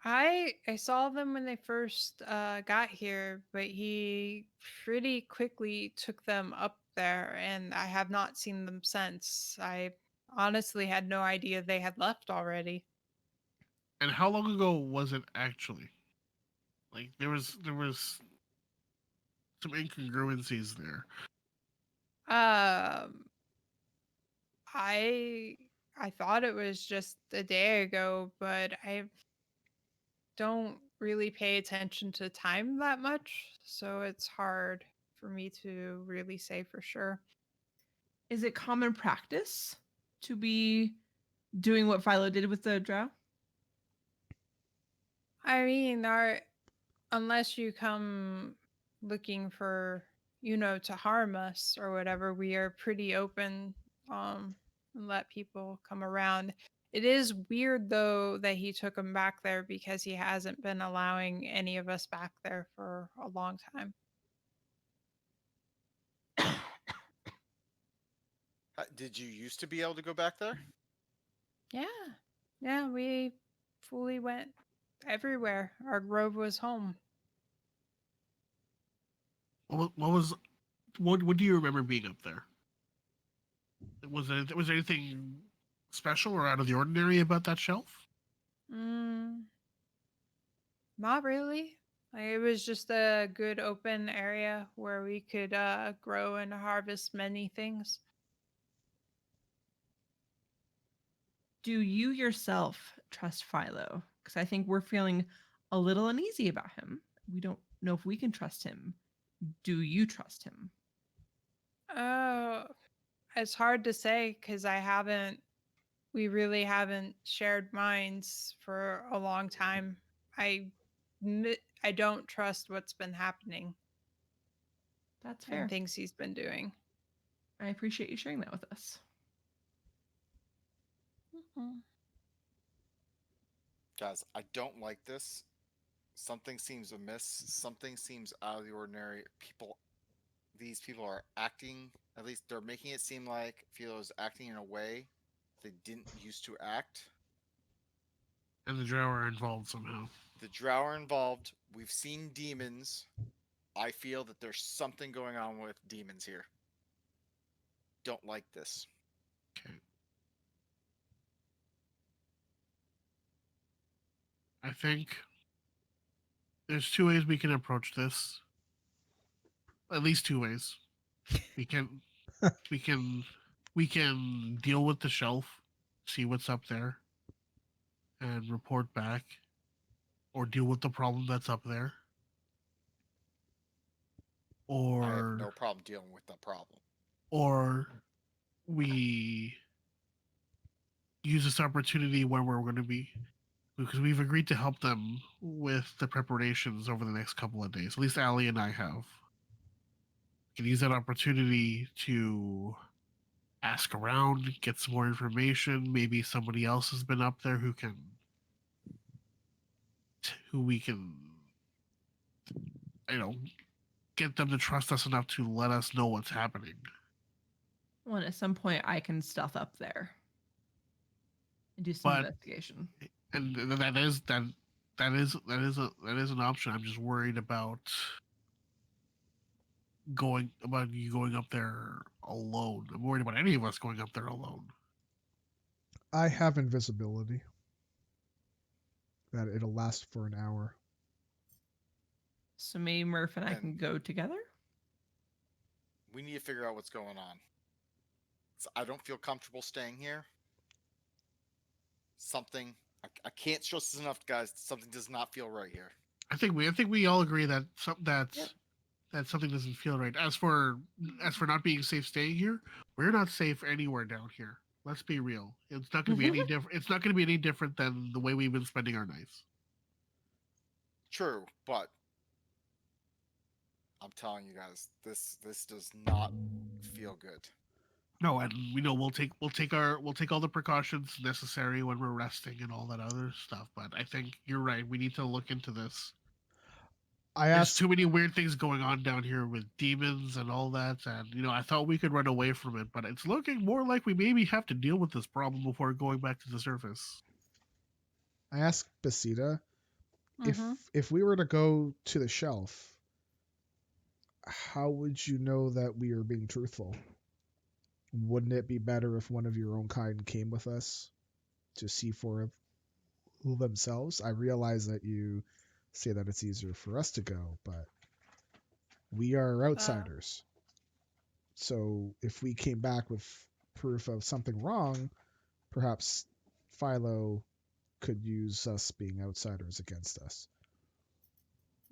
Speaker 4: I saw them when they first got here, but he pretty quickly took them up there, and I have not seen them since. I honestly had no idea they had left already.
Speaker 1: And how long ago was it actually? Like there was some incongruencies there.
Speaker 4: I thought it was just a day ago, but I don't really pay attention to time that much, so it's hard for me to really say for sure.
Speaker 2: Is it common practice to be doing what Philo did with the drow?
Speaker 4: I mean, unless you come looking for, to harm us or whatever, we are pretty open and let people come around. It is weird though that he took him back there because he hasn't been allowing any of us back there for a long time.
Speaker 5: Did you used to be able to go back there?
Speaker 4: Yeah. Yeah, we fully went everywhere. Our grove was home.
Speaker 1: What do you remember being up there? Was there anything special or out of the ordinary about that shelf?
Speaker 4: Not really. Like, it was just a good open area where we could grow and harvest many things.
Speaker 2: Do you yourself trust Philo? Because I think we're feeling a little uneasy about him. We don't know if we can trust him. Do you trust him?
Speaker 4: Oh, it's hard to say because we really haven't shared minds for a long time. I, I don't trust what's been happening
Speaker 2: That's
Speaker 4: and
Speaker 2: fair.
Speaker 4: things he's been doing.
Speaker 2: I appreciate you sharing that with us.
Speaker 5: Guys, I don't like this. Something seems amiss. Something seems out of the ordinary. These people are acting, at least they're making it seem like Philo's acting in a way they didn't used to act.
Speaker 1: And the drow are involved somehow.
Speaker 5: The drow are involved. We've seen demons. I feel that there's something going on with demons here. Don't like this.
Speaker 1: Okay. I think there's two ways we can approach this. At least two ways. We can we can deal with the shelf, see what's up there, and report back, or deal with the problem that's up there.
Speaker 5: I have
Speaker 1: Or
Speaker 5: no problem dealing with the problem.
Speaker 1: or we use this opportunity where we're going to be, because we've agreed to help them with the preparations over the next couple of days. At least Allie and I have. We can use that opportunity to ask around, get some more information. Maybe somebody else has been up there who we can, you know, get them to trust us enough to let us know what's happening.
Speaker 2: Well, at some point, I can stealth up there and do some investigation.
Speaker 1: And that is an option. I'm just worried about you going up there alone. I'm worried about any of us going up there alone.
Speaker 3: I have invisibility. That it'll last for an hour.
Speaker 2: So maybe Murph and I can go together?
Speaker 5: We need to figure out what's going on. I don't feel comfortable staying here. Something I can't stress this enough, guys. Something does not feel right here.
Speaker 1: I think we all agree that that something doesn't feel right. As for not being safe staying here, we're not safe anywhere down here. Let's be real. It's not going to be any different. It's not going to be any different than the way we've been spending our nights.
Speaker 5: True, but I'm telling you guys, this does not feel good.
Speaker 1: No, and we know we'll take all the precautions necessary when we're resting and all that other stuff. But I think you're right. We need to look into this. There's too many weird things going on down here with demons and all that, and I thought we could run away from it, but it's looking more like we maybe have to deal with this problem before going back to the surface.
Speaker 3: I asked Basita if we were to go to the shelf, how would you know that we are being truthful? Wouldn't it be better if one of your own kind came with us to see for themselves? I realize that you say that it's easier for us to go, but we are outsiders. So if we came back with proof of something wrong, perhaps Philo could use us being outsiders against us.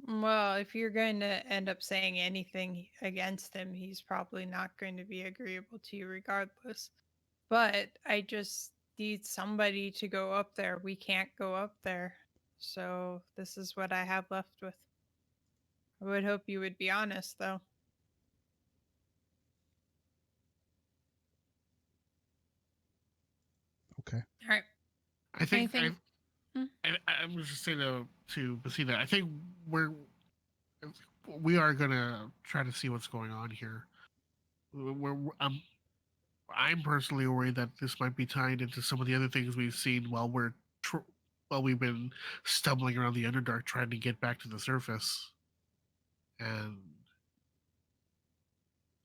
Speaker 4: Well, if you're going to end up saying anything against him, he's probably not going to be agreeable to you regardless. But I just need somebody to go up there. We can't go up there. So this is what I have left with. I would hope you would be honest, though.
Speaker 3: Okay.
Speaker 4: All right.
Speaker 1: I think
Speaker 4: Anything?
Speaker 1: I'm just saying to Basina, I think we are gonna try to see what's going on here. I'm personally worried that this might be tied into some of the other things we've seen while we've been stumbling around the Underdark trying to get back to the surface, and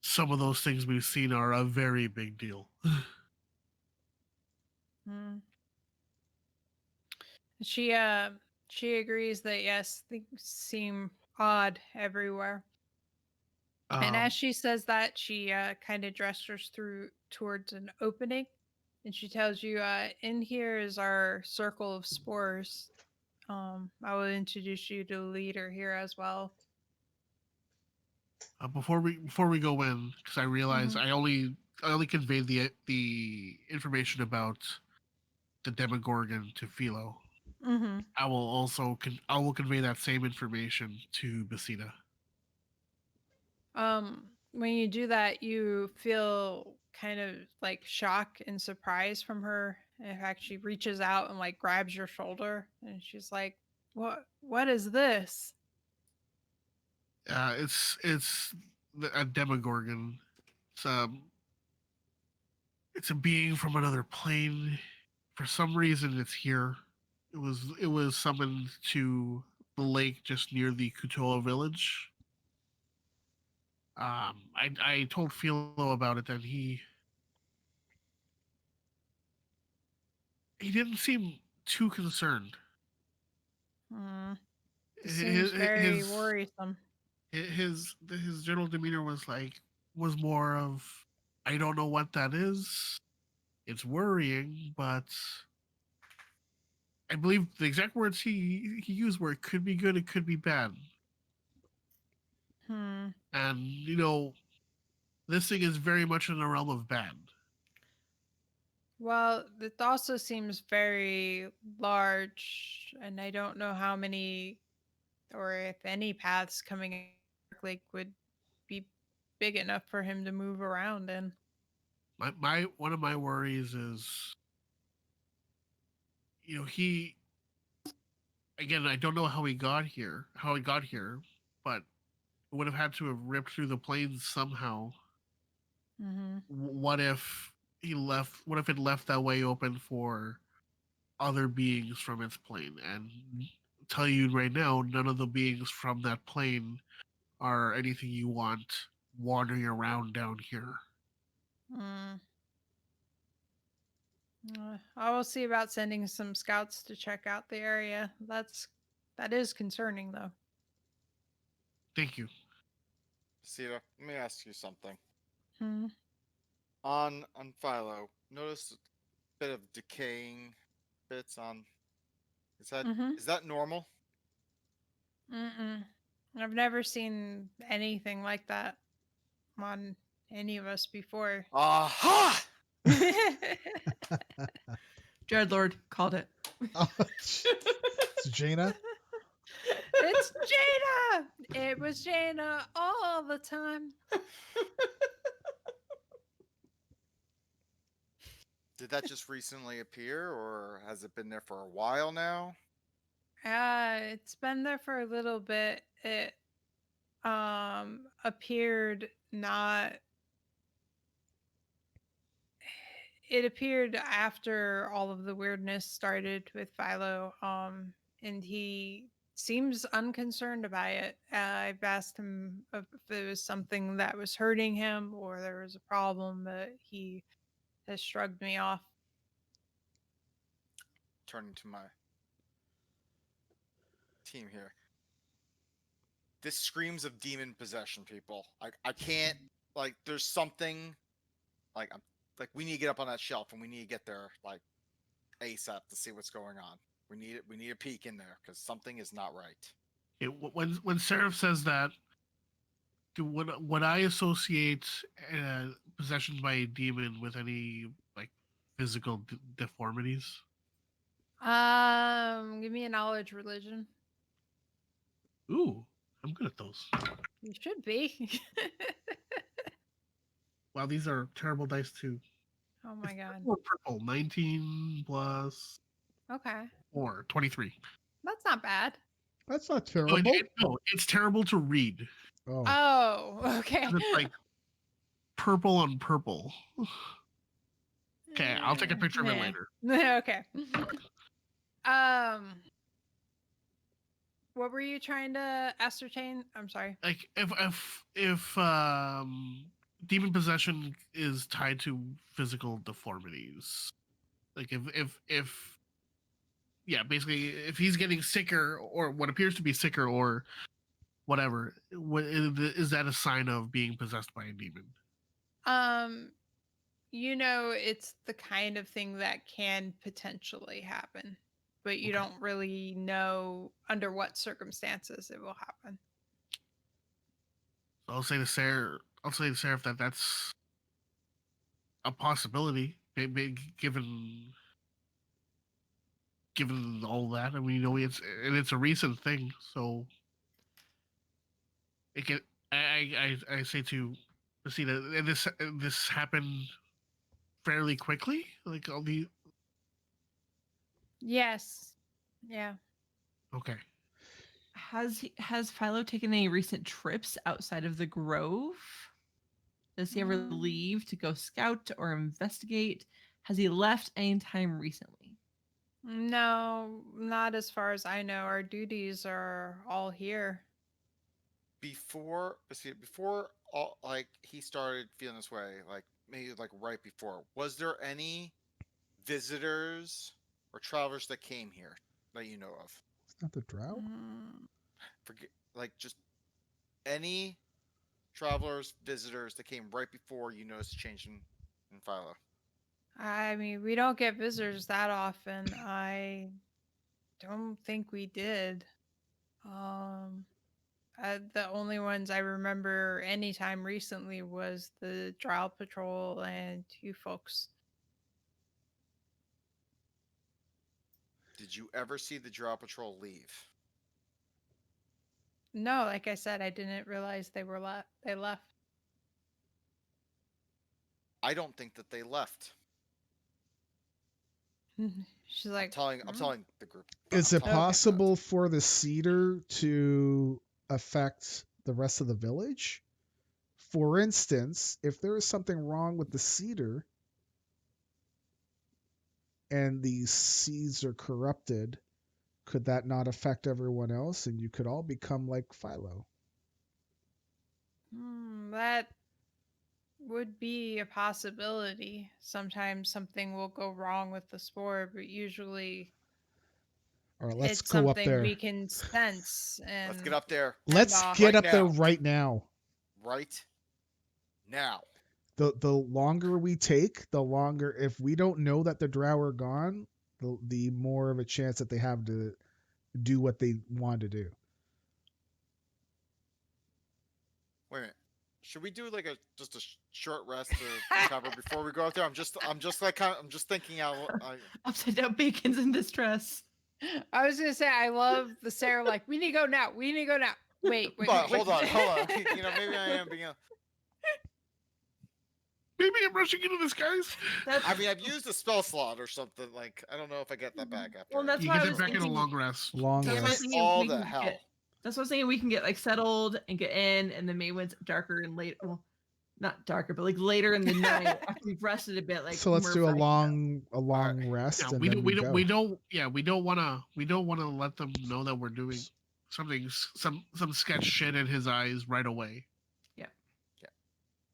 Speaker 1: some of those things we've seen are a very big deal.
Speaker 4: Hmm. She agrees that yes, things seem odd everywhere. And as she says that, she kind of gestures towards an opening, and she tells you, "In here is our circle of spores. I will introduce you to the leader here as well."
Speaker 1: Before we go in, because I realize
Speaker 4: Mhm.
Speaker 1: I only conveyed the information about the Demogorgon to Philo.
Speaker 4: Mhm.
Speaker 1: I will convey that same information to Basina.
Speaker 4: When you do that, you feel kind of like shock and surprise from her. In fact, she reaches out and like grabs your shoulder, and she's like, What is this?"
Speaker 1: It's a Demogorgon. It's it's a being from another plane. For some reason, it's here. It was summoned to the lake just near the Kutoa village. I told Philo about it, and he didn't seem too concerned.
Speaker 4: Hmm. This seems
Speaker 1: His
Speaker 4: very
Speaker 1: his
Speaker 4: worrisome.
Speaker 1: his general demeanor was more of, I don't know what that is. It's worrying, but I believe the exact words he used were, it could be good, it could be bad.
Speaker 4: Hmm.
Speaker 1: And this thing is very much in the realm of bad.
Speaker 4: Well, it also seems very large, and I don't know how many or if any paths coming in Dark Lake would be big enough for him to move around in.
Speaker 1: My one of my worries is, he, again, I don't know how he got here, but would have had to have ripped through the plains somehow.
Speaker 4: Mm-hmm.
Speaker 1: What if what if it left that way open for other beings from its plane? And tell you right now, none of the beings from that plane are anything you want wandering around down here.
Speaker 4: Mm. I will see about sending some scouts to check out the area. That is concerning though.
Speaker 1: Thank you.
Speaker 5: Sita, let me ask you something.
Speaker 4: Hmm.
Speaker 5: On Philo, notice a bit of decaying bits on. Is that
Speaker 4: Mm-hmm.
Speaker 5: is that normal?
Speaker 4: Mm-mm. I've never seen anything like that on any of us before.
Speaker 5: Aha!
Speaker 2: Dreadlord called it.
Speaker 3: Oh, it's Jaina.
Speaker 4: It's Jaina! It was Jaina all the time.
Speaker 5: Did that just recently appear, or has it been there for a while now?
Speaker 4: It's been there for a little bit. It appeared not it appeared after all of the weirdness started with Philo, and he seems unconcerned by it. I've asked him if it was something that was hurting him or there was a problem, but he has shrugged me off.
Speaker 5: Turning to my team here. This screams of demon possession, people. I can't, like, there's something, like, we need to get up on that shelf and we need to get there like ASAP to see what's going on. We need a peek in there because something is not right.
Speaker 1: When Seraph says that, would I associate possession by a demon with any like physical deformities?
Speaker 4: Give me a knowledge religion.
Speaker 1: Ooh, I'm good at those.
Speaker 4: You should be.
Speaker 1: Wow, these are terrible dice too.
Speaker 4: Oh my god.
Speaker 1: Purple, 19 plus
Speaker 4: Okay.
Speaker 1: 4, 23.
Speaker 4: That's not bad.
Speaker 3: That's not
Speaker 1: No,
Speaker 3: terrible.
Speaker 1: no, it's terrible to read.
Speaker 3: Oh,
Speaker 4: Oh, okay.
Speaker 1: 'Cause it's like purple on purple. Okay, I'll take a picture of it later.
Speaker 4: Okay. Um, what were you trying to ascertain? I'm sorry.
Speaker 1: Like if demon possession is tied to physical deformities. Like if yeah, basically if he's getting sicker or what appears to be sicker or whatever, is that a sign of being possessed by a demon?
Speaker 4: It's the kind of thing that can potentially happen, but you
Speaker 1: Okay.
Speaker 4: don't really know under what circumstances it will happen.
Speaker 1: So I'll say to Sarah that's a possibility, given all that. I mean, it's a recent thing, so it can. I say to see that this happened fairly quickly. Like all the
Speaker 4: Yes. Yeah.
Speaker 1: okay.
Speaker 2: Has Philo taken any recent trips outside of the Grove? Does he ever leave to go scout or investigate? Has he left any time recently?
Speaker 4: No, not as far as I know. Our duties are all here.
Speaker 5: Before like he started feeling this way, like maybe like right before, was there any visitors or travelers that came here that you know of?
Speaker 3: it's not the Drow.
Speaker 5: Forget, like, just any travelers, visitors that came right before you noticed a change in Philo.
Speaker 4: I mean, we don't get visitors that often. I don't think we did. The only ones I remember anytime recently was the Drow Patrol and you folks.
Speaker 5: Did you ever see the Drow Patrol leave?
Speaker 4: No, like I said, I didn't realize they left.
Speaker 5: I don't think that they left.
Speaker 4: She's like,
Speaker 5: I'm telling the group.
Speaker 3: Is
Speaker 5: I'm
Speaker 3: it
Speaker 5: telling you
Speaker 3: possible for the cedar to affect the rest of the village? For instance, if there is something wrong with the cedar and the seeds are corrupted, could that not affect everyone else and you could all become like Philo?
Speaker 4: that would be a possibility. Sometimes something will go wrong with the spore, but usually
Speaker 3: All right, let's
Speaker 4: it's
Speaker 3: go up
Speaker 4: something
Speaker 3: there.
Speaker 4: we can sense and
Speaker 5: Let's get up there.
Speaker 3: Let's
Speaker 4: off.
Speaker 3: get
Speaker 5: Right
Speaker 3: up there
Speaker 5: now.
Speaker 3: right now.
Speaker 5: Right now.
Speaker 3: The longer we take, the longer, if we don't know that the Drow are gone, the more of a chance that they have to do what they want to do.
Speaker 5: Wait a minute. Should we do like just a short rest to recover before we go out there? I'm just thinking out.
Speaker 2: Upside down bacon's in distress.
Speaker 4: I was gonna say I love the Sarah like we need to go now. We need to go now. Wait.
Speaker 5: But hold on. Maybe I am being.
Speaker 1: Maybe I'm rushing into this, guys.
Speaker 5: I mean, I've used a spell slot or something. Like, I don't know if I get that back after.
Speaker 2: Well, that's
Speaker 1: You
Speaker 2: why
Speaker 1: get
Speaker 2: I
Speaker 1: it
Speaker 2: was
Speaker 1: back in a
Speaker 2: thinking.
Speaker 1: long rest.
Speaker 3: Long
Speaker 2: That's what I was
Speaker 3: rest.
Speaker 2: thinking.
Speaker 5: All
Speaker 2: we
Speaker 5: the
Speaker 2: can
Speaker 5: hell.
Speaker 2: that's what I was thinking. We can get like settled and get in, and then maybe when it's darker and late. Well, not darker, but like later in the night after we've rested a bit. Like
Speaker 3: So let's do a long rest
Speaker 1: Yeah,
Speaker 3: and
Speaker 1: we
Speaker 3: then
Speaker 1: don't
Speaker 3: we go.
Speaker 1: we don't want to let them know that we're doing some sketch shit in his eyes right away.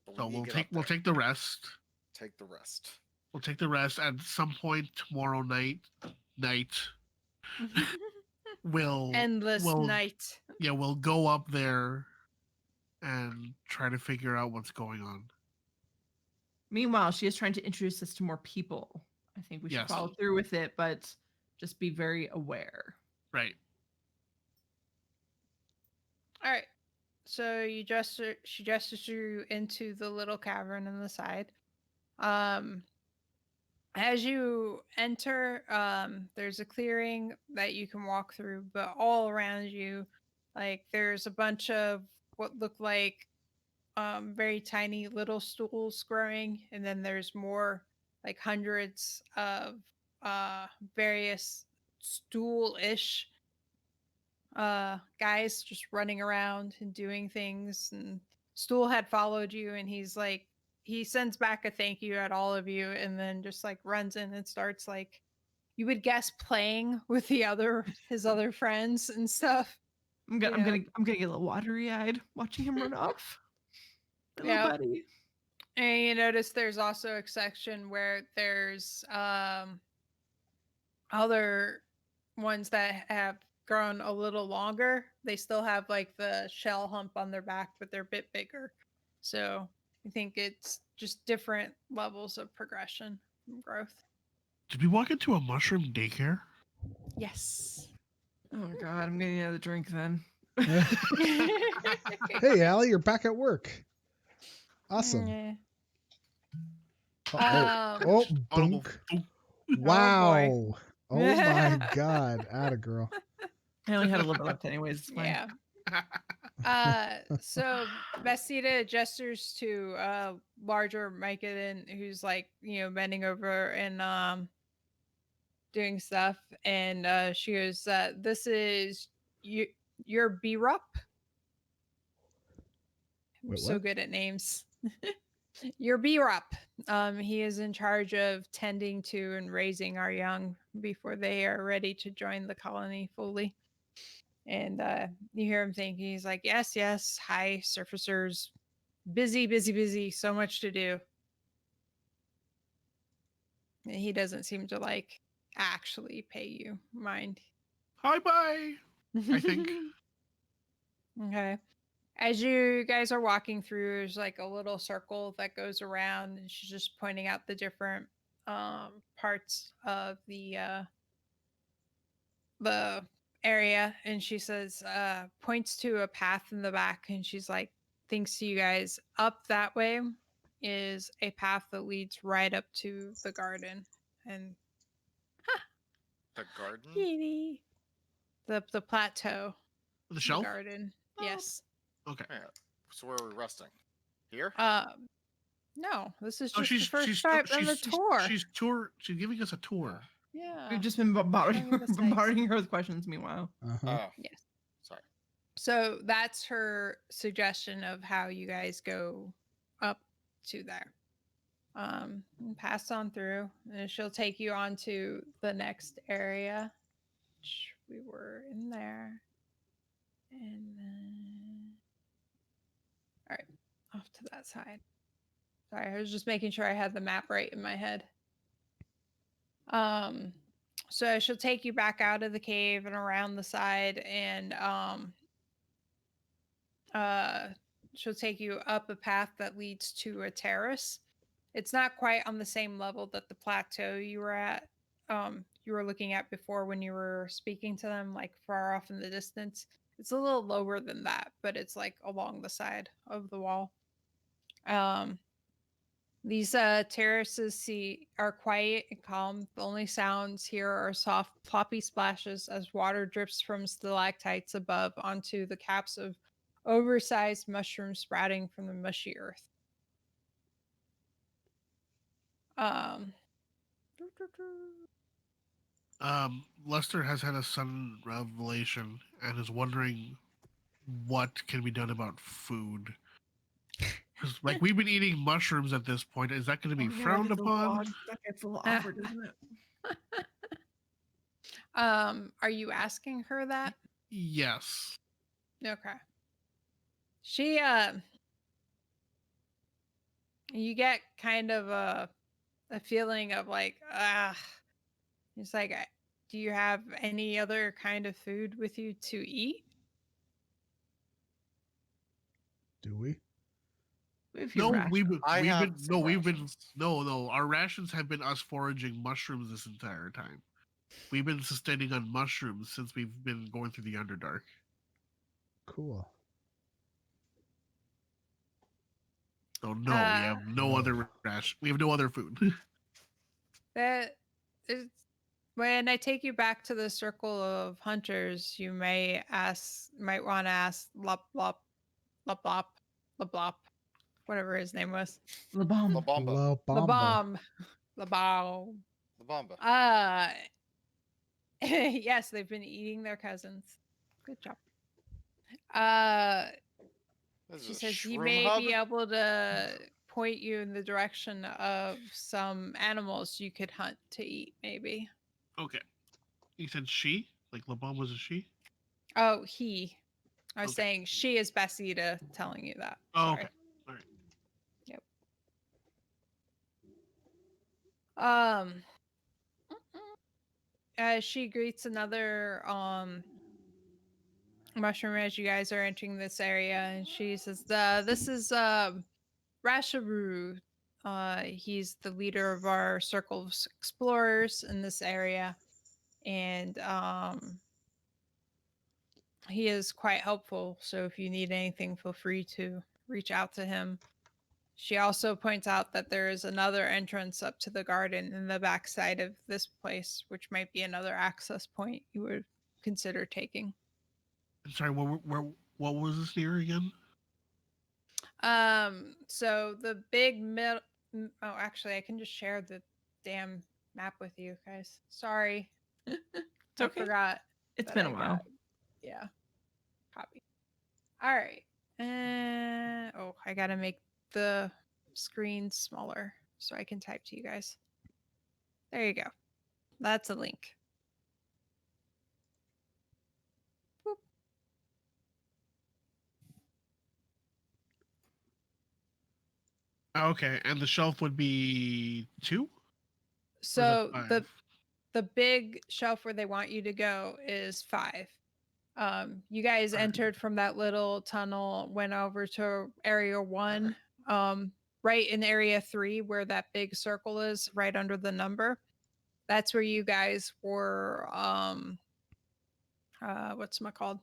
Speaker 5: But
Speaker 1: So
Speaker 5: need to get up
Speaker 1: we'll
Speaker 5: there.
Speaker 1: take the rest.
Speaker 5: Take the rest.
Speaker 1: We'll take the rest at some point tomorrow night. We'll
Speaker 4: Endless night.
Speaker 1: Yeah, we'll go up there and try to figure out what's going on.
Speaker 2: Meanwhile, she is trying to introduce us to more people. I think we should
Speaker 1: Yes.
Speaker 2: follow through with it, but just be very aware.
Speaker 1: Right.
Speaker 4: All right. So she gestures you into the little cavern on the side. As you enter, there's a clearing that you can walk through, but all around you, like there's a bunch of what look like very tiny little stools growing, and then there's more like hundreds of various stool-ish guys just running around and doing things. And Stool had followed you, and he's like, he sends back a thank you at all of you, and then just like runs in and starts like, you would guess, playing with his other friends and stuff.
Speaker 2: I'm gonna get a little watery eyed watching him run off. Little buddy.
Speaker 4: And you notice there's also a section where there's other ones that have grown a little longer. They still have like the shell hump on their back, but they're a bit bigger. So I think it's just different levels of progression and growth.
Speaker 1: Did we walk into a mushroom daycare?
Speaker 4: Yes.
Speaker 2: Oh god, I'm getting another drink then.
Speaker 3: Hey, Allie, you're back at work. Awesome. Boonk. Wow. Oh my god. Atta girl.
Speaker 2: I only had a little bit left anyways. It's fine.
Speaker 4: Yeah. So Vestita gestures to larger myconid who's like, bending over and doing stuff. And she goes, this is your B-Rup. I'm so good at names. Your B-Rup. He is in charge of tending to and raising our young before they are ready to join the colony fully. And you hear him thinking, he's like, yes, hi, surfacers. Busy, so much to do. And he doesn't seem to like actually pay you mind.
Speaker 1: Hi, bye. I think.
Speaker 4: Okay. As you guys are walking through, there's like a little circle that goes around, and she's just pointing out the different parts of the area, and she says, points to a path in the back, and she's like, thinks to you guys, up that way is a path that leads right up to the garden. And
Speaker 5: the garden?
Speaker 4: The plateau.
Speaker 1: The shelf?
Speaker 4: The garden. Oh. Yes.
Speaker 1: Okay.
Speaker 5: Yeah. So where are we resting? Here?
Speaker 4: No, this is just the first step on the tour.
Speaker 1: She's giving us a tour.
Speaker 4: Yeah.
Speaker 2: We've just been bombarding her with questions meanwhile.
Speaker 4: Yes.
Speaker 5: Sorry.
Speaker 4: So that's her suggestion of how you guys go up to there. Pass on through, and she'll take you on to the next area. Which we were in there. And then... All right, off to that side. Sorry, I was just making sure I had the map right in my head. So she'll take you back out of the cave and around the side, and she'll take you up a path that leads to a terrace. It's not quite on the same level that the plateau you were at, you were looking at before when you were speaking to them, like far off in the distance. It's a little lower than that, but it's like along the side of the wall. These terraces are quiet and calm. The only sounds here are soft ploppy splashes as water drips from stalactites above onto the caps of oversized mushrooms sprouting from the mushy earth.
Speaker 1: Lester has had a sudden revelation and is wondering what can be done about food. Because, like, we've been eating mushrooms at this point. Is that going to be frowned upon?
Speaker 2: That gets a little awkward, isn't it?
Speaker 4: Are you asking her that?
Speaker 1: Yes.
Speaker 4: Okay. She, you get kind of a feeling of like, it's like, do you have any other kind of food with you to eat?
Speaker 3: Do we?
Speaker 1: No, we've been our rations have been us foraging mushrooms this entire time. We've been sustaining on mushrooms since we've been going through the Underdark.
Speaker 3: Cool.
Speaker 1: So no, we have no other ration. We have no other food.
Speaker 4: That is, when I take you back to the circle of hunters, you might want to ask Lop Lop, Lop Lop, Lop Lop, whatever his name was.
Speaker 2: La Bomb.
Speaker 5: La Bomba.
Speaker 4: La Bomb. Labao.
Speaker 5: Labamba.
Speaker 4: Yes, they've been eating their cousins. Good job. She says he may be able to point you in the direction of some animals you could hunt to eat, maybe.
Speaker 1: Okay. You said she? Like LeBon was a she?
Speaker 4: Oh, he. I was saying she is Bessita telling you that.
Speaker 1: Oh,
Speaker 4: Sorry.
Speaker 1: okay. All right.
Speaker 4: Yep. She greets another mushroom as you guys are entering this area, and she says, "This is Rasharu. He's the leader of our circle of explorers in this area, and he is quite helpful. So if you need anything, feel free to reach out to him." She also points out that there is another entrance up to the garden in the backside of this place, which might be another access point you would consider taking.
Speaker 1: I'm sorry, what was this near again?
Speaker 4: So the big oh, actually, I can just share the damn map with you guys. Sorry.
Speaker 2: It's okay.
Speaker 4: I forgot.
Speaker 2: It's been a while.
Speaker 4: Yeah. Copy. All right. Oh, I gotta make the screen smaller so I can type to you guys. There you go. That's a link. Boop.
Speaker 1: Okay, and the shelf would be 2?
Speaker 4: So the big shelf where they want you to go is 5. You guys entered from that little tunnel, went over to area 1, right in area 3 where that big circle is, right under the number. That's where you guys were what's it called?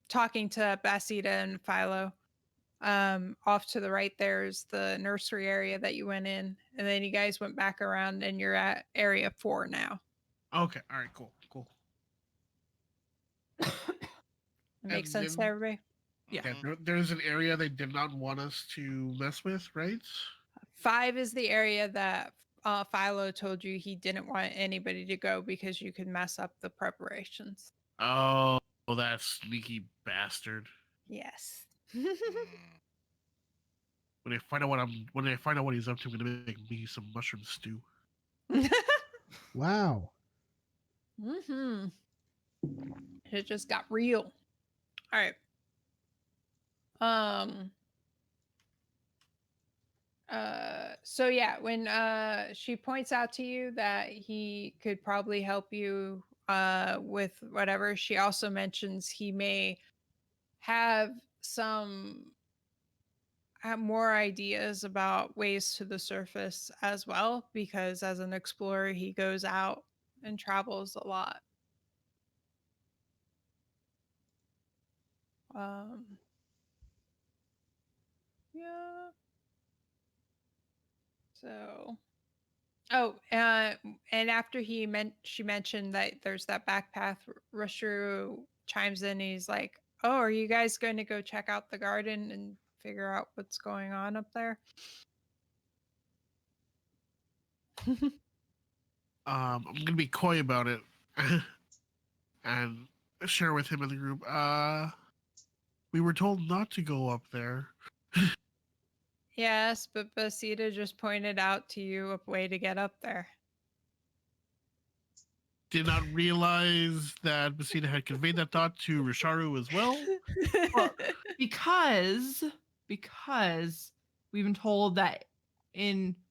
Speaker 4: Talking to Basita and Philo. Off to the right there's the nursery area that you went in, and then you guys went back around and you're at area 4 now.
Speaker 1: Okay, all right, cool.
Speaker 4: Makes sense to everybody?
Speaker 1: Yeah, there's an area they did not want us to mess with, right?
Speaker 4: 5 is the area that Philo told you he didn't want anybody to go because you could mess up the preparations.
Speaker 1: Oh, that sneaky bastard.
Speaker 4: Yes.
Speaker 1: When I find out what he's up to, I'm gonna make me some mushroom stew.
Speaker 3: Wow.
Speaker 4: It just got real. All right. So yeah, when she points out to you that he could probably help you with whatever, she also mentions he may have some more ideas about ways to the surface as well, because as an explorer he goes out and travels a lot. Yeah. So, and after she mentioned that there's that back path, Rusher chimes in. He's like, "Oh, are you guys going to go check out the garden and figure out what's going on up there?"
Speaker 1: I'm gonna be coy about it and share with him in the group. We were told not to go up there.
Speaker 4: Yes, but Basita just pointed out to you a way to get up there.
Speaker 1: Did not realize that Basita had conveyed that thought to Risharu as well.
Speaker 2: Well, because we've been told that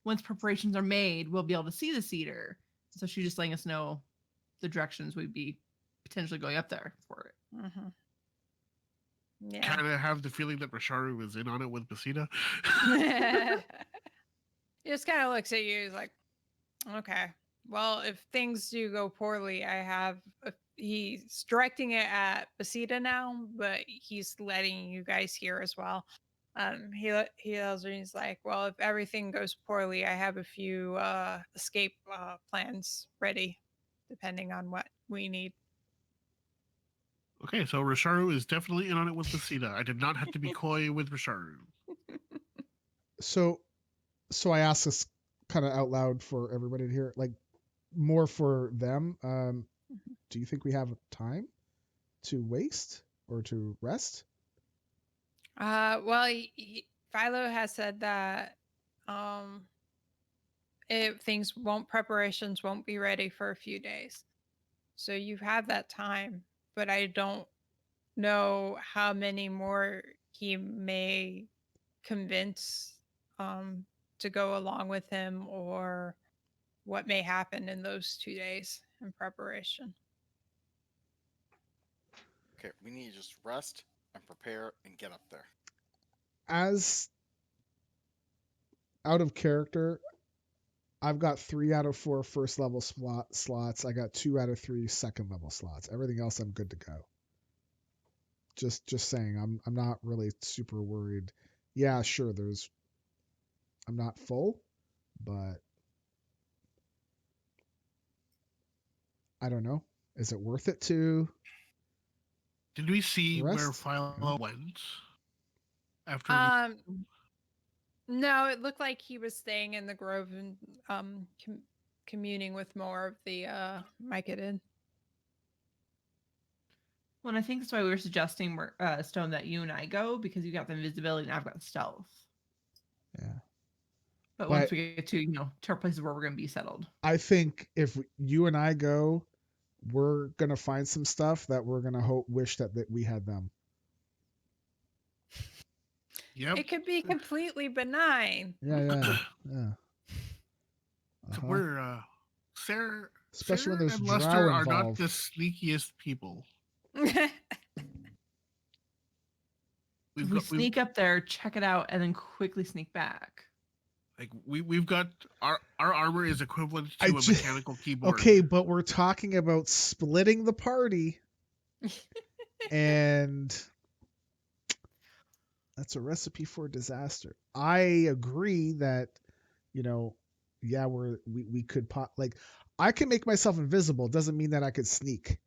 Speaker 2: once preparations are made, we'll be able to see the cedar. So she's just letting us know the directions we'd be potentially going up there for it.
Speaker 4: Mm-hmm. Yeah.
Speaker 1: Kind of have the feeling that Risharu was in on it with Basita.
Speaker 4: He just kind of looks at you. He's like, "Okay, well, if things do go poorly, he's directing it at Basita now, but he's letting you guys hear as well." He tells her, he's like, "Well, if everything goes poorly, I have a few escape plans ready, depending on what we need."
Speaker 1: Okay, so Risharu is definitely in on it with Basita. I did not have to be coy with Risharu.
Speaker 3: So I asked this kind of out loud for everybody to hear, like more for them. Do you think we have time to waste or to rest?
Speaker 4: Well, Philo has said that preparations won't be ready for a few days. So you have that time, but I don't know how many more he may convince to go along with him, or what may happen in those 2 days in preparation.
Speaker 5: Okay, we need to just rest and prepare and get up there.
Speaker 3: As out of character, I've got 3 out of 4 first level slots. I got 2 out of 3 second level slots. Everything else, I'm good to go. Just saying, I'm not really super worried. Yeah, sure. I'm not full, but I don't know. Is it worth it to
Speaker 1: Did we see where
Speaker 3: rest?
Speaker 1: Philo went after?
Speaker 4: No, it looked like he was staying in the grove and communing with more of the myconid.
Speaker 2: Well, I think that's why we were suggesting, Stone, that you and I go, because you got the invisibility and I've got stealth.
Speaker 3: Yeah.
Speaker 2: But once we get to, to our places where we're going to be settled.
Speaker 3: I think if you and I go, we're going to find some stuff that we're going to wish that we had them.
Speaker 1: Yep.
Speaker 4: It could be completely benign.
Speaker 3: Yeah.
Speaker 1: So we're Sarah,
Speaker 3: especially
Speaker 1: Sarah
Speaker 3: when there's
Speaker 1: and
Speaker 3: drow
Speaker 1: Lester
Speaker 3: involved.
Speaker 1: are not the sneakiest people.
Speaker 2: We sneak up there, check it out, and then quickly sneak back.
Speaker 1: Like we've got our armor is equivalent to a mechanical keyboard.
Speaker 3: Okay, but we're talking about splitting the party, and that's a recipe for disaster. I agree that, yeah, we could like I can make myself invisible. Doesn't mean that I could sneak.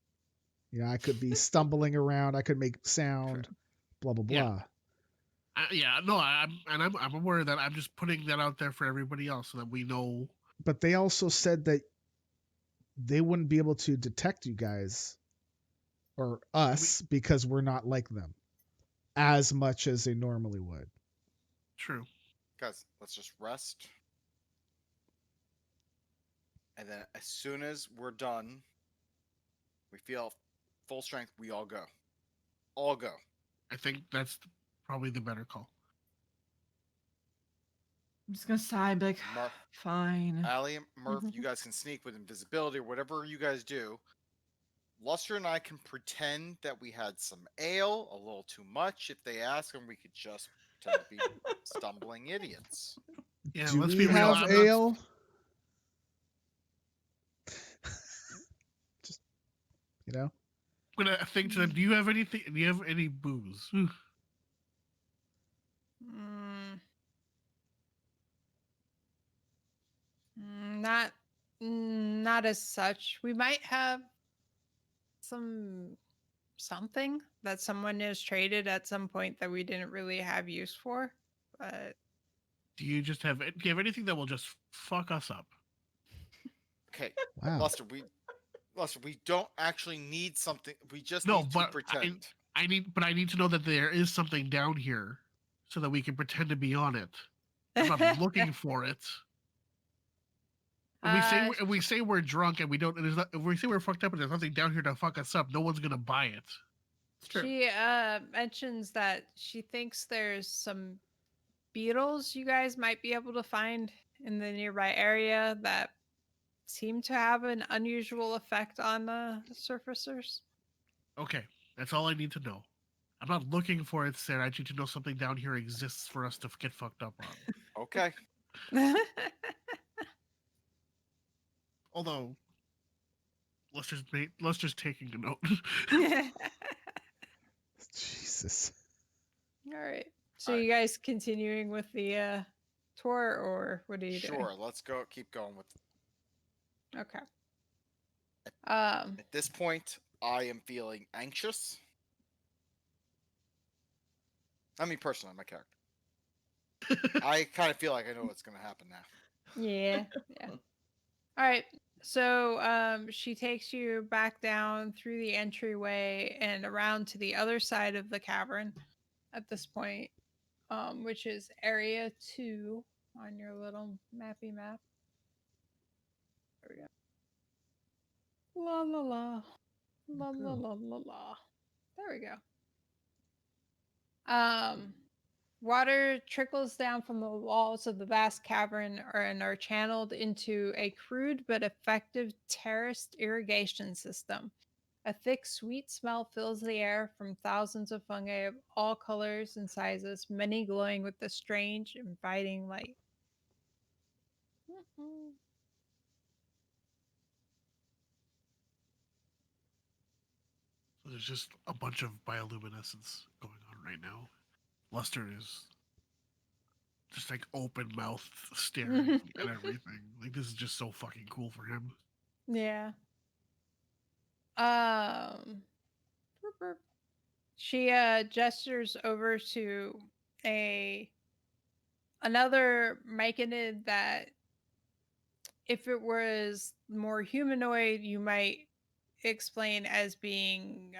Speaker 3: I could be stumbling around. I could make sound.
Speaker 1: Sure.
Speaker 3: Blah blah blah.
Speaker 1: No, I'm aware that I'm just putting that out there for everybody else so that we know.
Speaker 3: But they also said that they wouldn't be able to detect you guys or us because we're not like them as much as they normally would.
Speaker 1: True.
Speaker 5: Guys, let's just rest. And then as soon as we're done, we feel full strength, we all go. All go.
Speaker 1: I think that's probably the better call.
Speaker 2: I'm just going to sigh and be like, fine.
Speaker 5: Allie and Murph, you guys can sneak with invisibility or whatever you guys do. Luster and I can pretend that we had some ale, a little too much if they ask, and we could just pretend to be stumbling idiots.
Speaker 1: Yeah,
Speaker 3: do
Speaker 1: let's
Speaker 3: we
Speaker 1: be real.
Speaker 3: have ale? Just,
Speaker 1: I'm gonna think to them. Do you have anything? Do you have any booze?
Speaker 4: Not as such. We might have something that someone has traded at some point that we didn't really have use for, but
Speaker 1: do you have anything that will just fuck us up?
Speaker 5: Okay.
Speaker 3: Wow.
Speaker 5: Luster, we don't actually need something. We just need to pretend.
Speaker 1: I need to know that there is something down here so that we can pretend to be on it. I'm not looking for it. If we say we're drunk and we don't, if we say we're fucked up and there's nothing down here to fuck us up, no one's gonna buy it.
Speaker 2: It's true.
Speaker 4: She mentions that she thinks there's some beetles you guys might be able to find in the nearby area that seem to have an unusual effect on the surfacers.
Speaker 1: Okay, that's all I need to know. I'm not looking for it, Sarah. I need to know something down here exists for us to get fucked up on.
Speaker 5: Okay.
Speaker 1: Although, Lester's taking a note.
Speaker 3: Jesus.
Speaker 4: All right. So you guys continuing with the tour, or what are you doing?
Speaker 5: Sure. Let's go. Keep going with.
Speaker 4: Okay.
Speaker 5: At this point, I am feeling anxious. I mean, personally, my character. I kind of feel like I know what's going to happen now.
Speaker 4: Yeah. Yeah. All right. So she takes you back down through the entryway and around to the other side of the cavern at this point, which is area 2 on your little mappy map. There we go. La la la. La la la la la. There we go. Water trickles down from the walls of the vast cavern and are channeled into a crude but effective terraced irrigation system. A thick, sweet smell fills the air from thousands of fungi of all colors and sizes, many glowing with a strange, inviting light.
Speaker 1: So there's just a bunch of bioluminescence going on right now. Luster is just like open mouthed staring at everything. Like this is just so fucking cool for him.
Speaker 4: Yeah. Burp, burp. She gestures over to another myconid that, if it was more humanoid, you might explain as being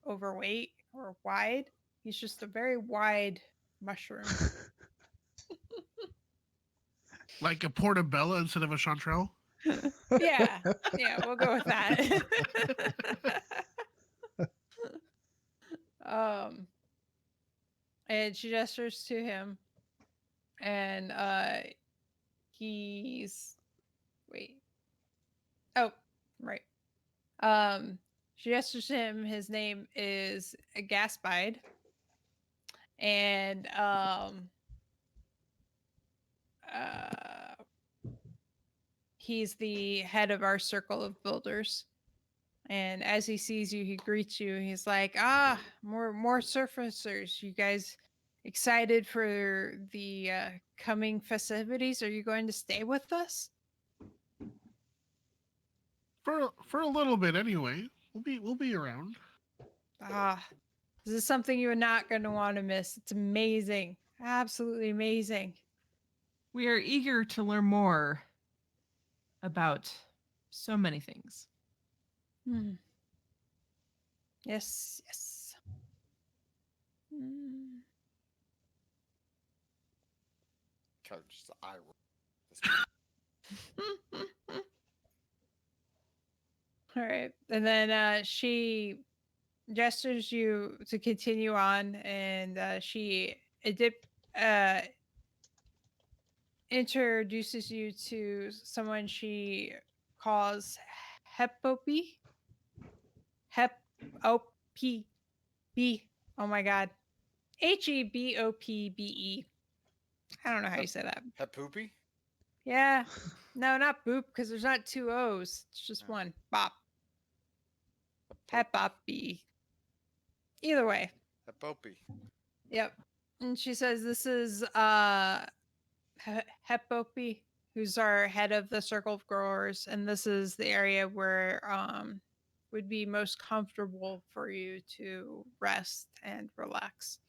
Speaker 4: overweight or wide. He's just a very wide mushroom.
Speaker 1: Like a portabella instead of a chanterelle.
Speaker 4: Yeah, we'll go with that. And she gestures to him, and he's wait. Oh, right. She gestures to him. His name is Gaspide, and he's the head of our circle of builders. And as he sees you, he greets you. He's like, more surfacers. You guys excited for the coming festivities? Are you going to stay with us?
Speaker 1: For a little bit anyway. We'll be around.
Speaker 4: This is something you're not going to want to miss. It's amazing. Absolutely amazing.
Speaker 2: We are eager to learn more about so many things.
Speaker 4: Yes, yes.
Speaker 5: Just eye roll.
Speaker 4: All right. And then she gestures you to continue on, and she introduces you to someone she calls Hepopy. Hep-O-P-B. Oh my god. Hebopbe. I don't know how you say that.
Speaker 5: Hepoopy?
Speaker 4: Yeah. No, not boop, because there's not two O's. It's just one. Bop. Hepopy. Either way.
Speaker 5: Hepopy.
Speaker 4: Yep. And she says this is Hepopy, who's our head of the circle of growers, and this is the area where would be most comfortable for you to rest and relax.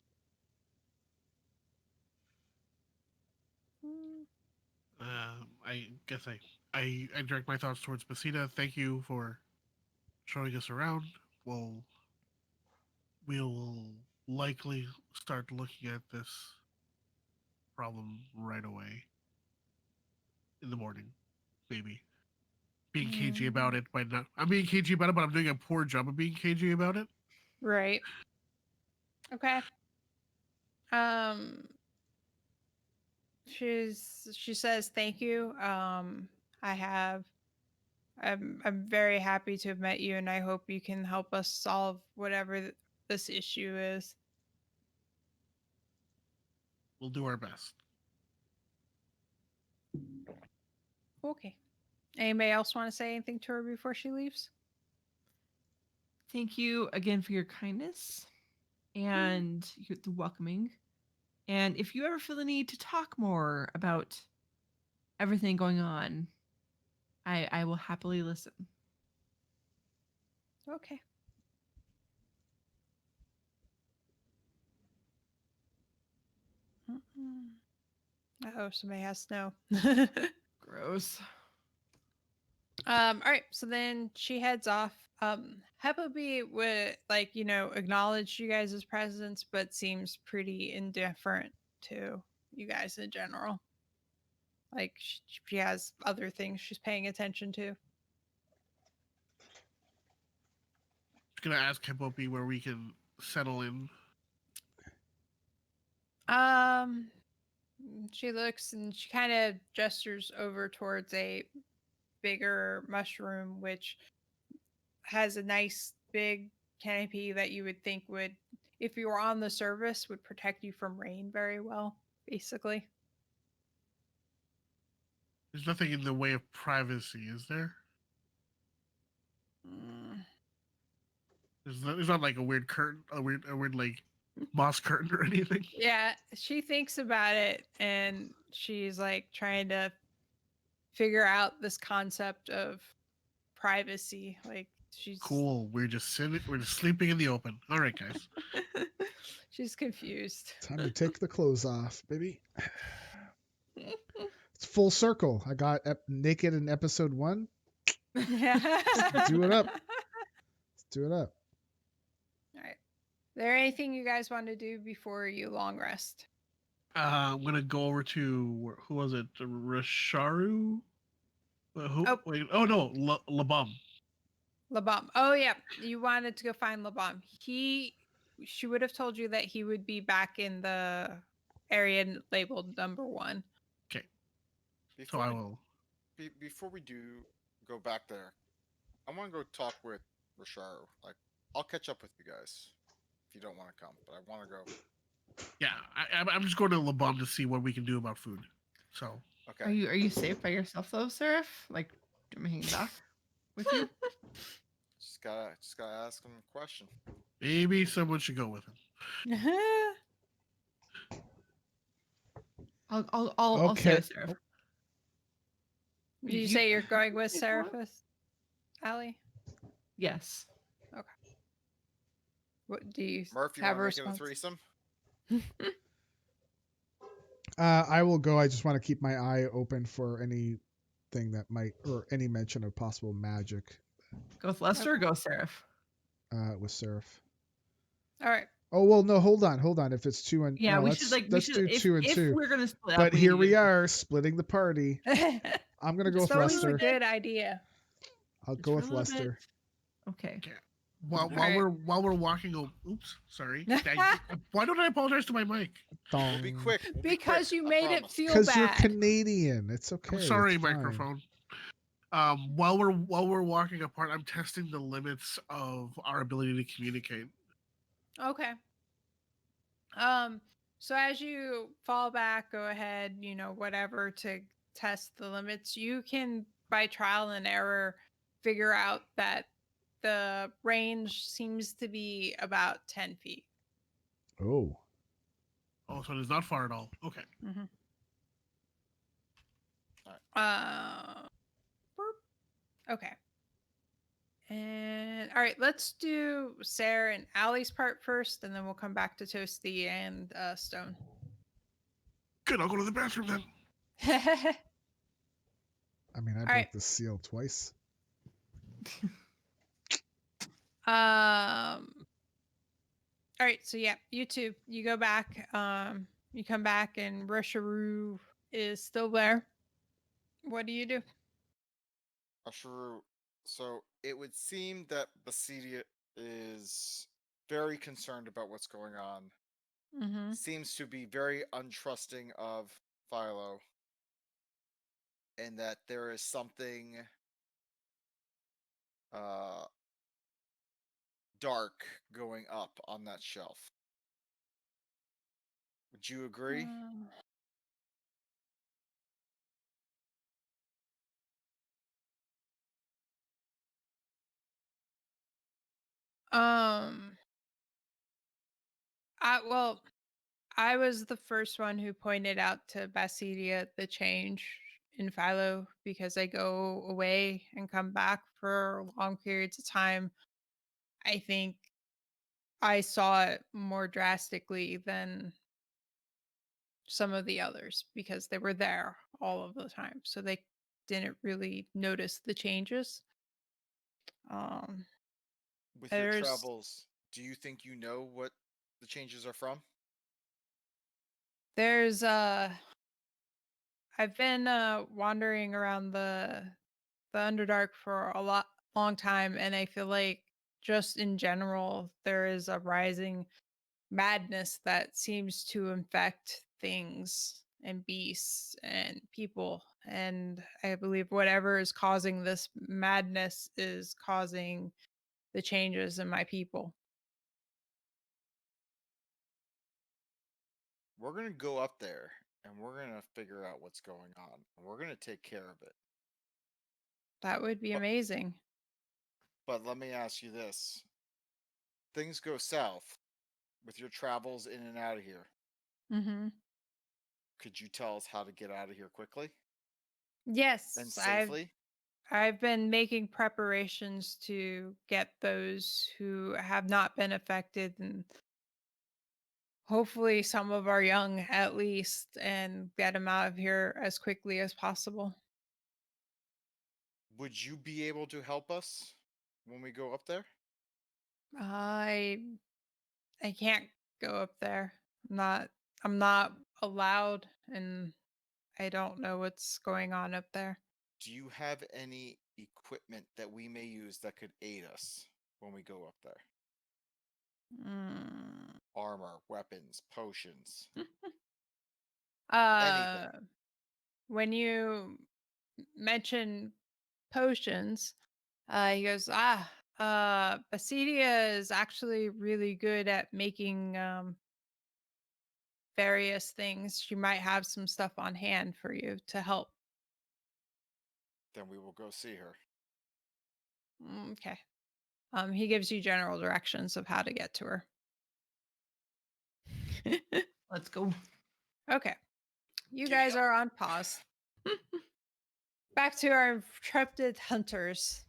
Speaker 1: I guess I direct my thoughts towards Basita. Thank you for showing us around. We'll likely start looking at this problem right away. In the morning, maybe. Being cagey about it by not. I'm being cagey about it, but I'm doing a poor job of being cagey about it.
Speaker 4: Right. Okay. She says thank you. I'm very happy to have met you, and I hope you can help us solve whatever this issue is.
Speaker 1: We'll do our best.
Speaker 4: Okay. Anybody else want to say anything to her before she leaves?
Speaker 2: Thank you again for your kindness and the welcoming. And if you ever feel the need to talk more about everything going on, I will happily listen.
Speaker 4: Okay. Oh, somebody has to know.
Speaker 2: Gross.
Speaker 4: All right, so then she heads off. Heppabee would acknowledge you guys' presence, but seems pretty indifferent to you guys in general. Like she has other things she's paying attention to.
Speaker 1: Just gonna ask Hippopi where we can settle in.
Speaker 4: She looks and she kind of gestures over towards a bigger mushroom, which has a nice big canopy that you would think would, if you were on the surface, would protect you from rain very well, basically.
Speaker 1: There's nothing in the way of privacy, is there? There's not like a weird curtain, a weird like moss curtain or anything.
Speaker 4: Yeah, she thinks about it and she's like trying to figure out this concept of privacy. Like she's
Speaker 1: Cool. We're just sleeping in the open. All right, guys.
Speaker 4: she's confused.
Speaker 3: Time to take the clothes off, baby. It's full circle. I got naked in episode 1. Do it up. Let's do it up.
Speaker 4: All right. Is there anything you guys want to do before you long rest?
Speaker 1: I'm gonna go over to who was it? Rasharu? Who?
Speaker 4: Oh.
Speaker 1: Wait. Oh no, Labum.
Speaker 4: Labam. Oh yeah, you wanted to go find Labam. She would have told you that he would be back in the area labeled number 1.
Speaker 1: Okay.
Speaker 5: Before
Speaker 1: So I
Speaker 5: we,
Speaker 1: will.
Speaker 5: before we do go back there, I want to go talk with Rasharu. Like, I'll catch up with you guys if you don't want to come, but I want to go.
Speaker 1: Yeah, I'm just going to Labum to see what we can do about food. So.
Speaker 5: Okay.
Speaker 2: Are you safe by yourself though, Seraph? Like, am I hanging back with you?
Speaker 5: Just gotta ask him a question.
Speaker 1: Maybe someone should go with him.
Speaker 2: I'll stay with Seraph.
Speaker 4: Did you say you're going with Seraphis, Allie?
Speaker 2: Yes.
Speaker 4: Okay. What do you
Speaker 5: Murph, you
Speaker 4: have
Speaker 5: want
Speaker 4: a
Speaker 5: to make it a
Speaker 4: response?
Speaker 5: threesome?
Speaker 3: I will go. I just want to keep my eye open for anything that might, or any mention of possible magic.
Speaker 2: Go with Lester or go with Seraph?
Speaker 3: With Seraph.
Speaker 4: All right.
Speaker 3: Oh well, no. Hold on. If it's 2 and
Speaker 2: Yeah,
Speaker 3: no,
Speaker 2: we
Speaker 3: let's,
Speaker 2: should like
Speaker 3: let's do 2 and 2.
Speaker 2: If we're gonna split
Speaker 3: But
Speaker 2: up,
Speaker 3: here we are splitting the party. I'm gonna go
Speaker 4: It's
Speaker 3: with
Speaker 4: always a
Speaker 3: Lester.
Speaker 4: good idea.
Speaker 3: I'll go with Lester.
Speaker 2: Okay.
Speaker 1: While
Speaker 4: right.
Speaker 1: we're walking. Oops, sorry. Why don't I apologize to my mic?
Speaker 5: We'll be quick. We'll be
Speaker 4: Because
Speaker 5: quick,
Speaker 4: you
Speaker 5: I
Speaker 4: made it
Speaker 5: promise.
Speaker 4: feel
Speaker 3: Because you're
Speaker 4: bad.
Speaker 3: Canadian. It's okay.
Speaker 1: I'm sorry,
Speaker 3: it's fine.
Speaker 1: microphone. While we're walking apart, I'm testing the limits of our ability to communicate.
Speaker 4: Okay. So as you fall back, go ahead, whatever to test the limits. You can, by trial and error, figure out that the range seems to be about 10 feet.
Speaker 3: Oh.
Speaker 1: Oh, so it's not far at all. Okay.
Speaker 4: Mm-hmm. Okay. And all right, let's do Sarah and Allie's part first, and then we'll come back to Toasty and Stone.
Speaker 1: Good, I'll go to the bathroom then.
Speaker 3: I mean, I broke the seal twice.
Speaker 4: All right, so yeah, you two, you go back. You come back, and Rusharu is still there. What do you do?
Speaker 5: Rusharu. So it would seem that Basidia is very concerned about what's going on.
Speaker 4: Mm-hmm.
Speaker 5: Seems to be very untrusting of Philo, and that there is something dark going up on that shelf. Would you agree?
Speaker 4: I was the first one who pointed out to Basidia the change in Philo because I go away and come back for long periods of time. I think I saw it more drastically than some of the others because they were there all of the time. So they didn't really notice the changes. Um,
Speaker 5: With your
Speaker 4: there's
Speaker 5: travels, do you think you know what the changes are from?
Speaker 4: there's I've been wandering around the Underdark for a long time, and I feel like just in general there is a rising madness that seems to infect things and beasts and people. And I believe whatever is causing this madness is causing the changes in my people.
Speaker 5: We're gonna go up there and we're gonna figure out what's going on. We're gonna take care of it.
Speaker 4: That would be
Speaker 5: But,
Speaker 4: amazing.
Speaker 5: but let me ask you this: things go south with your travels in and out of here.
Speaker 4: Mm-hmm.
Speaker 5: Could you tell us how to get out of here quickly and
Speaker 4: Yes,
Speaker 5: safely?
Speaker 4: I've been making preparations to get those who have not been affected, and hopefully some of our young at least, and get them out of here as quickly as possible.
Speaker 5: Would you be able to help us when we go up there?
Speaker 4: I I can't go up there. I'm not allowed, and I don't know what's going on up there.
Speaker 5: Do you have any equipment that we may use that could aid us when we go up there?
Speaker 4: Mm.
Speaker 5: Armor, weapons, potions,
Speaker 4: Uh
Speaker 5: anything.
Speaker 4: when you mention potions, he goes, Basidia is actually really good at making various things. She might have some stuff on hand for you to help.
Speaker 5: Then we will go see her.
Speaker 4: Okay. He gives you general directions of how to get to her.
Speaker 2: Let's go.
Speaker 4: Okay. You
Speaker 5: Giddy
Speaker 4: guys
Speaker 5: up.
Speaker 4: are on pause. Back to our intrepid hunters.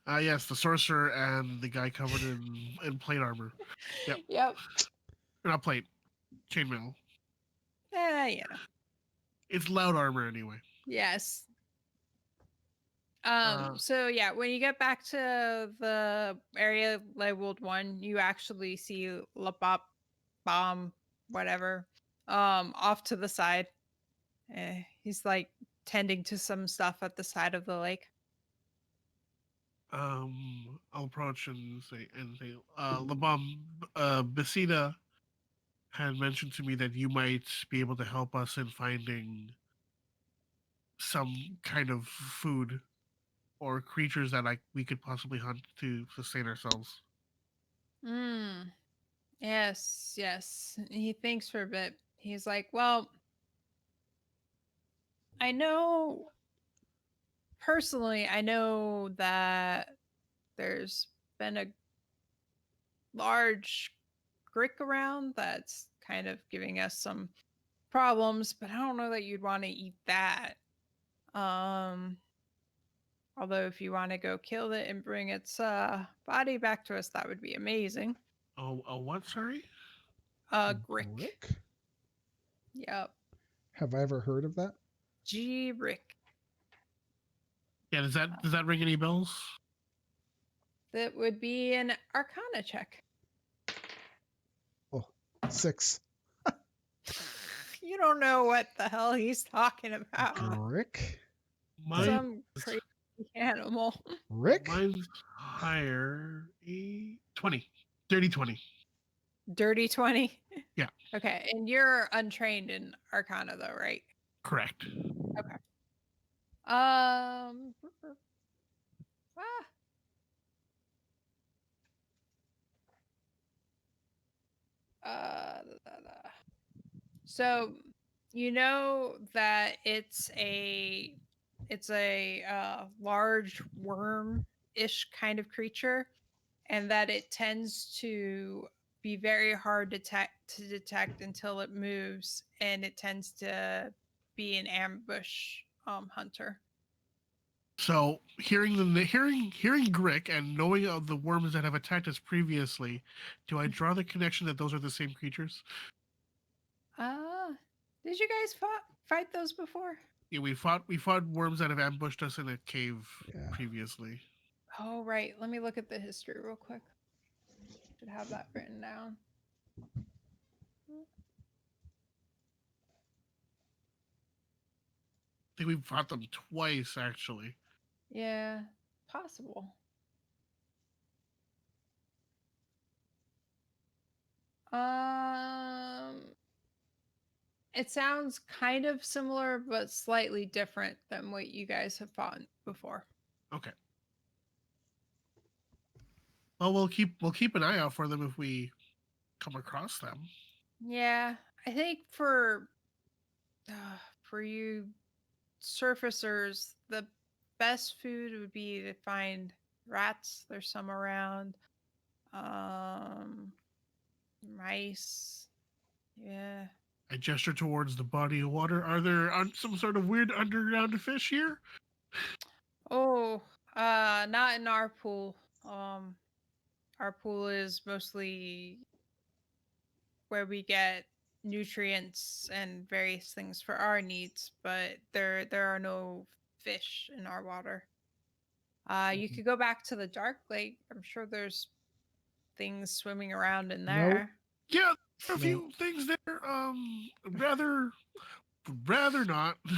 Speaker 1: Yes, the sorcerer and the guy covered in plate armor. Yep.
Speaker 4: Yep.
Speaker 1: Not plate, chainmail.
Speaker 4: Yeah.
Speaker 1: It's loud armor anyway.
Speaker 4: Yes.
Speaker 1: Uh,
Speaker 4: So yeah, when you get back to the area labeled 1, you actually see Lapop Bomb, whatever, off to the side. He's like tending to some stuff at the side of the lake.
Speaker 1: I'll approach and say, Labam, Besida had mentioned to me that you might be able to help us in finding some kind of food or creatures that we could possibly hunt to sustain ourselves.
Speaker 4: Mm. Yes, yes. He thinks for a bit. He's like, well, I know personally, I know that there's been a large grick around that's kind of giving us some problems, but I don't know that you'd want to eat that. Um, although if you want to go kill it and bring its body back to us, that would be amazing.
Speaker 1: Oh, what? Sorry.
Speaker 4: Grick.
Speaker 3: Rick?
Speaker 4: Yep.
Speaker 3: Have I ever heard of that?
Speaker 4: Grick.
Speaker 1: Yeah. Does that ring any bells?
Speaker 4: That would be an Arcana check.
Speaker 3: Oh, 6.
Speaker 4: You don't know what the hell he's talking about.
Speaker 3: Rick?
Speaker 4: Some crazy animal.
Speaker 3: Rick?
Speaker 1: Mine's higher. 20. Dirty 20.
Speaker 4: Dirty 20.
Speaker 1: Yeah.
Speaker 4: Okay, and you're untrained in Arcana though, right?
Speaker 1: Correct.
Speaker 4: Okay. Ah. So you know that it's a large worm-ish kind of creature, and that it tends to be very hard to detect until it moves, and it tends to be an ambush hunter.
Speaker 1: So hearing Grick and knowing of the worms that have attacked us previously, do I draw the connection that those are the same creatures?
Speaker 4: Did you guys fight those before?
Speaker 1: Yeah, we fought worms that have ambushed us in a cave previously.
Speaker 4: Oh, right. Let me look at the history real quick. Should have that written down.
Speaker 1: I think we fought them twice, actually.
Speaker 4: Yeah, possible. It sounds kind of similar, but slightly different than what you guys have fought before.
Speaker 1: Okay. Well, we'll keep an eye out for them if we come across them.
Speaker 4: Yeah, I think for you surfacers, the best food would be to find rats. There's some around. Mice. Yeah.
Speaker 1: I gesture towards the body of water. Are there some sort of weird underground fish here?
Speaker 4: Oh, not in our pool. Our pool is mostly where we get nutrients and various things for our needs, but there are no fish in our water. You could go back to the dark lake. I'm sure there's things swimming around in there.
Speaker 1: Yeah, a few things there. Rather not. I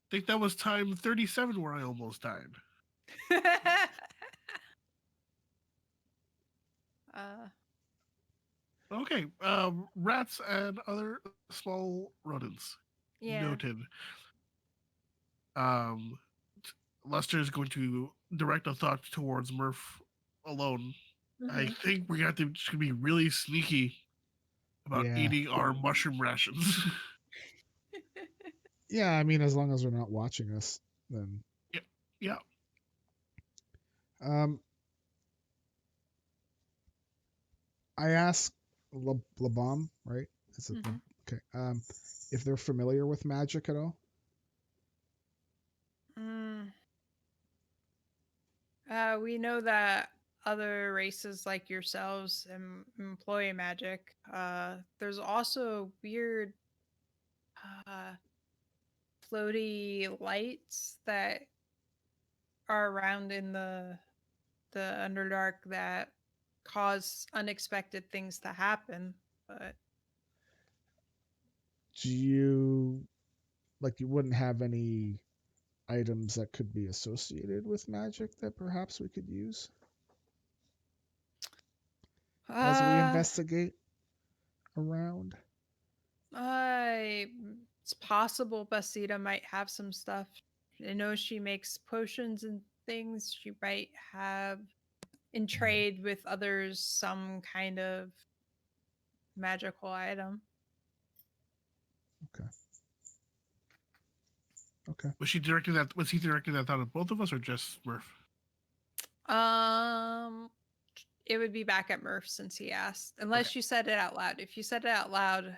Speaker 1: think that was time 37 where I almost died. Okay, rats and other small rodents.
Speaker 4: Yeah.
Speaker 1: Noted. Lester is going to direct a thought towards Murph alone. I think we have to just be really sneaky about eating our mushroom rations.
Speaker 3: Yeah, I mean, as long as they're not watching us, then.
Speaker 1: Yeah.
Speaker 3: I asked Labam, right? Is it okay? If they're familiar with magic at all.
Speaker 4: We know that other races like yourselves employ magic. There's also weird floaty lights that are around in the Underdark that cause unexpected things to happen. But
Speaker 3: do you wouldn't have any items that could be associated with magic that perhaps we could use as we investigate around?
Speaker 4: It's possible Basita might have some stuff. I know she makes potions and things. She might have in trade with others some kind of magical item.
Speaker 3: Okay.
Speaker 1: Was he directing that thought at both of us or just Murph?
Speaker 4: It would be back at Murph since he asked. Unless you said it out loud. If you said it out loud,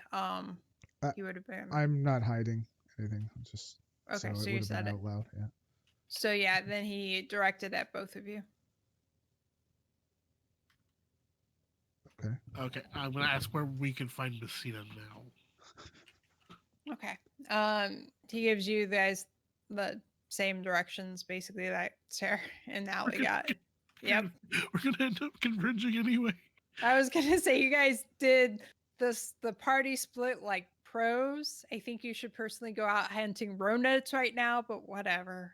Speaker 4: he would have been.
Speaker 3: I'm not hiding anything. I'm just
Speaker 4: okay. So
Speaker 3: it
Speaker 4: you said it
Speaker 3: out loud. Yeah.
Speaker 4: So yeah, then he directed at both of you.
Speaker 3: Okay.
Speaker 1: Okay. I'm gonna ask where we can find Messina now.
Speaker 4: Okay. He gives you guys the same directions basically that Sarah and Allie got. Yep.
Speaker 1: We're gonna end up converging anyway.
Speaker 4: I was gonna say you guys did the party split like pros. I think you should personally go out hunting ronettes right now, but whatever.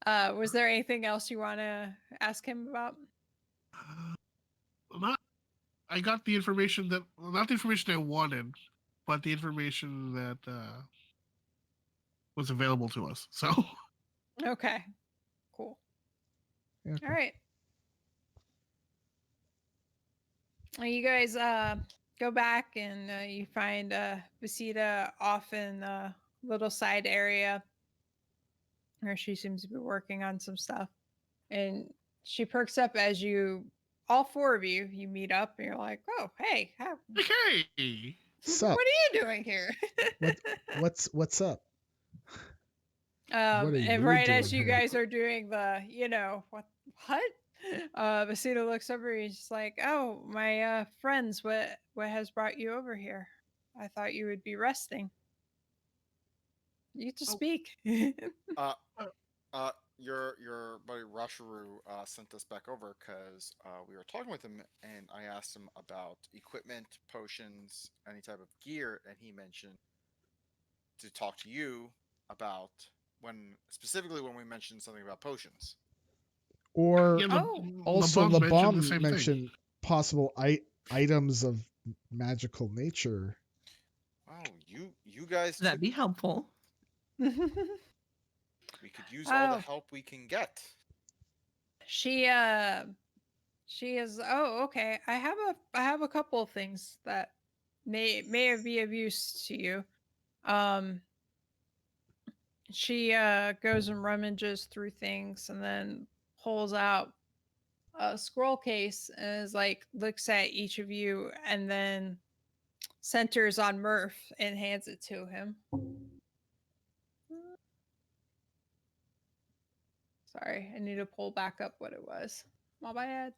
Speaker 4: Was there anything else you want to ask him about?
Speaker 1: I got the information not the information I wanted, but the information that was available to us. So.
Speaker 4: Okay. Cool.
Speaker 3: Okay.
Speaker 4: All right. Well, you guys go back and you find Basita off in a little side area where she seems to be working on some stuff. And she perks up as all four of you meet up and you're like, oh, hey.
Speaker 1: Hey.
Speaker 3: Sup?
Speaker 4: What are you doing here?
Speaker 3: What's up?
Speaker 4: And right as you guys are doing the, what? Basito looks over. He's just like, "Oh, my friends, what has brought you over here? I thought you would be resting. You get to
Speaker 1: Oh.
Speaker 4: speak."
Speaker 5: Your buddy Rasharu sent us back over because we were talking with him, and I asked him about equipment, potions, any type of gear, and he mentioned to talk to you about specifically when we mentioned something about potions.
Speaker 3: Or
Speaker 1: Yeah,
Speaker 4: Oh.
Speaker 3: also
Speaker 1: LeBum mentioned the
Speaker 3: LeBum
Speaker 1: same thing.
Speaker 3: mentioned possible items of magical nature.
Speaker 5: Oh, you guys
Speaker 2: That'd be helpful.
Speaker 5: we could use all the
Speaker 4: Oh.
Speaker 5: help we can get.
Speaker 4: She is. Oh, okay. I have a couple of things that may be of use to you. She goes and rummages through things and then pulls out a scroll case and is like, looks at each of you and then centers on Murph and hands it to him. Sorry, I need to pull back up what it was. My bad.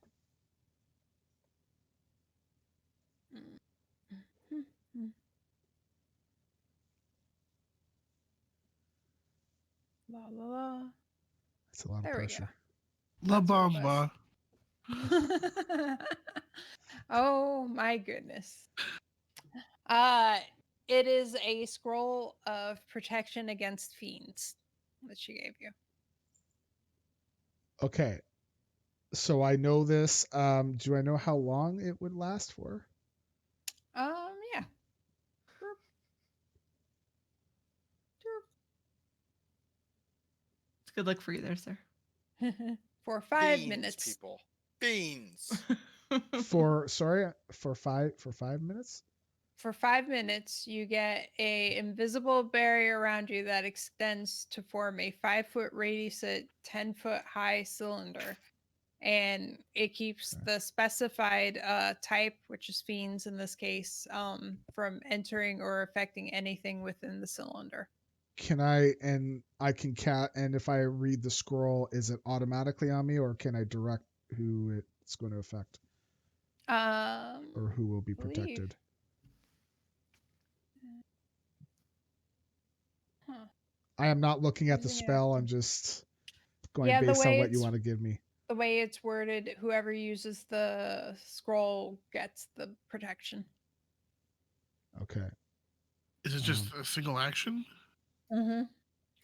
Speaker 4: La la la.
Speaker 3: It's a lot of
Speaker 4: There we
Speaker 3: pressure.
Speaker 1: La
Speaker 4: That's what it
Speaker 1: Bamba.
Speaker 4: Oh my goodness. It is a scroll of protection against fiends that she gave you.
Speaker 3: Okay. So I know this. Do I know how long it would last for?
Speaker 4: Yeah.
Speaker 2: It's good luck for you there, sir.
Speaker 4: For 5
Speaker 5: Beans,
Speaker 4: minutes.
Speaker 5: people. Beans.
Speaker 3: For 5 minutes?
Speaker 4: For 5 minutes, you get a invisible barrier around you that extends to form a 5-foot radius at 10-foot high cylinder. And it keeps the specified type, which is fiends in this case, from entering or affecting anything within the cylinder.
Speaker 3: And if I read the scroll, is it automatically on me, or can I direct who it's going to affect? Or who will be protected?
Speaker 4: Huh.
Speaker 3: I am not looking at the spell. I'm just going based on what you want to give me.
Speaker 4: The way it's worded, whoever uses the scroll gets the protection.
Speaker 3: Okay.
Speaker 1: Is it just a single action?
Speaker 4: Mm-hmm.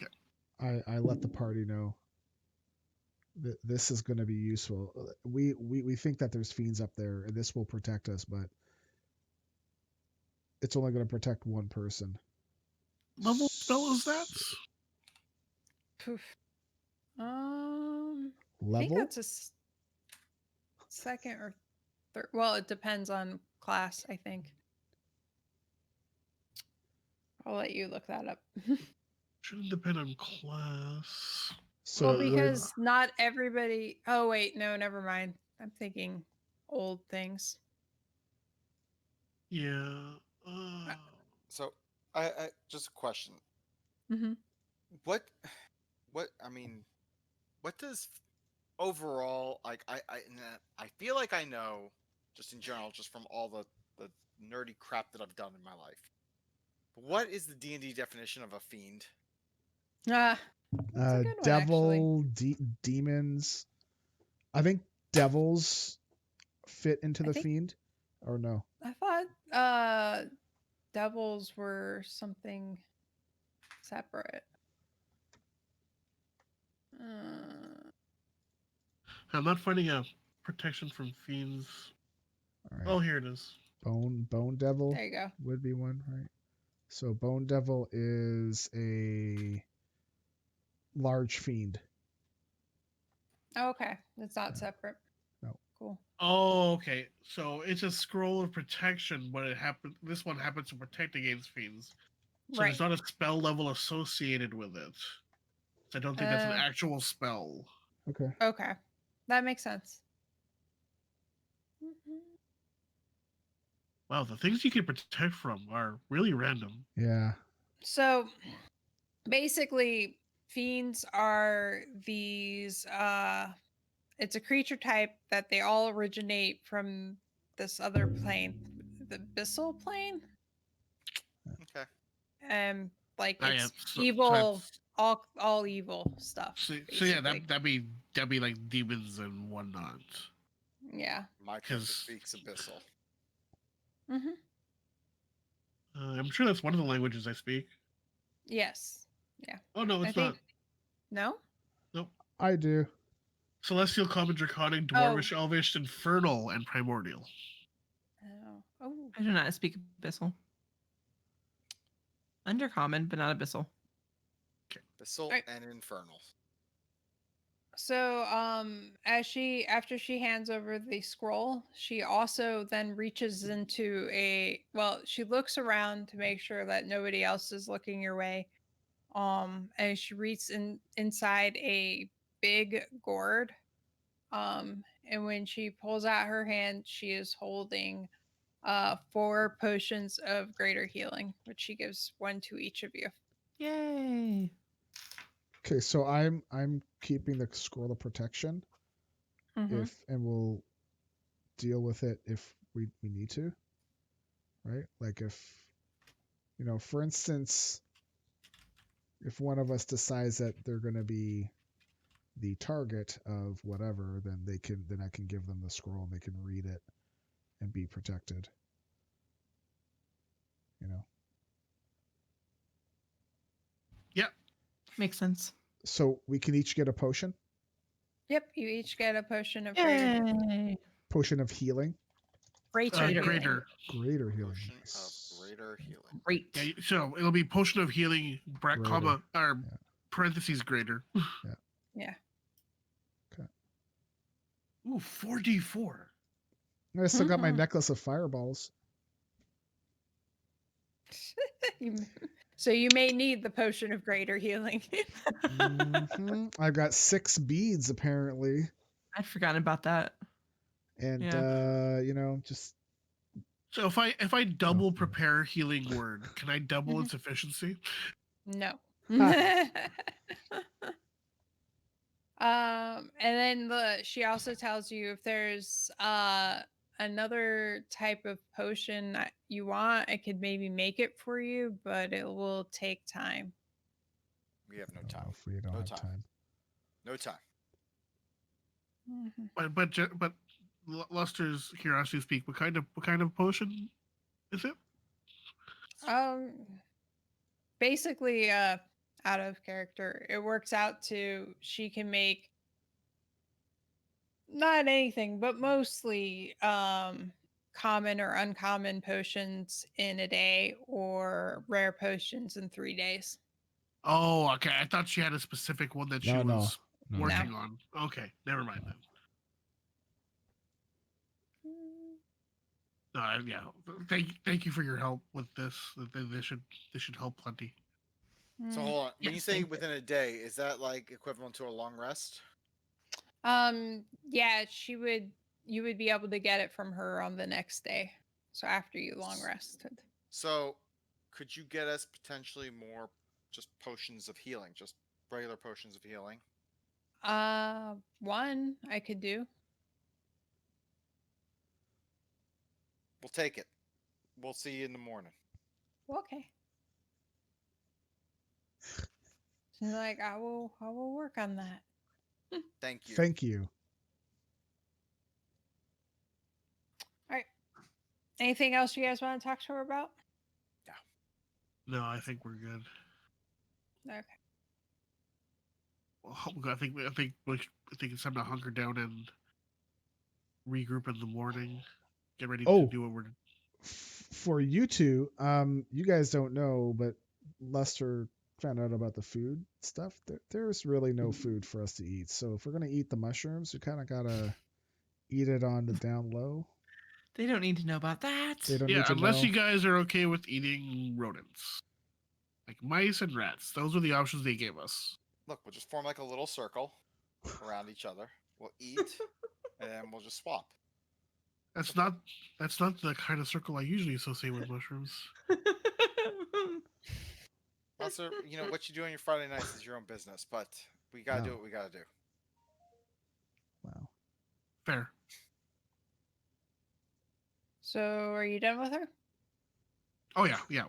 Speaker 3: Okay. I let the party know that this is going to be useful. We think that there's fiends up there, and this will protect us, but it's only going to protect one person.
Speaker 1: Level spell is that?
Speaker 4: Poof.
Speaker 3: Level?
Speaker 4: I think that's a second or third. Well, it depends on class, I think. I'll let you look that up.
Speaker 1: Shouldn't depend on class.
Speaker 3: So
Speaker 4: well, because not everybody. Oh wait, no, never mind. I'm thinking old things.
Speaker 1: Yeah.
Speaker 5: So, I just a question.
Speaker 4: Mm-hmm.
Speaker 5: What I mean, what does overall like I feel like I know just in general, just from all the nerdy crap that I've done in my life. But what is the D&D definition of a fiend?
Speaker 4: That's a good one,
Speaker 3: devil, demons. I think devils fit into the fiend, or no?
Speaker 4: I thought devils were something separate.
Speaker 1: I'm not finding a protection from fiends.
Speaker 3: Right.
Speaker 1: Oh, here it is.
Speaker 3: Bone devil.
Speaker 4: There you go.
Speaker 3: Would be one, right? So bone devil is a large fiend.
Speaker 4: Oh, okay, it's not separate.
Speaker 3: No.
Speaker 4: Cool.
Speaker 1: Oh, okay. So it's a scroll of protection, but this one happens to protect against fiends. So there's not a spell level associated with it. So I don't think that's an actual spell.
Speaker 3: Okay.
Speaker 4: Okay. That makes sense.
Speaker 1: Wow, the things you can protect from are really random.
Speaker 3: Yeah.
Speaker 4: So basically, fiends are these it's a creature type that they all originate from this other plane, the Bissell plane.
Speaker 5: Okay.
Speaker 4: Like
Speaker 1: Oh, yeah,
Speaker 4: it's
Speaker 1: so
Speaker 4: evil,
Speaker 1: that's-
Speaker 4: all evil stuff.
Speaker 1: so yeah,
Speaker 4: Basically.
Speaker 1: that'd be like demons and whatnot.
Speaker 4: Yeah.
Speaker 5: Micah
Speaker 1: 'Cause-
Speaker 5: speaks Abyssal.
Speaker 4: Mm-hmm.
Speaker 1: I'm sure that's one of the languages I speak.
Speaker 4: Yes. Yeah.
Speaker 1: Oh no,
Speaker 4: I
Speaker 1: it's
Speaker 4: think.
Speaker 1: not.
Speaker 4: No.
Speaker 1: Nope.
Speaker 3: I do.
Speaker 1: Celestial, Common, Draconic, Dwarvish, Elvish, Infernal, and Primordial.
Speaker 4: Oh. Oh.
Speaker 2: I do not speak Abyssal. Undercommon, but not Abyssal.
Speaker 5: Abyssal
Speaker 4: Right.
Speaker 5: and Infernal.
Speaker 4: So, after she hands over the scroll, she also then reaches into she looks around to make sure that nobody else is looking your way. And she reaches inside a big gourd. And when she pulls out her hand, she is holding 4 potions of greater healing, which she gives one to each of you.
Speaker 2: Yay.
Speaker 3: Okay, so I'm keeping the scroll of protection.
Speaker 4: Mhm.
Speaker 3: And we'll deal with it if we need to. Right? Like if for instance, if one of us decides that they're gonna be the target of whatever, then I can give them the scroll and they can read it and be protected.
Speaker 1: Yep.
Speaker 2: Makes sense.
Speaker 3: So we can each get a potion.
Speaker 4: Yep, you each get a potion of greater healing.
Speaker 2: Yay.
Speaker 3: Potion of healing.
Speaker 4: Greater healing.
Speaker 1: Greater.
Speaker 3: Greater healing.
Speaker 5: Potion
Speaker 3: Nice.
Speaker 5: of greater healing.
Speaker 2: Great.
Speaker 1: Yeah, so it'll be potion of healing,
Speaker 3: Greater.
Speaker 1: comma, or
Speaker 3: Yeah.
Speaker 1: parentheses greater.
Speaker 4: Yeah.
Speaker 3: Okay.
Speaker 1: Ooh, 4d4.
Speaker 3: I still got my necklace of fireballs.
Speaker 4: So you may need the potion of greater healing.
Speaker 3: I've got 6 beads apparently,
Speaker 2: I'd forgotten about that.
Speaker 3: and just
Speaker 1: So if I double prepare healing word, can I double its efficiency?
Speaker 4: No. And then she also tells you if there's another type of potion that you want, I could maybe make it for you, but it will take time.
Speaker 5: We have no time.
Speaker 3: If we don't have time.
Speaker 5: No time.
Speaker 1: But Luster's curiosity speak. What kind of potion is it?
Speaker 4: Basically, out of character, it works out to she can make not anything, but mostly common or uncommon potions in a day, or rare potions in 3 days.
Speaker 1: Oh, okay. I thought she had a specific one that she
Speaker 3: No,
Speaker 1: was
Speaker 3: no.
Speaker 1: working on. Okay, never mind then. Yeah. Thank you for your help with this. This should help plenty.
Speaker 5: So hold on. When you
Speaker 2: Yes,
Speaker 5: say
Speaker 2: thank you.
Speaker 5: within a day, is that like equivalent to a long rest?
Speaker 4: Yeah, you would be able to get it from her on the next day. So after you long rested.
Speaker 5: So could you get us potentially more just potions of healing, just regular potions of healing?
Speaker 4: One I could do.
Speaker 5: We'll take it. We'll see you in the morning.
Speaker 4: Okay. She's like, I will work on that.
Speaker 5: Thank you.
Speaker 3: Thank you.
Speaker 4: All right. Anything else you guys want to talk to her about?
Speaker 1: No, I think we're good.
Speaker 4: Okay.
Speaker 1: Well, I think it's time to hunker down and regroup in the morning. Get ready to do what we're.
Speaker 3: For you two, you guys don't know, but Lester found out about the food stuff. There's really no food for us to eat. So if we're gonna eat the mushrooms, we kind of gotta eat it on the down low.
Speaker 2: They don't need to know about that.
Speaker 3: They don't need to
Speaker 1: Unless
Speaker 3: know.
Speaker 1: you guys are okay with eating rodents, like mice and rats. Those are the options they gave us.
Speaker 5: Look, we'll just form like a little circle around each other. We'll eat, and then we'll just swap.
Speaker 1: That's not the kind of circle I usually associate with mushrooms.
Speaker 5: Also, what you do on your Friday nights is your own business, but we gotta do what we gotta do.
Speaker 3: Wow.
Speaker 1: Fair.
Speaker 4: So, are you done with her?
Speaker 1: Oh yeah, yeah.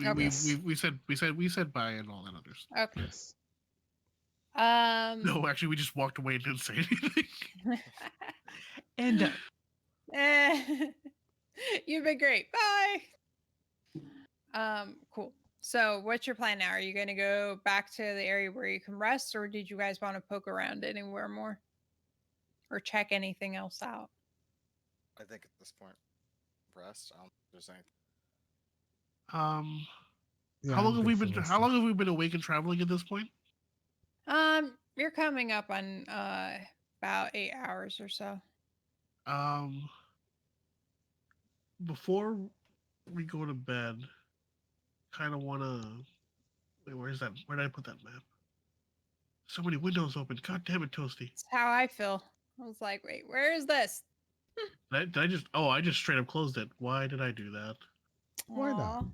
Speaker 4: Okay.
Speaker 1: We said bye and all that other stuff.
Speaker 4: Okay.
Speaker 3: Yes.
Speaker 1: No, actually, we just walked away and didn't say anything.
Speaker 2: And done.
Speaker 4: You've been great. Bye. Cool. So, what's your plan now? Are you going to go back to the area where you can rest, or did you guys want to poke around anywhere more, or check anything else out?
Speaker 5: I think at this point, rest. I don't think there's anything.
Speaker 3: Yeah,
Speaker 1: How
Speaker 3: I'm
Speaker 1: long have
Speaker 3: good
Speaker 1: we
Speaker 3: for
Speaker 1: been? How
Speaker 3: resting.
Speaker 1: long have we been awake and traveling at this point?
Speaker 4: You're coming up on about 8 hours or so.
Speaker 1: Before we go to bed, kind of wanna. Wait, where's that? Where did I put that map? So many windows open. God damn it, Toasty.
Speaker 4: That's how I feel. I was like, wait, where is this?
Speaker 1: Did I just? Oh, I just straight up closed it. Why did I do that?
Speaker 3: Why not?
Speaker 4: Aw.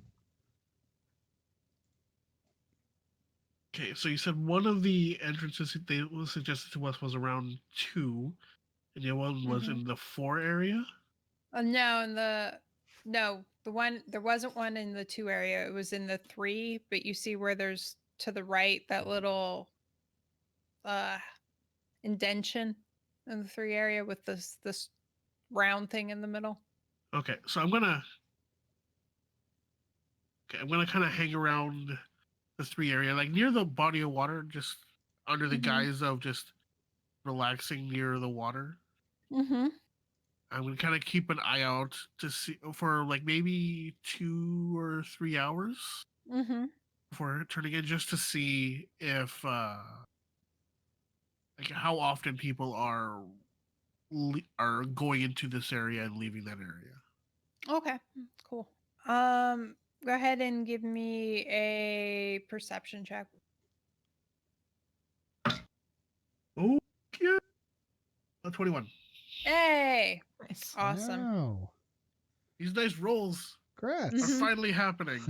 Speaker 1: Okay, so you said one of the entrances they was suggested to us was around 2, and the other one was
Speaker 4: Mhm.
Speaker 1: in the 4 area.
Speaker 4: No, the one there wasn't one in the 2 area. It was in the 3, but you see where there's to the right that little indention in the 3 area with this round thing in the middle.
Speaker 1: Okay, so I'm gonna kind of hang around the 3 area, like near the body of water, just under the
Speaker 4: Mhm.
Speaker 1: guise of just relaxing near the water.
Speaker 4: Mm-hmm.
Speaker 1: I'm gonna kind of keep an eye out to see for like maybe 2 or 3 hours
Speaker 4: Mm-hmm.
Speaker 1: before turning in, just to see if like how often people are going into this area and leaving that area.
Speaker 4: Okay. Cool. Go ahead and give me a perception check.
Speaker 1: Oh, yeah. 21.
Speaker 4: Hey!
Speaker 2: Nice.
Speaker 4: Awesome.
Speaker 3: Wow.
Speaker 1: These nice rolls
Speaker 3: Congrats.
Speaker 1: are
Speaker 4: Mhm.
Speaker 1: finally happening.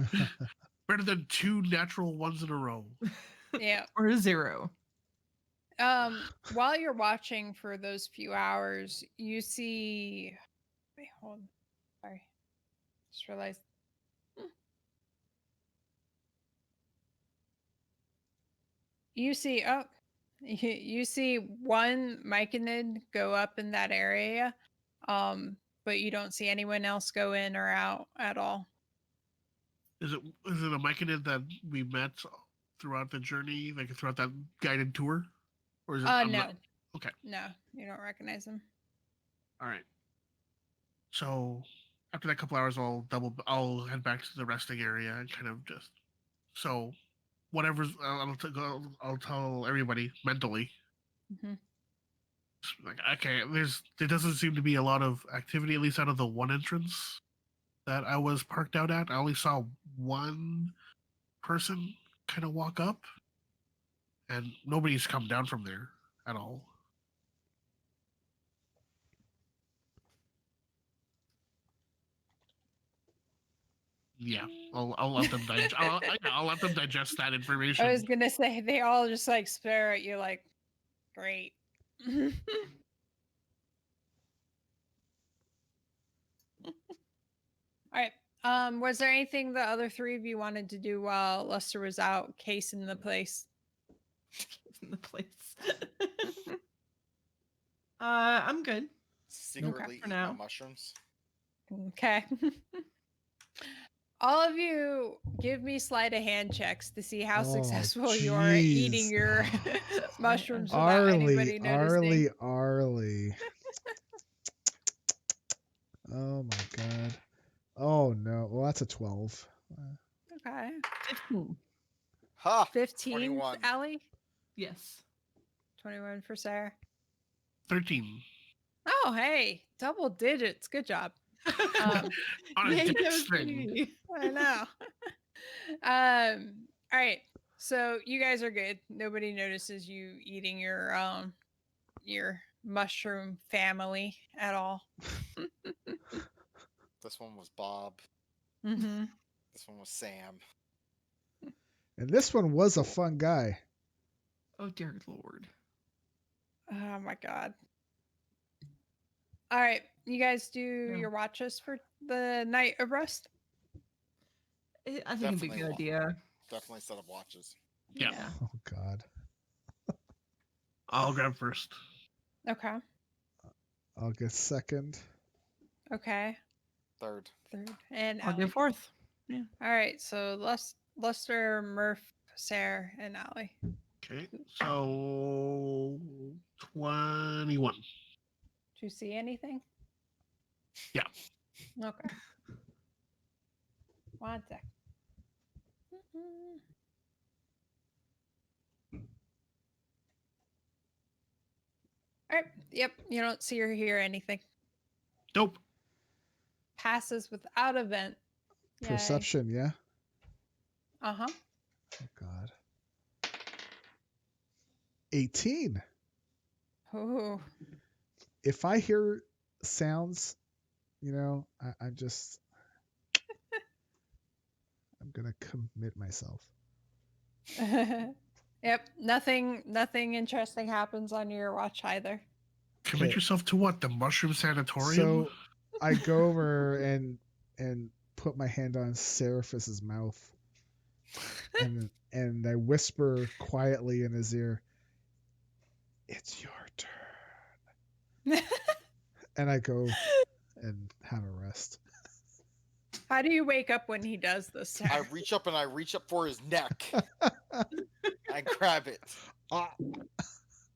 Speaker 1: Better than 2 natural ones in a row.
Speaker 4: Yeah.
Speaker 2: Or a 0.
Speaker 4: While you're watching for those few hours, you see. Wait, hold on. Sorry. Just realized. You see. Oh, you see one myconid go up in that area, but you don't see anyone else go in or out at all.
Speaker 1: Is it a myconid that we met throughout the journey, like throughout that guided tour, or is it?
Speaker 4: No.
Speaker 1: Okay.
Speaker 4: No, you don't recognize him.
Speaker 1: All right. So after that couple hours, I'll head back to the resting area and kind of just so whatever's I'll tell everybody mentally.
Speaker 4: Mm-hmm.
Speaker 1: Like, okay, there doesn't seem to be a lot of activity, at least out of the one entrance that I was parked out at. I only saw one person kind of walk up, and nobody's come down from there at all. Yeah, I'll let them digest. I'll let them digest that information.
Speaker 4: I was gonna say they all just like stare at you like, great. All right. Was there anything the other 3 of you wanted to do while Lester was out casing the place?
Speaker 2: In the place. I'm good.
Speaker 5: Secretly
Speaker 2: for
Speaker 5: eat
Speaker 2: now.
Speaker 5: my mushrooms.
Speaker 4: Okay. All of you give me sleight of hand checks to see how
Speaker 3: Oh,
Speaker 4: successful you are at eating
Speaker 3: jeez.
Speaker 4: your mushrooms without anybody noticing.
Speaker 3: Arlie. Oh my god. Oh no. Well, that's a 12.
Speaker 4: Okay.
Speaker 2: 15.
Speaker 5: Ha!
Speaker 4: 15,
Speaker 5: 21.
Speaker 4: Allie?
Speaker 2: Yes.
Speaker 4: 21 for Sarah.
Speaker 1: 13.
Speaker 4: Oh, hey, double digits. Good job.
Speaker 1: On a
Speaker 2: Yay,
Speaker 1: dex thing.
Speaker 2: Toasty.
Speaker 4: I know. All right. So you guys are good. Nobody notices you eating your mushroom family at all.
Speaker 5: This one was Bob.
Speaker 4: Mm-hmm.
Speaker 5: This one was Sam.
Speaker 3: And this one was a fun guy.
Speaker 2: Oh dear Lord.
Speaker 4: Oh my god. All right, you guys do
Speaker 2: Yeah.
Speaker 4: your watches for the night of rest.
Speaker 2: I think it'd be a good idea.
Speaker 5: Definitely set up watches.
Speaker 1: Yeah.
Speaker 3: Oh God.
Speaker 1: I'll grab first.
Speaker 4: Okay.
Speaker 3: I'll get second.
Speaker 4: Okay.
Speaker 5: Third.
Speaker 4: And
Speaker 2: I'll
Speaker 4: Allie.
Speaker 2: go fourth. Yeah.
Speaker 4: All right, so Luster, Murph, Sarah, and Allie.
Speaker 1: Okay. So 21.
Speaker 4: Do you see anything?
Speaker 1: Yeah.
Speaker 4: Okay. One sec. Mm-mm. All right. Yep. You don't see or hear anything.
Speaker 1: Nope.
Speaker 4: Passes without event. Yay.
Speaker 3: Perception, yeah.
Speaker 4: Uh-huh.
Speaker 3: Oh God. 18.
Speaker 4: Ooh.
Speaker 3: If I hear sounds, I'm just I'm gonna commit myself.
Speaker 4: Yep. Nothing interesting happens on your watch either.
Speaker 1: Commit
Speaker 3: Okay.
Speaker 1: yourself to what? The mushroom sanatorium?
Speaker 3: So I go over and put my hand on Seraphis's mouth and I whisper quietly in his ear, "It's your turn." And I go and have a rest.
Speaker 4: How do you wake up when he does this, Sarah?
Speaker 5: I reach up for his neck. I grab it.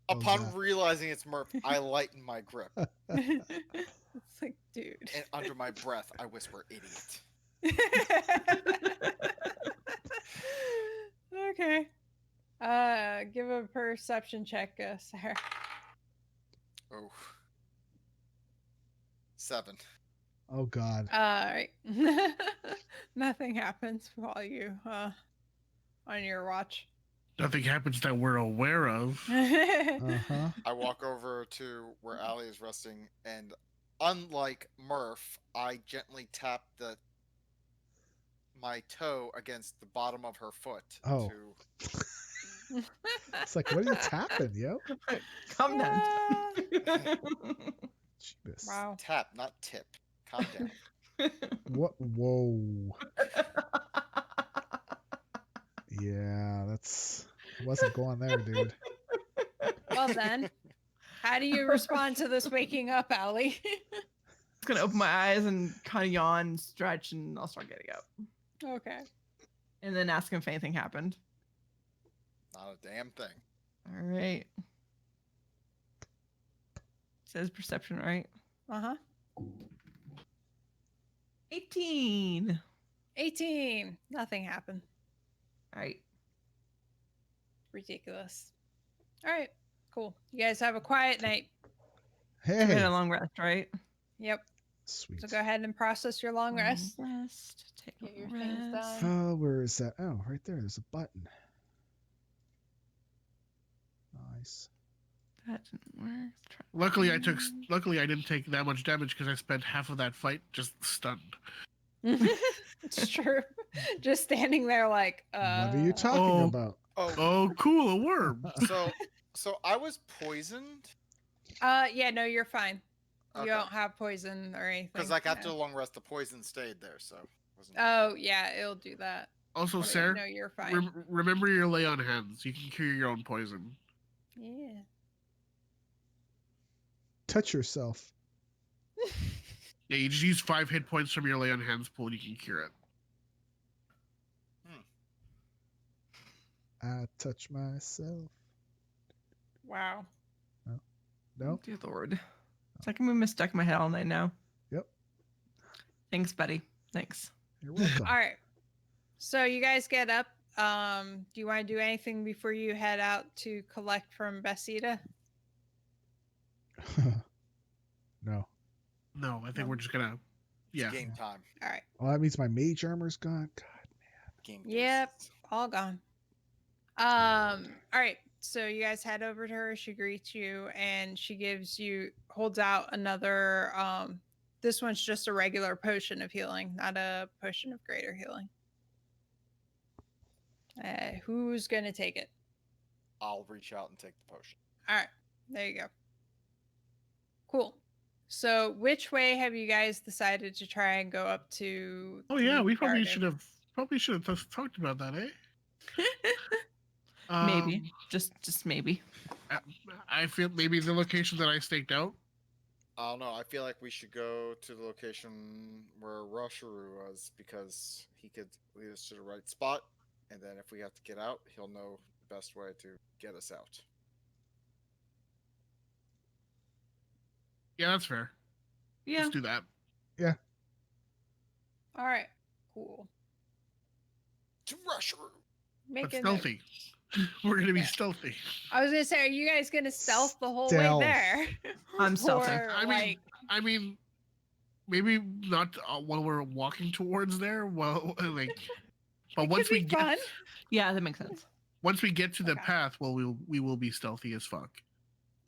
Speaker 5: Upon
Speaker 3: God.
Speaker 5: realizing it's Murph, I lighten my grip.
Speaker 4: It's like, dude.
Speaker 5: And under my breath, I whisper, "Idiot."
Speaker 4: Okay. Give a perception check, Sarah.
Speaker 5: Oh. 7.
Speaker 3: Oh God.
Speaker 4: All right. Nothing happens while you on your watch.
Speaker 1: Nothing happens that we're aware of.
Speaker 3: Uh-huh.
Speaker 5: I walk over to where Allie is resting, and unlike Murph, I gently tap my toe against the bottom of her foot.
Speaker 3: Oh. It's like, what are you tapping, yo?
Speaker 2: Calm down.
Speaker 3: Jeebus.
Speaker 4: Wow.
Speaker 5: Tap, not tip. Calm down.
Speaker 3: What? Whoa. Yeah, I wasn't going there, dude.
Speaker 4: Well then, how do you respond to this waking up, Allie?
Speaker 2: Just gonna open my eyes and kind of yawn, stretch, and I'll start getting up.
Speaker 4: Okay.
Speaker 2: And then ask him if anything happened.
Speaker 5: Not a damn thing.
Speaker 2: All right. Says perception, right?
Speaker 4: Uh-huh.
Speaker 2: 18.
Speaker 4: 18. Nothing happened.
Speaker 2: All right.
Speaker 4: Ridiculous. All right. Cool. You guys have a quiet night.
Speaker 2: We had
Speaker 3: Hey.
Speaker 2: a long rest, right?
Speaker 4: Yep.
Speaker 3: Sweet.
Speaker 4: So go ahead and process your long rest.
Speaker 2: Rest. Take
Speaker 4: Get
Speaker 2: a
Speaker 4: your
Speaker 2: rest.
Speaker 4: things done.
Speaker 3: Oh, where is that? Oh, right there. There's a button. Nice.
Speaker 2: That didn't work. Try
Speaker 1: Luckily,
Speaker 2: again.
Speaker 1: Luckily, I didn't take that much damage because I spent half of that fight just stunned.
Speaker 4: It's true. Just standing there like,
Speaker 3: What are you talking
Speaker 1: Oh.
Speaker 3: about?
Speaker 1: Oh, cool, a worm.
Speaker 5: So I was poisoned
Speaker 4: yeah, no, you're fine.
Speaker 5: Okay.
Speaker 4: You don't have poison or anything.
Speaker 5: because, like, after
Speaker 4: no.
Speaker 5: the long rest, the poison stayed there. So. Wasn't...
Speaker 4: Oh, yeah, it'll do that.
Speaker 1: Also,
Speaker 4: Oh, yeah,
Speaker 1: Sarah,
Speaker 4: no, you're fine.
Speaker 1: remember your lay on hands. You can cure your own poison.
Speaker 4: Yeah.
Speaker 3: Touch yourself.
Speaker 1: Yeah, you just use 5 hit points from your lay on hands pool and you can cure it.
Speaker 3: I touch myself.
Speaker 4: Wow.
Speaker 3: No?
Speaker 2: Dear Lord. It's like I'm gonna be stuck in my head all night now.
Speaker 3: Yep.
Speaker 2: Thanks, buddy. Thanks.
Speaker 3: You're welcome.
Speaker 4: All right. So you guys get up. Do you want to do anything before you head out to collect from Besita?
Speaker 3: No.
Speaker 1: No, I think we're just gonna.
Speaker 5: It's
Speaker 1: Yeah.
Speaker 5: game time.
Speaker 4: All right.
Speaker 3: Well, that means my mage armor's gone. God.
Speaker 5: Game.
Speaker 4: Yep.
Speaker 5: faces.
Speaker 4: All gone. All right. So you guys head over to her. She greets you and she holds out another. This one's just a regular potion of healing, not a potion of greater healing. Who's gonna take it?
Speaker 5: I'll reach out and take the potion.
Speaker 4: All right. There you go. Cool. So, which way have you guys decided to try and go up to?
Speaker 1: Oh yeah,
Speaker 4: the
Speaker 1: we probably
Speaker 4: garden?
Speaker 1: should have talked about that, eh?
Speaker 2: Maybe. Just maybe.
Speaker 1: I I feel maybe the location that I staked out.
Speaker 5: I don't know. I feel like we should go to the location where Rusharu was because he could lead us to the right spot, and then if we have to get out, he'll know the best way to get us out.
Speaker 1: Yeah, that's fair.
Speaker 2: Yeah.
Speaker 1: Let's do that.
Speaker 4: All right, cool.
Speaker 5: To Rusharu.
Speaker 1: But
Speaker 4: Making note.
Speaker 1: stealthy. We're gonna be
Speaker 4: Yeah.
Speaker 1: stealthy.
Speaker 4: I was gonna say, are you guys gonna stealth the whole way
Speaker 3: Stealth.
Speaker 4: there?
Speaker 2: I'm stealthing.
Speaker 4: Or,
Speaker 1: I mean, maybe not while we're walking towards there. Well, like, but
Speaker 4: it
Speaker 1: once
Speaker 4: could
Speaker 1: we
Speaker 4: be
Speaker 1: get
Speaker 4: fun.
Speaker 2: Yeah, that makes sense.
Speaker 1: once we get to the
Speaker 4: Okay.
Speaker 1: path, well, we will be stealthy as fuck.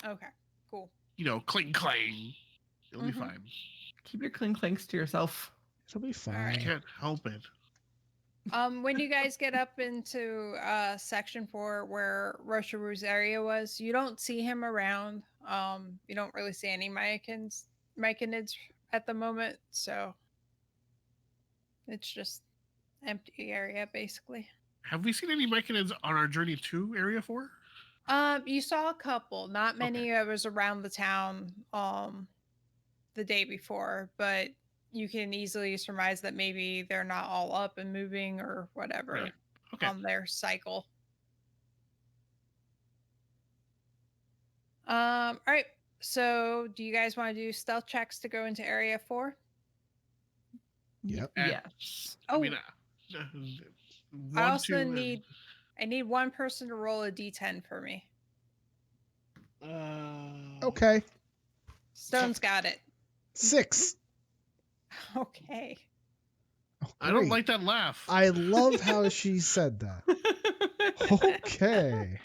Speaker 4: Okay, cool.
Speaker 1: You know, cling clang. It'll be
Speaker 4: Mhm.
Speaker 1: fine.
Speaker 2: Keep your cling clanks to yourself.
Speaker 3: It'll be fine.
Speaker 4: right.
Speaker 1: I can't help it.
Speaker 4: When you guys get up into section 4 where Rosharu's area was, you don't see him around. You don't really see any myconids at the moment, so it's just empty area basically.
Speaker 1: Have we seen any myconids on our journey to Area 4?
Speaker 4: You saw a couple, not many. I was around the town the day before, but you can easily surmise that maybe they're not all up and moving or whatever
Speaker 1: Right. Okay.
Speaker 4: on their cycle. All right. So, do you guys want to do stealth checks to go into area 4?
Speaker 3: Yep.
Speaker 2: Yes.
Speaker 1: I
Speaker 4: Oh,
Speaker 1: mean,
Speaker 4: I
Speaker 1: one,
Speaker 4: also
Speaker 1: two, and-
Speaker 4: need one person to roll a d10 for me.
Speaker 3: Okay.
Speaker 4: Stone's got it.
Speaker 3: 6.
Speaker 4: Okay.
Speaker 3: Oh,
Speaker 1: I don't
Speaker 3: great.
Speaker 1: like that laugh.
Speaker 3: I love how she said that. Okay.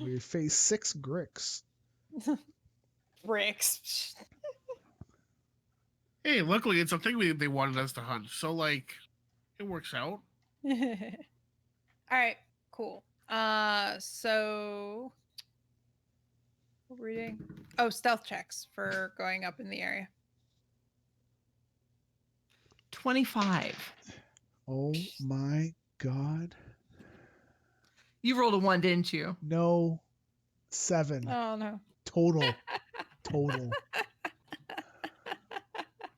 Speaker 3: We face 6 Gricks.
Speaker 4: Bricks.
Speaker 1: Hey, luckily it's a thing they wanted us to hunt, so like, it works out.
Speaker 4: All right, cool. So what were we doing? Oh, stealth checks for going up in the area.
Speaker 2: 25.
Speaker 3: Oh my god.
Speaker 2: You rolled a 1, didn't you?
Speaker 3: No. 7.
Speaker 4: Oh no.
Speaker 3: Total. Total.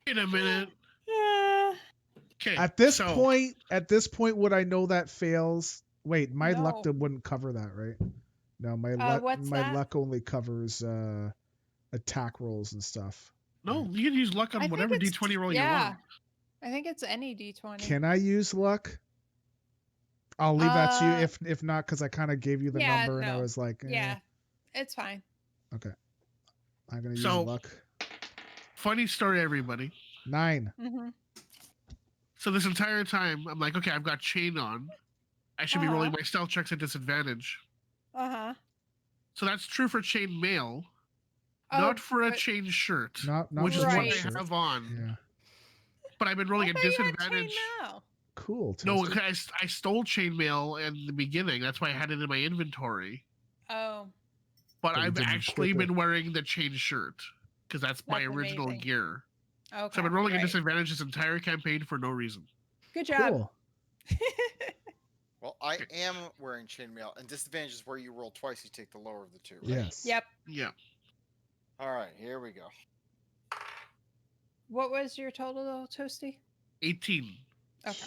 Speaker 1: Wait a minute. Okay.
Speaker 3: At this
Speaker 1: so,
Speaker 3: point, would I know that fails? Wait, my luck
Speaker 4: No.
Speaker 3: wouldn't cover that, right? No, my
Speaker 4: what's
Speaker 3: my
Speaker 4: that?
Speaker 3: luck only covers attack rolls and stuff.
Speaker 1: no, you can use luck
Speaker 4: I
Speaker 1: on
Speaker 4: think
Speaker 1: whatever
Speaker 4: it's-
Speaker 1: D20 roll you
Speaker 4: yeah.
Speaker 1: want.
Speaker 4: I think it's any d20.
Speaker 3: Can I use luck? I'll leave that to you.
Speaker 4: Uh,
Speaker 3: If not, because I kind of gave you the
Speaker 4: yeah,
Speaker 3: number and I
Speaker 4: no.
Speaker 3: was like,
Speaker 4: Yeah, it's fine.
Speaker 3: Okay. I'm gonna use
Speaker 1: So-
Speaker 3: luck.
Speaker 1: Funny story, everybody.
Speaker 3: 9.
Speaker 4: Mm-hmm.
Speaker 1: So this entire time, I'm like, okay, I've got chain on. I should be rolling my stealth checks at disadvantage.
Speaker 4: Uh-huh.
Speaker 1: So that's true for chain mail,
Speaker 4: Oh,
Speaker 1: not for a
Speaker 4: but-
Speaker 1: chain shirt,
Speaker 3: Not
Speaker 1: which
Speaker 3: the
Speaker 1: is what
Speaker 4: Right.
Speaker 1: I
Speaker 3: shirt.
Speaker 1: have on.
Speaker 3: Yeah.
Speaker 1: But I've been rolling
Speaker 4: I
Speaker 1: at
Speaker 4: thought you had
Speaker 1: disadvantage.
Speaker 4: chainmail.
Speaker 3: Cool.
Speaker 1: No,
Speaker 3: Toasty.
Speaker 1: I stole chainmail in the beginning. That's why I had it in my inventory.
Speaker 4: Oh,
Speaker 1: But
Speaker 3: But you
Speaker 1: I've
Speaker 3: didn't
Speaker 1: actually
Speaker 3: equip it.
Speaker 1: been wearing the chain shirt because that's my
Speaker 4: That's
Speaker 1: original
Speaker 4: amazing.
Speaker 1: gear.
Speaker 4: okay.
Speaker 1: So I've been rolling at
Speaker 4: right.
Speaker 1: disadvantage this entire campaign for no reason.
Speaker 4: Good job.
Speaker 3: Cool.
Speaker 5: Well, I am wearing chainmail, and disadvantage is where you roll twice. You take the lower of the two. Right?
Speaker 3: Yes.
Speaker 4: Yep.
Speaker 1: Yeah.
Speaker 5: All right, here we go.
Speaker 4: What was your total, though, Toasty?
Speaker 1: 18.
Speaker 4: Okay.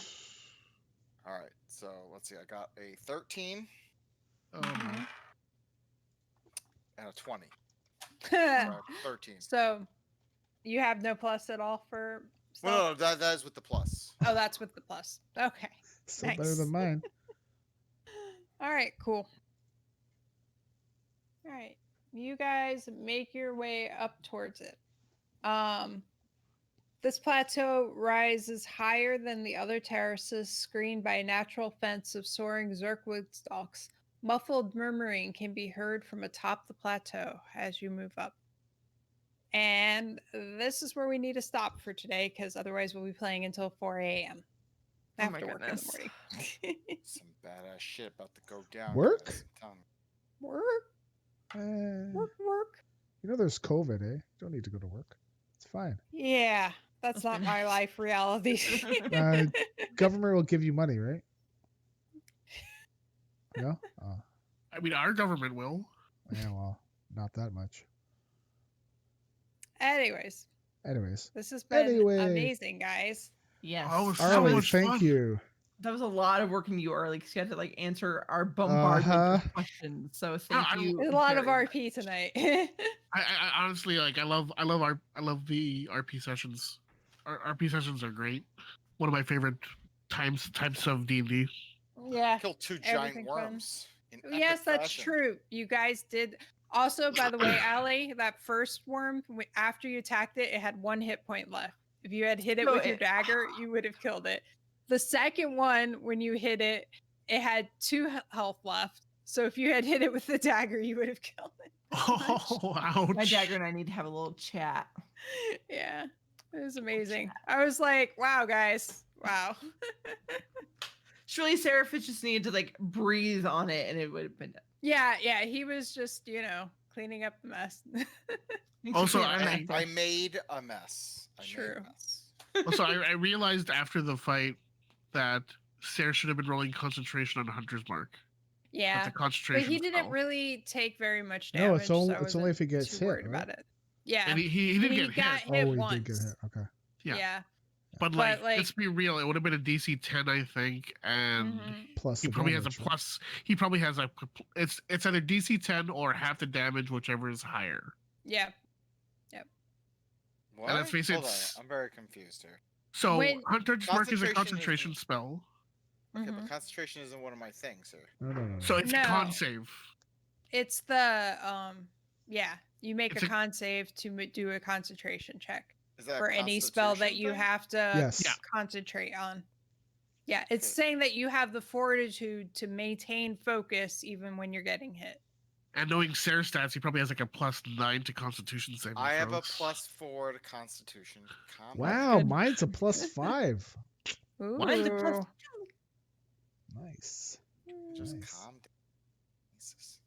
Speaker 5: All right, so let's see. I got a 13
Speaker 1: Um,
Speaker 5: and a 20.
Speaker 4: Mm-hmm.
Speaker 5: 13.
Speaker 4: So, you have no plus at all for
Speaker 5: Well,
Speaker 4: stealth?
Speaker 5: no, that is with the plus.
Speaker 4: Oh, that's with the plus. Okay.
Speaker 3: Still better
Speaker 4: Nice.
Speaker 3: than mine.
Speaker 4: All right, cool. All right. You guys make your way up towards it. This plateau rises higher than the other terraces, screened by a natural fence of soaring zirkwood stalks. Muffled murmuring can be heard from atop the plateau as you move up. And this is where we need to stop for today, because otherwise we'll be playing until 4 a.m.
Speaker 2: Oh my
Speaker 4: after work in the
Speaker 2: goodness.
Speaker 4: morning.
Speaker 5: Some badass shit about to go down.
Speaker 3: Work?
Speaker 5: guys. I'm telling you.
Speaker 4: Work,
Speaker 3: Eh,
Speaker 4: work, work.
Speaker 3: You know, there's COVID, eh? You don't need to go to work. It's fine.
Speaker 4: Yeah, that's not my life reality.
Speaker 3: Government will give you money, right? No? Oh,
Speaker 1: I mean, our government will.
Speaker 3: yeah, well, not that much.
Speaker 4: Anyways, this has been amazing, guys.
Speaker 2: Yes.
Speaker 1: Oh, it was so
Speaker 3: Arlie,
Speaker 1: much
Speaker 3: thank
Speaker 1: fun.
Speaker 3: you.
Speaker 2: That was a lot of work from you, Arlie, because you had to like answer our bombardment of questions. So thank you.
Speaker 4: There's a lot of
Speaker 2: very
Speaker 4: RP tonight.
Speaker 1: I honestly like. I love the RP sessions. RP sessions are great. One of my favorite types of D&D.
Speaker 4: Yeah.
Speaker 5: Killed 2 giant worms.
Speaker 4: Yes, that's true. You guys did. Also, by the way, Allie, that first worm, after you attacked it, it had 1 hit point left. If you had hit it with your dagger, you would have killed it. The second one, when you hit it, it had 2 health left. So if you had hit it with the dagger, you would have killed it.
Speaker 1: Oh, ouch.
Speaker 2: My dagger and I need to have a little chat.
Speaker 4: Yeah, it was amazing. I was like, wow, guys. Wow.
Speaker 2: Surely Seraphis just needed to like breathe on it and it would have been done.
Speaker 4: Yeah, he was just, cleaning up the mess.
Speaker 1: Also,
Speaker 5: I made a mess.
Speaker 4: True.
Speaker 1: Also, I realized after the fight that Sarah should have been rolling concentration on Hunter's Mark.
Speaker 4: Yeah,
Speaker 1: That's a concentration
Speaker 4: but he didn't
Speaker 1: spell.
Speaker 4: really take very much damage.
Speaker 3: No, it's only
Speaker 4: so
Speaker 3: it's only if he gets hit, right?
Speaker 4: about it. Yeah,
Speaker 1: And he did get
Speaker 4: got
Speaker 1: hit.
Speaker 4: hit
Speaker 3: Oh, he
Speaker 4: once.
Speaker 3: did get hit. Okay.
Speaker 4: Yeah.
Speaker 1: But like, let's be real, it would have been a DC 10, I think, and
Speaker 3: Plus
Speaker 1: he
Speaker 3: the
Speaker 1: probably
Speaker 3: damage,
Speaker 1: has a plus. He probably has a. It's either DC 10 or half the damage, whichever is higher.
Speaker 4: Yeah.
Speaker 5: What?
Speaker 1: And let's face it.
Speaker 5: Hold on, I'm very confused here.
Speaker 1: So Hunter's Mark is a concentration spell.
Speaker 5: Okay, but concentration isn't one of my things, sir.
Speaker 3: No.
Speaker 1: So it's a con save.
Speaker 4: It's the you make a con save to do a concentration check for any spell that you have to concentrate on. Yeah, it's saying that you have the fortitude to maintain focus even when you're getting hit.
Speaker 1: And knowing Sarah's stats, he probably has like a +9 to Constitution saving throws.
Speaker 5: I have a +4 to Constitution.
Speaker 3: Wow, mine's a +5.
Speaker 4: Ooh.
Speaker 2: Mine's a +2.
Speaker 3: Nice.
Speaker 5: Just
Speaker 3: nice.
Speaker 5: calm down. Jesus.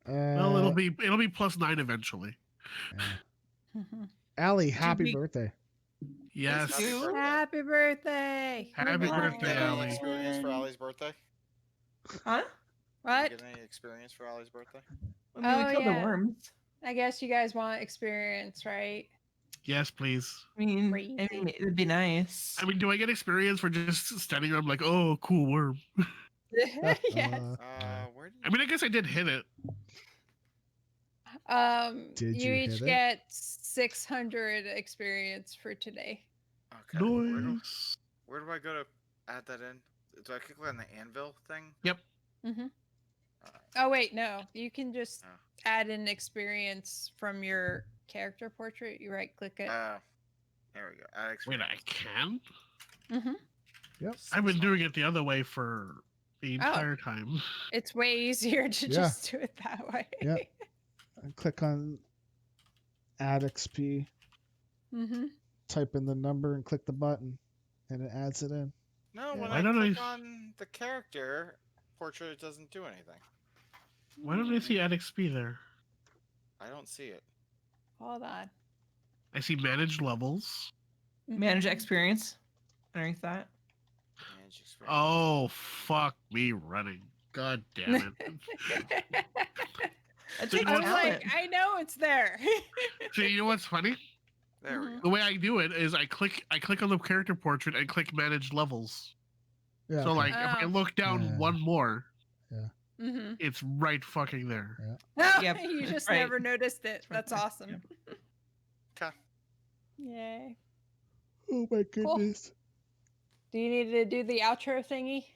Speaker 1: Well, it'll be +9 eventually.
Speaker 3: Yeah. Allie, happy birthday.
Speaker 1: Yes.
Speaker 4: Happy birthday.
Speaker 1: Happy birthday, Allie.
Speaker 5: Any experience for Allie's birthday?
Speaker 2: Huh?
Speaker 4: What?
Speaker 5: Did you get any experience for Allie's birthday?
Speaker 2: I mean, we killed the worms.
Speaker 4: I guess you guys want experience, right?
Speaker 1: Yes, please.
Speaker 2: I mean, it would be nice.
Speaker 1: I mean, do I get experience for just standing around like, oh, cool worm?
Speaker 4: Yes.
Speaker 1: I mean, I guess I did hit it.
Speaker 3: Did
Speaker 4: you
Speaker 3: hit
Speaker 4: each
Speaker 3: it?
Speaker 4: get 600 experience for today.
Speaker 5: Okay.
Speaker 1: Nice.
Speaker 5: Where do I go to add that in? Do I click on the anvil thing?
Speaker 1: Yep.
Speaker 4: Oh wait, no. You can just add in experience from your character portrait. You right click it.
Speaker 5: There we go. Add experience.
Speaker 1: Wait, I can?
Speaker 3: Yep.
Speaker 1: I've been doing it the other way for the entire time.
Speaker 4: It's way easier to just do it that way.
Speaker 3: Yeah. Click on add XP. Type in the number and click the button, and it adds it in.
Speaker 5: No, when I click on the character portrait, it doesn't do anything.
Speaker 1: Why don't I see add XP there?
Speaker 5: I don't see it.
Speaker 4: Hold on.
Speaker 1: I see manage levels.
Speaker 2: Manage experience. Underneath that.
Speaker 5: Manage experience.
Speaker 1: Oh, fuck me running. God damn it.
Speaker 4: I was like, I know it's there.
Speaker 1: So you know what's funny?
Speaker 5: There we go.
Speaker 1: The way I do it is I click on the character portrait and click manage levels.
Speaker 3: Yeah,
Speaker 1: So like if I look down one more,
Speaker 4: Mm-hmm.
Speaker 1: it's right fucking there.
Speaker 2: Yep,
Speaker 4: You just
Speaker 2: right.
Speaker 4: never noticed it. That's awesome.
Speaker 5: Okay.
Speaker 4: Yay.
Speaker 3: Oh my goodness.
Speaker 4: Do you need to do the outro thingy?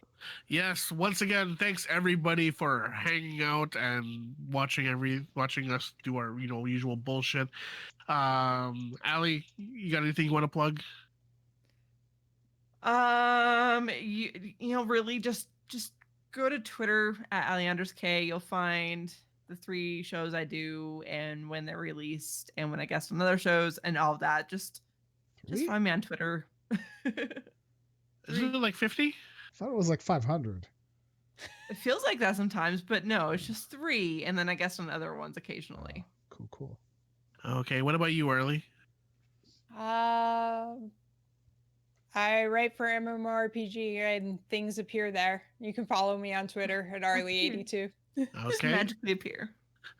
Speaker 1: Yes, once again, thanks everybody for hanging out and watching us do our usual bullshit. Allie, you got anything you want to plug?
Speaker 2: Really just go to Twitter at @AliandrersK. You'll find the 3 shows I do and when they're released and when I guest on other shows and all of that. Just find me on Twitter.
Speaker 1: Isn't it like 50?
Speaker 3: I thought it was like 500.
Speaker 2: It feels like that sometimes, but no, it's just 3, and then I guess on other ones occasionally.
Speaker 3: Cool.
Speaker 1: Okay, what about you, Arlie?
Speaker 4: I write for MMORPG and things appear there. You can follow me on Twitter at Arlie82.
Speaker 2: Just
Speaker 1: Okay.
Speaker 2: magically appear.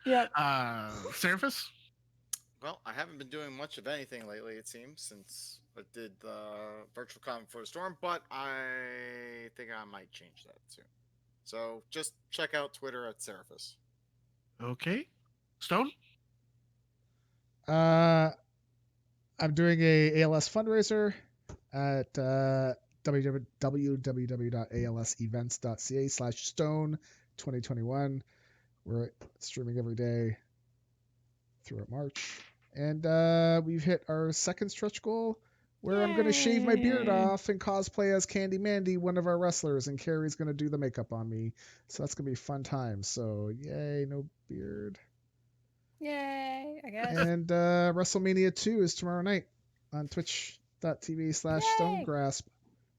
Speaker 4: Yep.
Speaker 1: Seraphis?
Speaker 5: Well, I haven't been doing much of anything lately, it seems, since I did the virtual con for the storm, but I think I might change that soon. So just check out Twitter at Seraphis.
Speaker 1: Okay. Stone?
Speaker 3: I'm doing a ALS fundraiser at www.alsevents.ca/stone2021. We're streaming every day throughout March. And we've hit our second stretch goal where I'm going to shave my beard
Speaker 2: Yay.
Speaker 3: off and cosplay as Candy Mandy, one of our wrestlers, and Carrie's going to do the makeup on me. So that's going to be a fun time. So yay, no beard.
Speaker 4: Yay, I guess.
Speaker 3: And WrestleMania 2 is tomorrow night on twitch.tv/stonegrasp.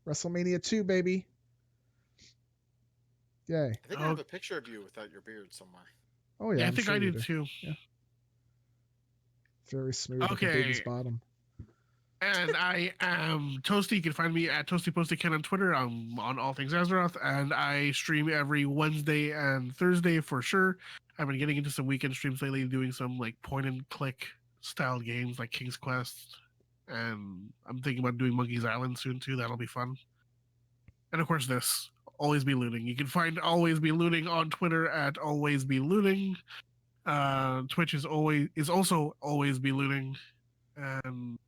Speaker 3: WrestleMania 2, baby. Yay.
Speaker 5: I think I have a picture of you without your beard somewhere.
Speaker 3: Oh, yeah.
Speaker 1: I
Speaker 3: I'm
Speaker 1: think
Speaker 3: sure
Speaker 1: I
Speaker 3: you
Speaker 1: do too.
Speaker 3: Yeah. Very smooth like a
Speaker 1: Okay.
Speaker 3: baby's bottom.
Speaker 1: And I am Toasty. You can find me at ToastyPostyCan on Twitter. I'm on all things Azeroth, and I stream every Wednesday and Thursday for sure. I've been getting into some weekend streams lately, doing some like point and click style games like King's Quest, and I'm thinking about doing Monkey's Island soon too. That'll be fun. And of course, this Always Be Looting. You can find Always Be Looting on Twitter at Always Be Looting. Twitch is also Always Be Looting, and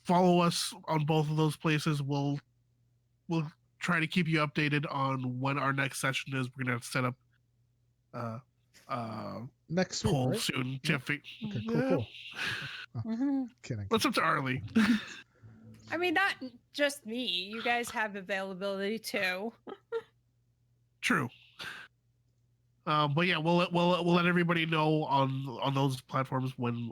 Speaker 1: follow us on both of those places. We'll try to keep you updated on when our next session is. We're gonna set up
Speaker 3: next week,
Speaker 1: poll
Speaker 3: right?
Speaker 1: soon.
Speaker 3: Yeah. Okay, cool. Oh, kidding.
Speaker 1: What's up to Arlie?
Speaker 4: I mean, not just me. You guys have availability too.
Speaker 1: True. But yeah, we'll let everybody know on those platforms when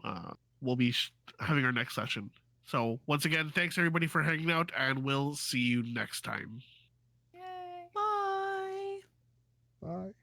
Speaker 1: we'll be having our next session. So once again, thanks everybody for hanging out, and we'll see you next time.
Speaker 4: Yay.
Speaker 2: Bye.
Speaker 3: Bye.